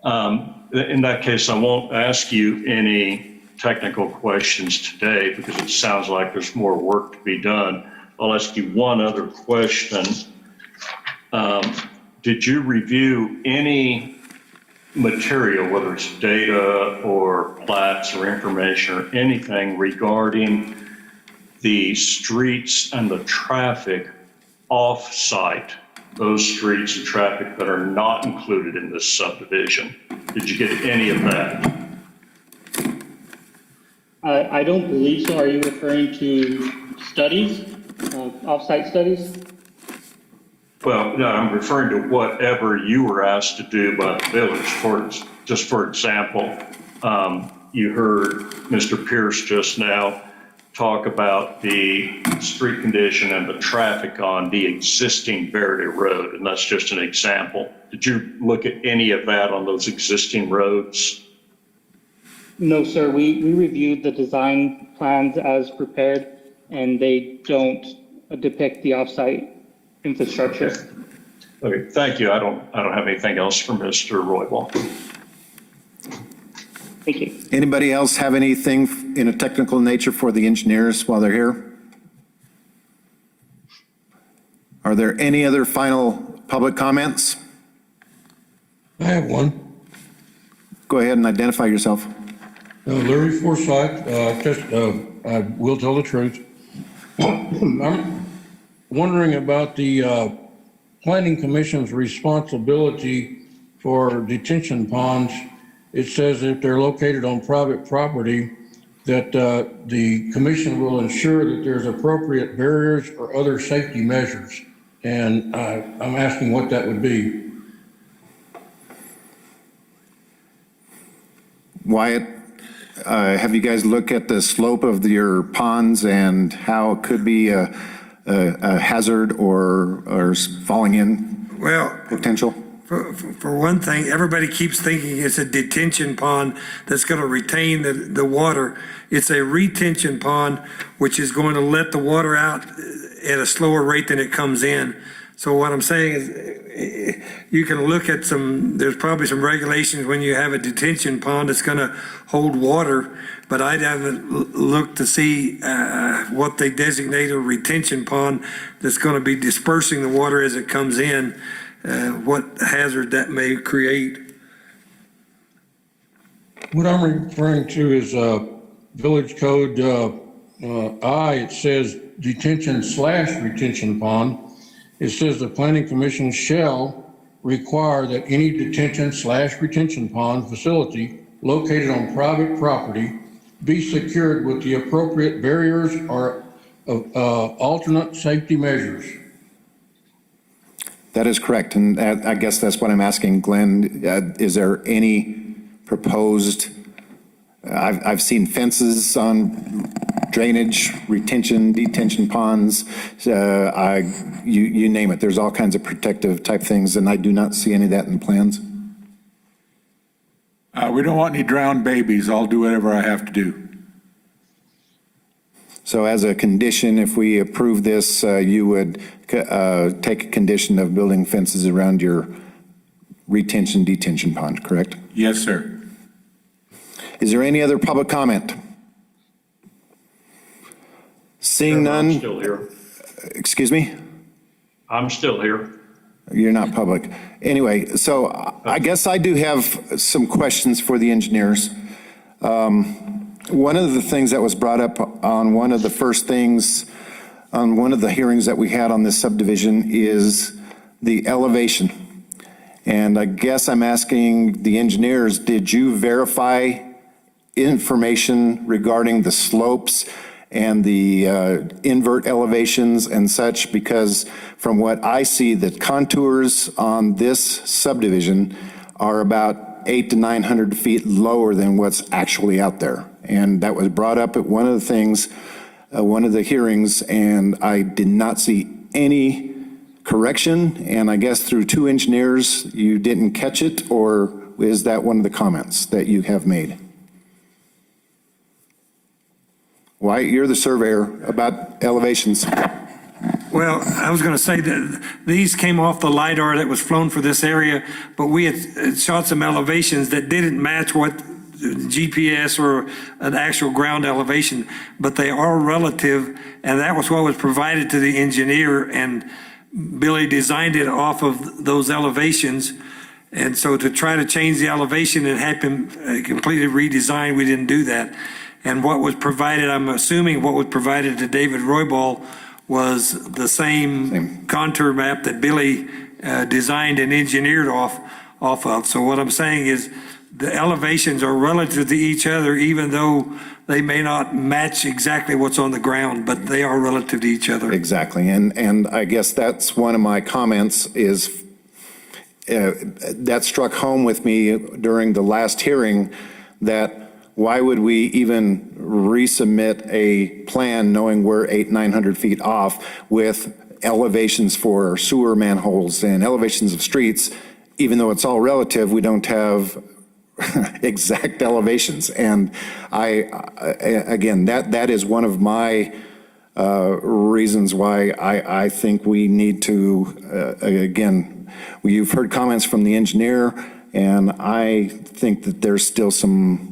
Okay. In that case, I won't ask you any technical questions today because it sounds like there's more work to be done. I'll ask you one other question. Did you review any material, whether it's data or plats or information or anything regarding the streets and the traffic off-site, those streets and traffic that are not included in this subdivision? Did you get any of that? I don't believe so. Are you referring to studies, off-site studies? Well, no, I'm referring to whatever you were asked to do by the village. Just for example, you heard Mr. Pierce just now talk about the street condition and the traffic on the existing Verdi Road, and that's just an example. Did you look at any of that on those existing roads? No, sir. We reviewed the design plans as prepared, and they don't depict the off-site infrastructure. Okay, thank you. I don't have anything else for Mr. Roybal. Thank you. Anybody else have anything in a technical nature for the engineers while they're here? Are there any other final public comments? I have one. Go ahead and identify yourself. Larry Forsythe, I will tell the truth. I'm wondering about the Planning Commission's responsibility for detention ponds. It says if they're located on private property, that the commission will ensure that there's appropriate barriers or other safety measures. And I'm asking what that would be. Wyatt, have you guys looked at the slope of your ponds and how it could be a hazard or falling in Well, potential? for one thing, everybody keeps thinking it's a detention pond that's going to retain the water. It's a retention pond, which is going to let the water out at a slower rate than it comes in. So what I'm saying is you can look at there's probably some regulations when you have a detention pond that's going to hold water, but I haven't looked to see what they designate a retention pond that's going to be dispersing the water as it comes in, what hazard that may create. What I'm referring to is Village Code I. It says detention/retention pond. It says the Planning Commission shall require that any detention/retention pond facility located on private property be secured with the appropriate barriers or alternate safety measures. That is correct, and I guess that's what I'm asking, Glenn. Is there any proposed, I've seen fences on drainage, retention, detention ponds, you name it. There's all kinds of protective type things, and I do not see any of that in the plans. We don't want any drowned babies. I'll do whatever I have to do. So as a condition, if we approve this, you would take a condition of building fences around your retention, detention pond, correct? Yes, sir. Is there any other public comment? Seeing none. I'm still here. Excuse me? I'm still here. You're not public. Anyway, so I guess I do have some questions for the engineers. One of the things that was brought up on one of the first things, on one of the hearings that we had on this subdivision is the elevation. And I guess I'm asking the engineers, did you verify information regarding the slopes and the invert elevations and such? Because from what I see, the contours on this subdivision are about 800 to 900 feet lower than what's actually out there. And that was brought up at one of the things, one of the hearings, and I did not see any correction. And I guess through two engineers, you didn't catch it, or is that one of the comments that you have made? Wyatt, you're the surveyor about elevations. Well, I was going to say that these came off the LiDAR that was flown for this area, but we had shot some elevations that didn't match what GPS or an actual ground elevation, but they are relative, and that was what was provided to the engineer, and Billy designed it off of those elevations. And so to try to change the elevation and have him completely redesigned, we didn't do that. And what was provided, I'm assuming what was provided to David Roybal was the same contour map that Billy designed and engineered off of. So what I'm saying is the elevations are relative to each other, even though they may not match exactly what's on the ground, but they are relative to each other. Exactly, and I guess that's one of my comments is that struck home with me during the last hearing, that why would we even resubmit a plan knowing we're 800-900 feet off with elevations for sewer manholes and elevations of streets? Even though it's all relative, we don't have exact elevations. And again, that is one of my reasons why I think we need to, again, you've heard comments from the engineer, and I think that there's still some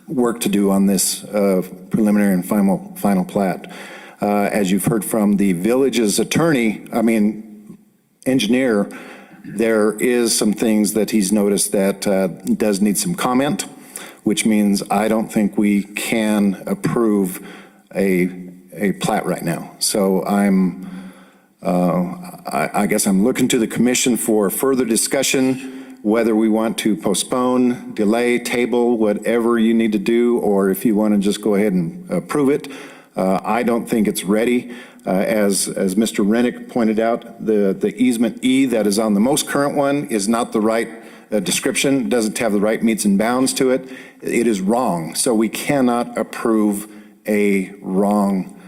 work to do on this preliminary and final plat. As you've heard from the village's engineer, There is some things that he's noticed that does need some comment, which means I don't think we can approve a plat right now. So I guess I'm looking to the commission for further discussion, whether we want to postpone, delay, table, whatever you need to do, or if you want to just go ahead and approve it. I don't think it's ready. As Mr. Rennick pointed out, the easement E that is on the most current one is not the right description, doesn't have the right meets and bounds to it. It is wrong. So we cannot approve a wrong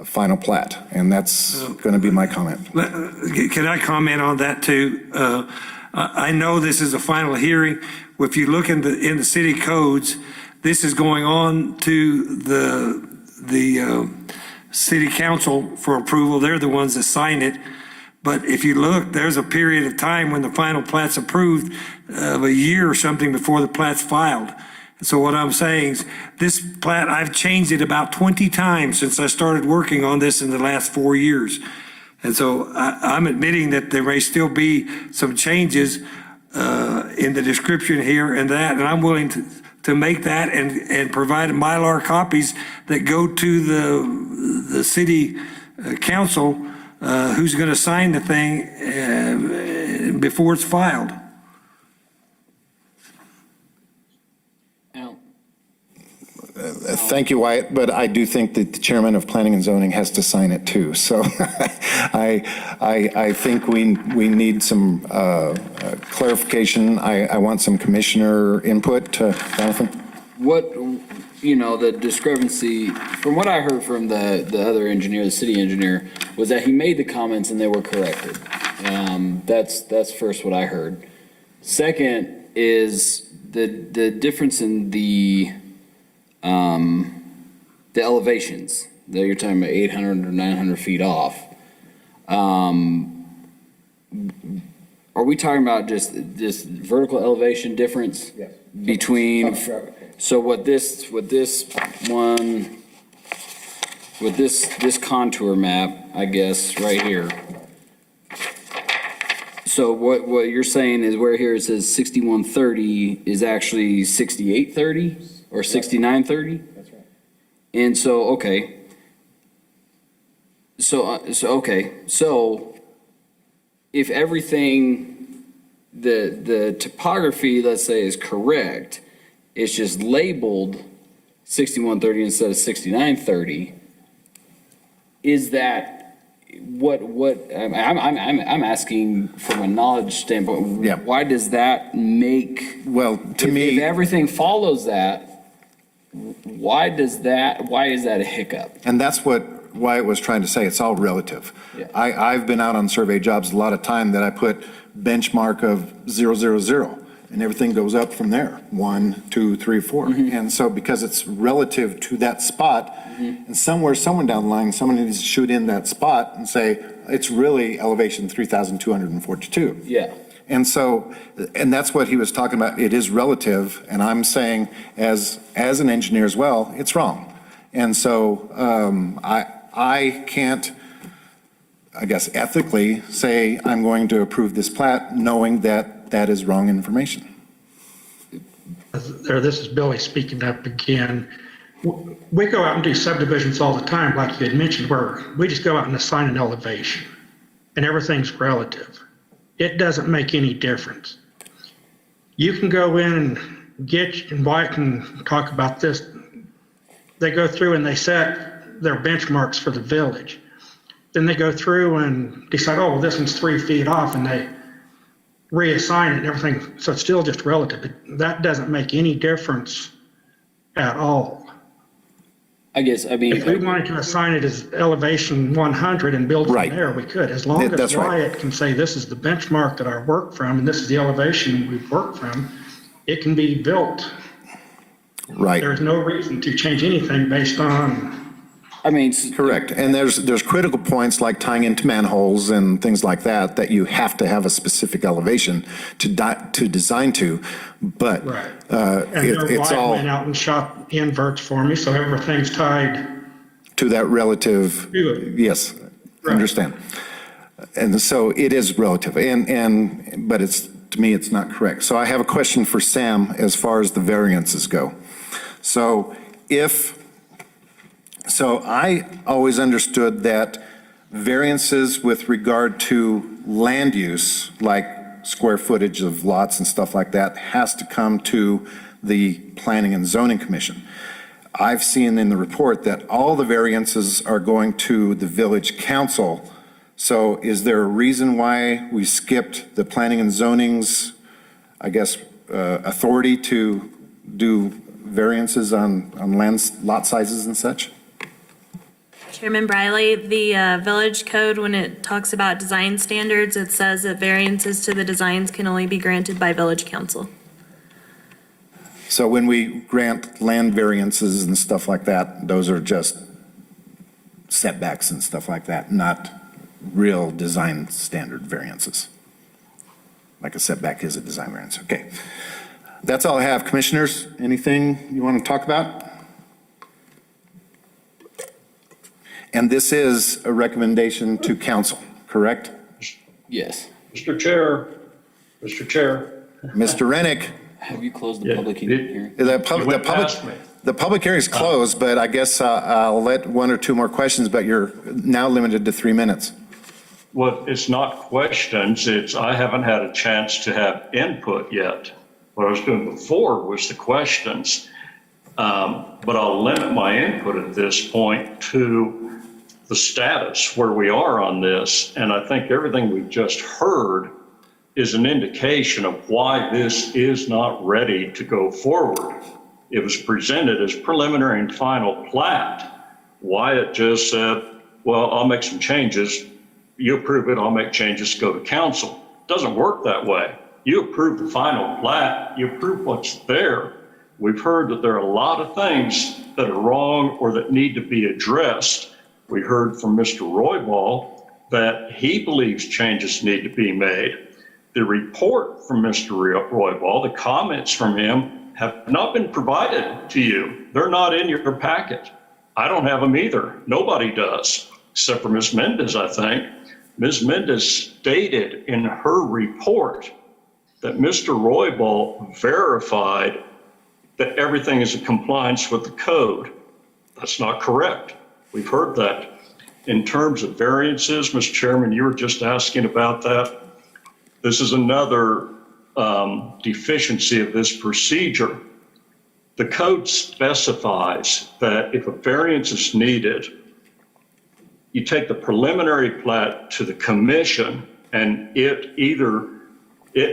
final plat, and that's going to be my comment. Can I comment on that too? I know this is a final hearing. If you look in the city codes, this is going on to the city council for approval. They're the ones that sign it. But if you look, there's a period of time when the final plat's approved of a year or something before the plat's filed. So what I'm saying is this plat, I've changed it about 20 times since I started working on this in the last 4 years. And so I'm admitting that there may still be some changes in the description here and that, and I'm willing to make that and provide Mylar copies that go to the city council who's going to sign the thing before it's filed. Thank you, Wyatt, but I do think that the chairman of planning and zoning has to sign it too. So I think we need some clarification. I want some commissioner input. Jonathan? What, the discrepancy, from what I heard from the other engineer, the city engineer, was that he made the comments and they were corrected. That's first what I heard. Second is the difference in the elevations that you're talking about 800 or 900 feet off. Are we talking about just this vertical elevation difference? Yes. Between, so what this contour map, I guess, right here. So what you're saying is where here it says 6130 is actually 6830 or 6930? That's right. And so, okay. So if everything, the topography, let's say, is correct, it's just labeled 6130 instead of 6930, is that what I'm asking from a knowledge standpoint, yeah. Why does that make, well, to me, if everything follows that, why is that a hiccup? And that's what Wyatt was trying to say. It's all relative. Yeah. I've been out on survey jobs a lot of time that I put benchmark of 000 and everything goes up from there. 1, 2, 3, 4. Mm-hmm. And so because it's relative to that spot, mm-hmm. and somewhere down the line, someone needs to shoot in that spot and say, it's really elevation 3,242. Yeah. And so, and that's what he was talking about. It is relative, and I'm saying as an engineer as well, it's wrong. And so I can't, I guess, ethically say I'm going to approve this plat knowing that that is wrong information. This is Billy speaking up again. We go out and do subdivisions all the time, like you had mentioned, where we just go out and assign an elevation, and everything's relative. It doesn't make any difference. You can go in and and Wyatt can talk about this. They go through and they set their benchmarks for the village. Then they go through and decide, oh, well, this one's 3 feet off, and they reassign it and everything. So it's still just relative. That doesn't make any difference at all. I guess, I mean, if we wanted to assign it as elevation 100 and build from there, we could. As long as Wyatt can say this is the benchmark that I work from and this is the elevation we've worked from, it can be built. Right. There's no reason to change anything based on. I mean, correct. And there's critical points like tying into manholes and things like that you have to have a specific elevation to design to. But right. It's all went out and shot inverts for me, so everything's tied to that relative. To it. Yes, right. Understand. And so it is relative, but to me, it's not correct. So I have a question for Sam as far as the variances go. So I always understood that variances with regard to land use, like square footage of lots and stuff like that, has to come to the Planning and Zoning Commission. I've seen in the report that all the variances are going to the village council. So is there a reason why we skipped the Planning and Zoning's, I guess, authority to do variances on lot sizes and such? Chairman Briley, the village code, when it talks about design standards, it says that variances to the designs can only be granted by village council. So when we grant land variances and stuff like that, those are just setbacks and stuff like that, not real design standard variances. Like a setback is a design variance. Okay. That's all I have. Commissioners, anything you want to talk about? And this is a recommendation to council, correct? Yes. Mr. Chair, Mr. Rennick. Have you closed the public hearing? The public hearing is closed, but I guess I'll let one or two more questions, but you're now limited to 3 minutes. Well, it's not questions, it's I haven't had a chance to have input yet. What I was doing before was the questions, but I'll limit my input at this point to the status where we are on this. And I think everything we've just heard is an indication of why this is not ready to go forward. It was presented as preliminary and final plat. Wyatt just said, well, I'll make some changes. You approve it, I'll make changes, go to council. Doesn't work that way. You approve the final plat, you approve what's there. We've heard that there are a lot of things that are wrong or that need to be addressed. We heard from Mr. Roybal that he believes changes need to be made. The report from Mr. Roybal, the comments from him have not been provided to you. They're not in your packet. I don't have them either. Nobody does, except for Ms. Mendez, I think. Ms. Mendez stated in her report that Mr. Roybal verified that everything is in compliance with the code. That's not correct. We've heard that. In terms of variances, Mr. Chairman, you were just asking about that. This is another deficiency of this procedure. The code specifies that if a variance is needed, you take the preliminary plat to the commission and it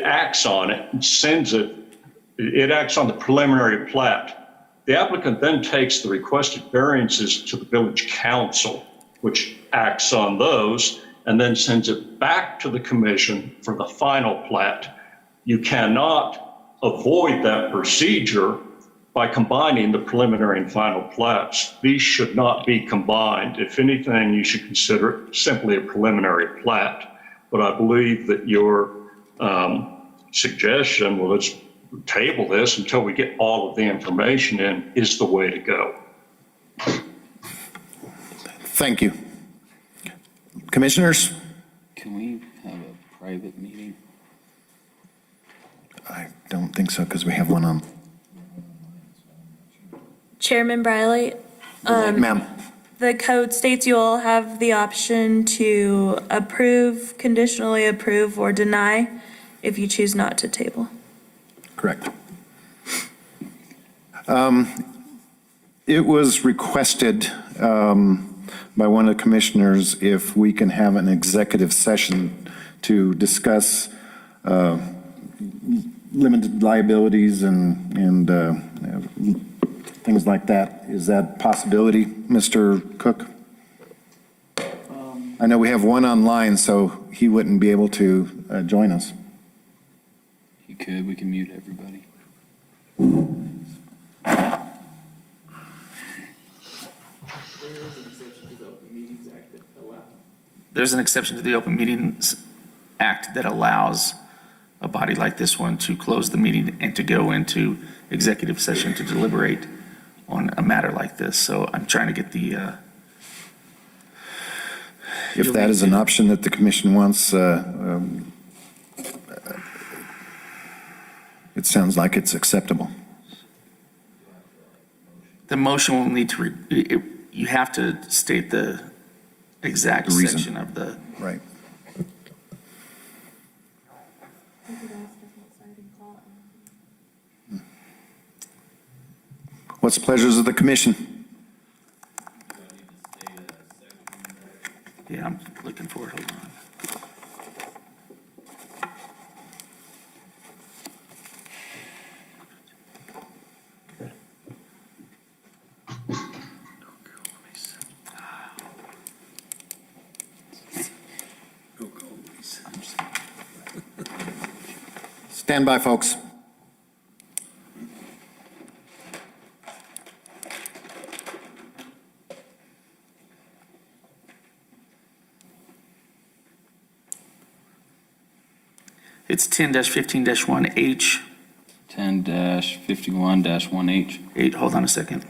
acts on it and sends it acts on the preliminary plat. The applicant then takes the requested variances to the village council, which acts on those and then sends it back to the commission for the final plat. You cannot avoid that procedure by combining the preliminary and final plats. These should not be combined. If anything, you should consider it simply a preliminary plat. But I believe that your suggestion, well, let's table this until we get all of the information in, is the way to go. Thank you. Commissioners? Can we have a private meeting? I don't think so, because we have one on. Chairman Briley, Ma'am. the code states you all have the option to approve, conditionally approve, or deny if you choose not to table. Correct. It was requested by one of the commissioners if we can have an executive session to discuss limited liabilities and things like that. Is that a possibility, Mr. Cook? I know we have one online, so he wouldn't be able to join us. You could, we can mute everybody. There's an exception to the Open Meetings Act that allows a body like this one to close the meeting and to go into executive session to deliberate on a matter like this. So I'm trying to get the, if that is an option that the commission wants, it sounds like it's acceptable. The motion will need to, you have to state the exact The reason. section of the. Right. What's the pleasures of the commission? Yeah, I'm looking for it, hold on. Stand by, folks. It's 10-15-1H. 10-51-1H. 8, hold on a second.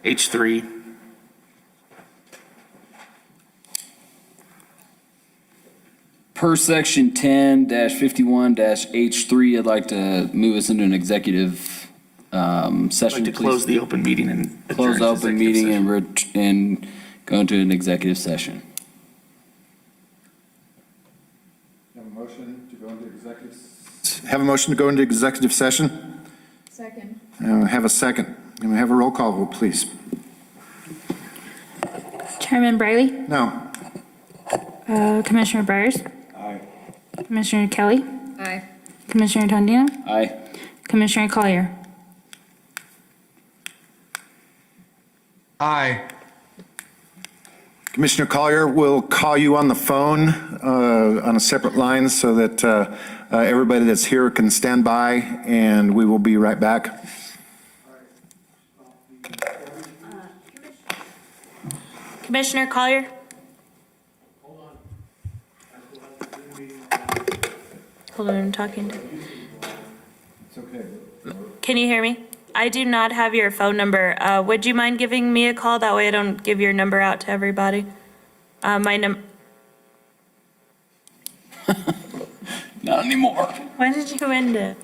H3. Per section 10-51-H3, I'd like to move us into an executive session. I'd like to close the open meeting and Close the adjourn to open executive meeting session. and go into an executive session. Have a motion to go into executive. Have a motion to go into executive session? Second. Have a second. Can we have a roll call vote, please? Chairman Briley? No. Commissioner Byers? Aye. Commissioner Kelly? Aye. Commissioner Tondino? Aye. Commissioner Collier? Aye. Commissioner Collier will call you on the phone on a separate line so that everybody that's here can stand by, and we will be right back. Commissioner Collier? Hold on, I'm talking to. It's okay. Can you hear me? I do not have your phone number. Would you mind giving me a call? That way I don't give your number out to everybody. Not anymore. Why did you end it?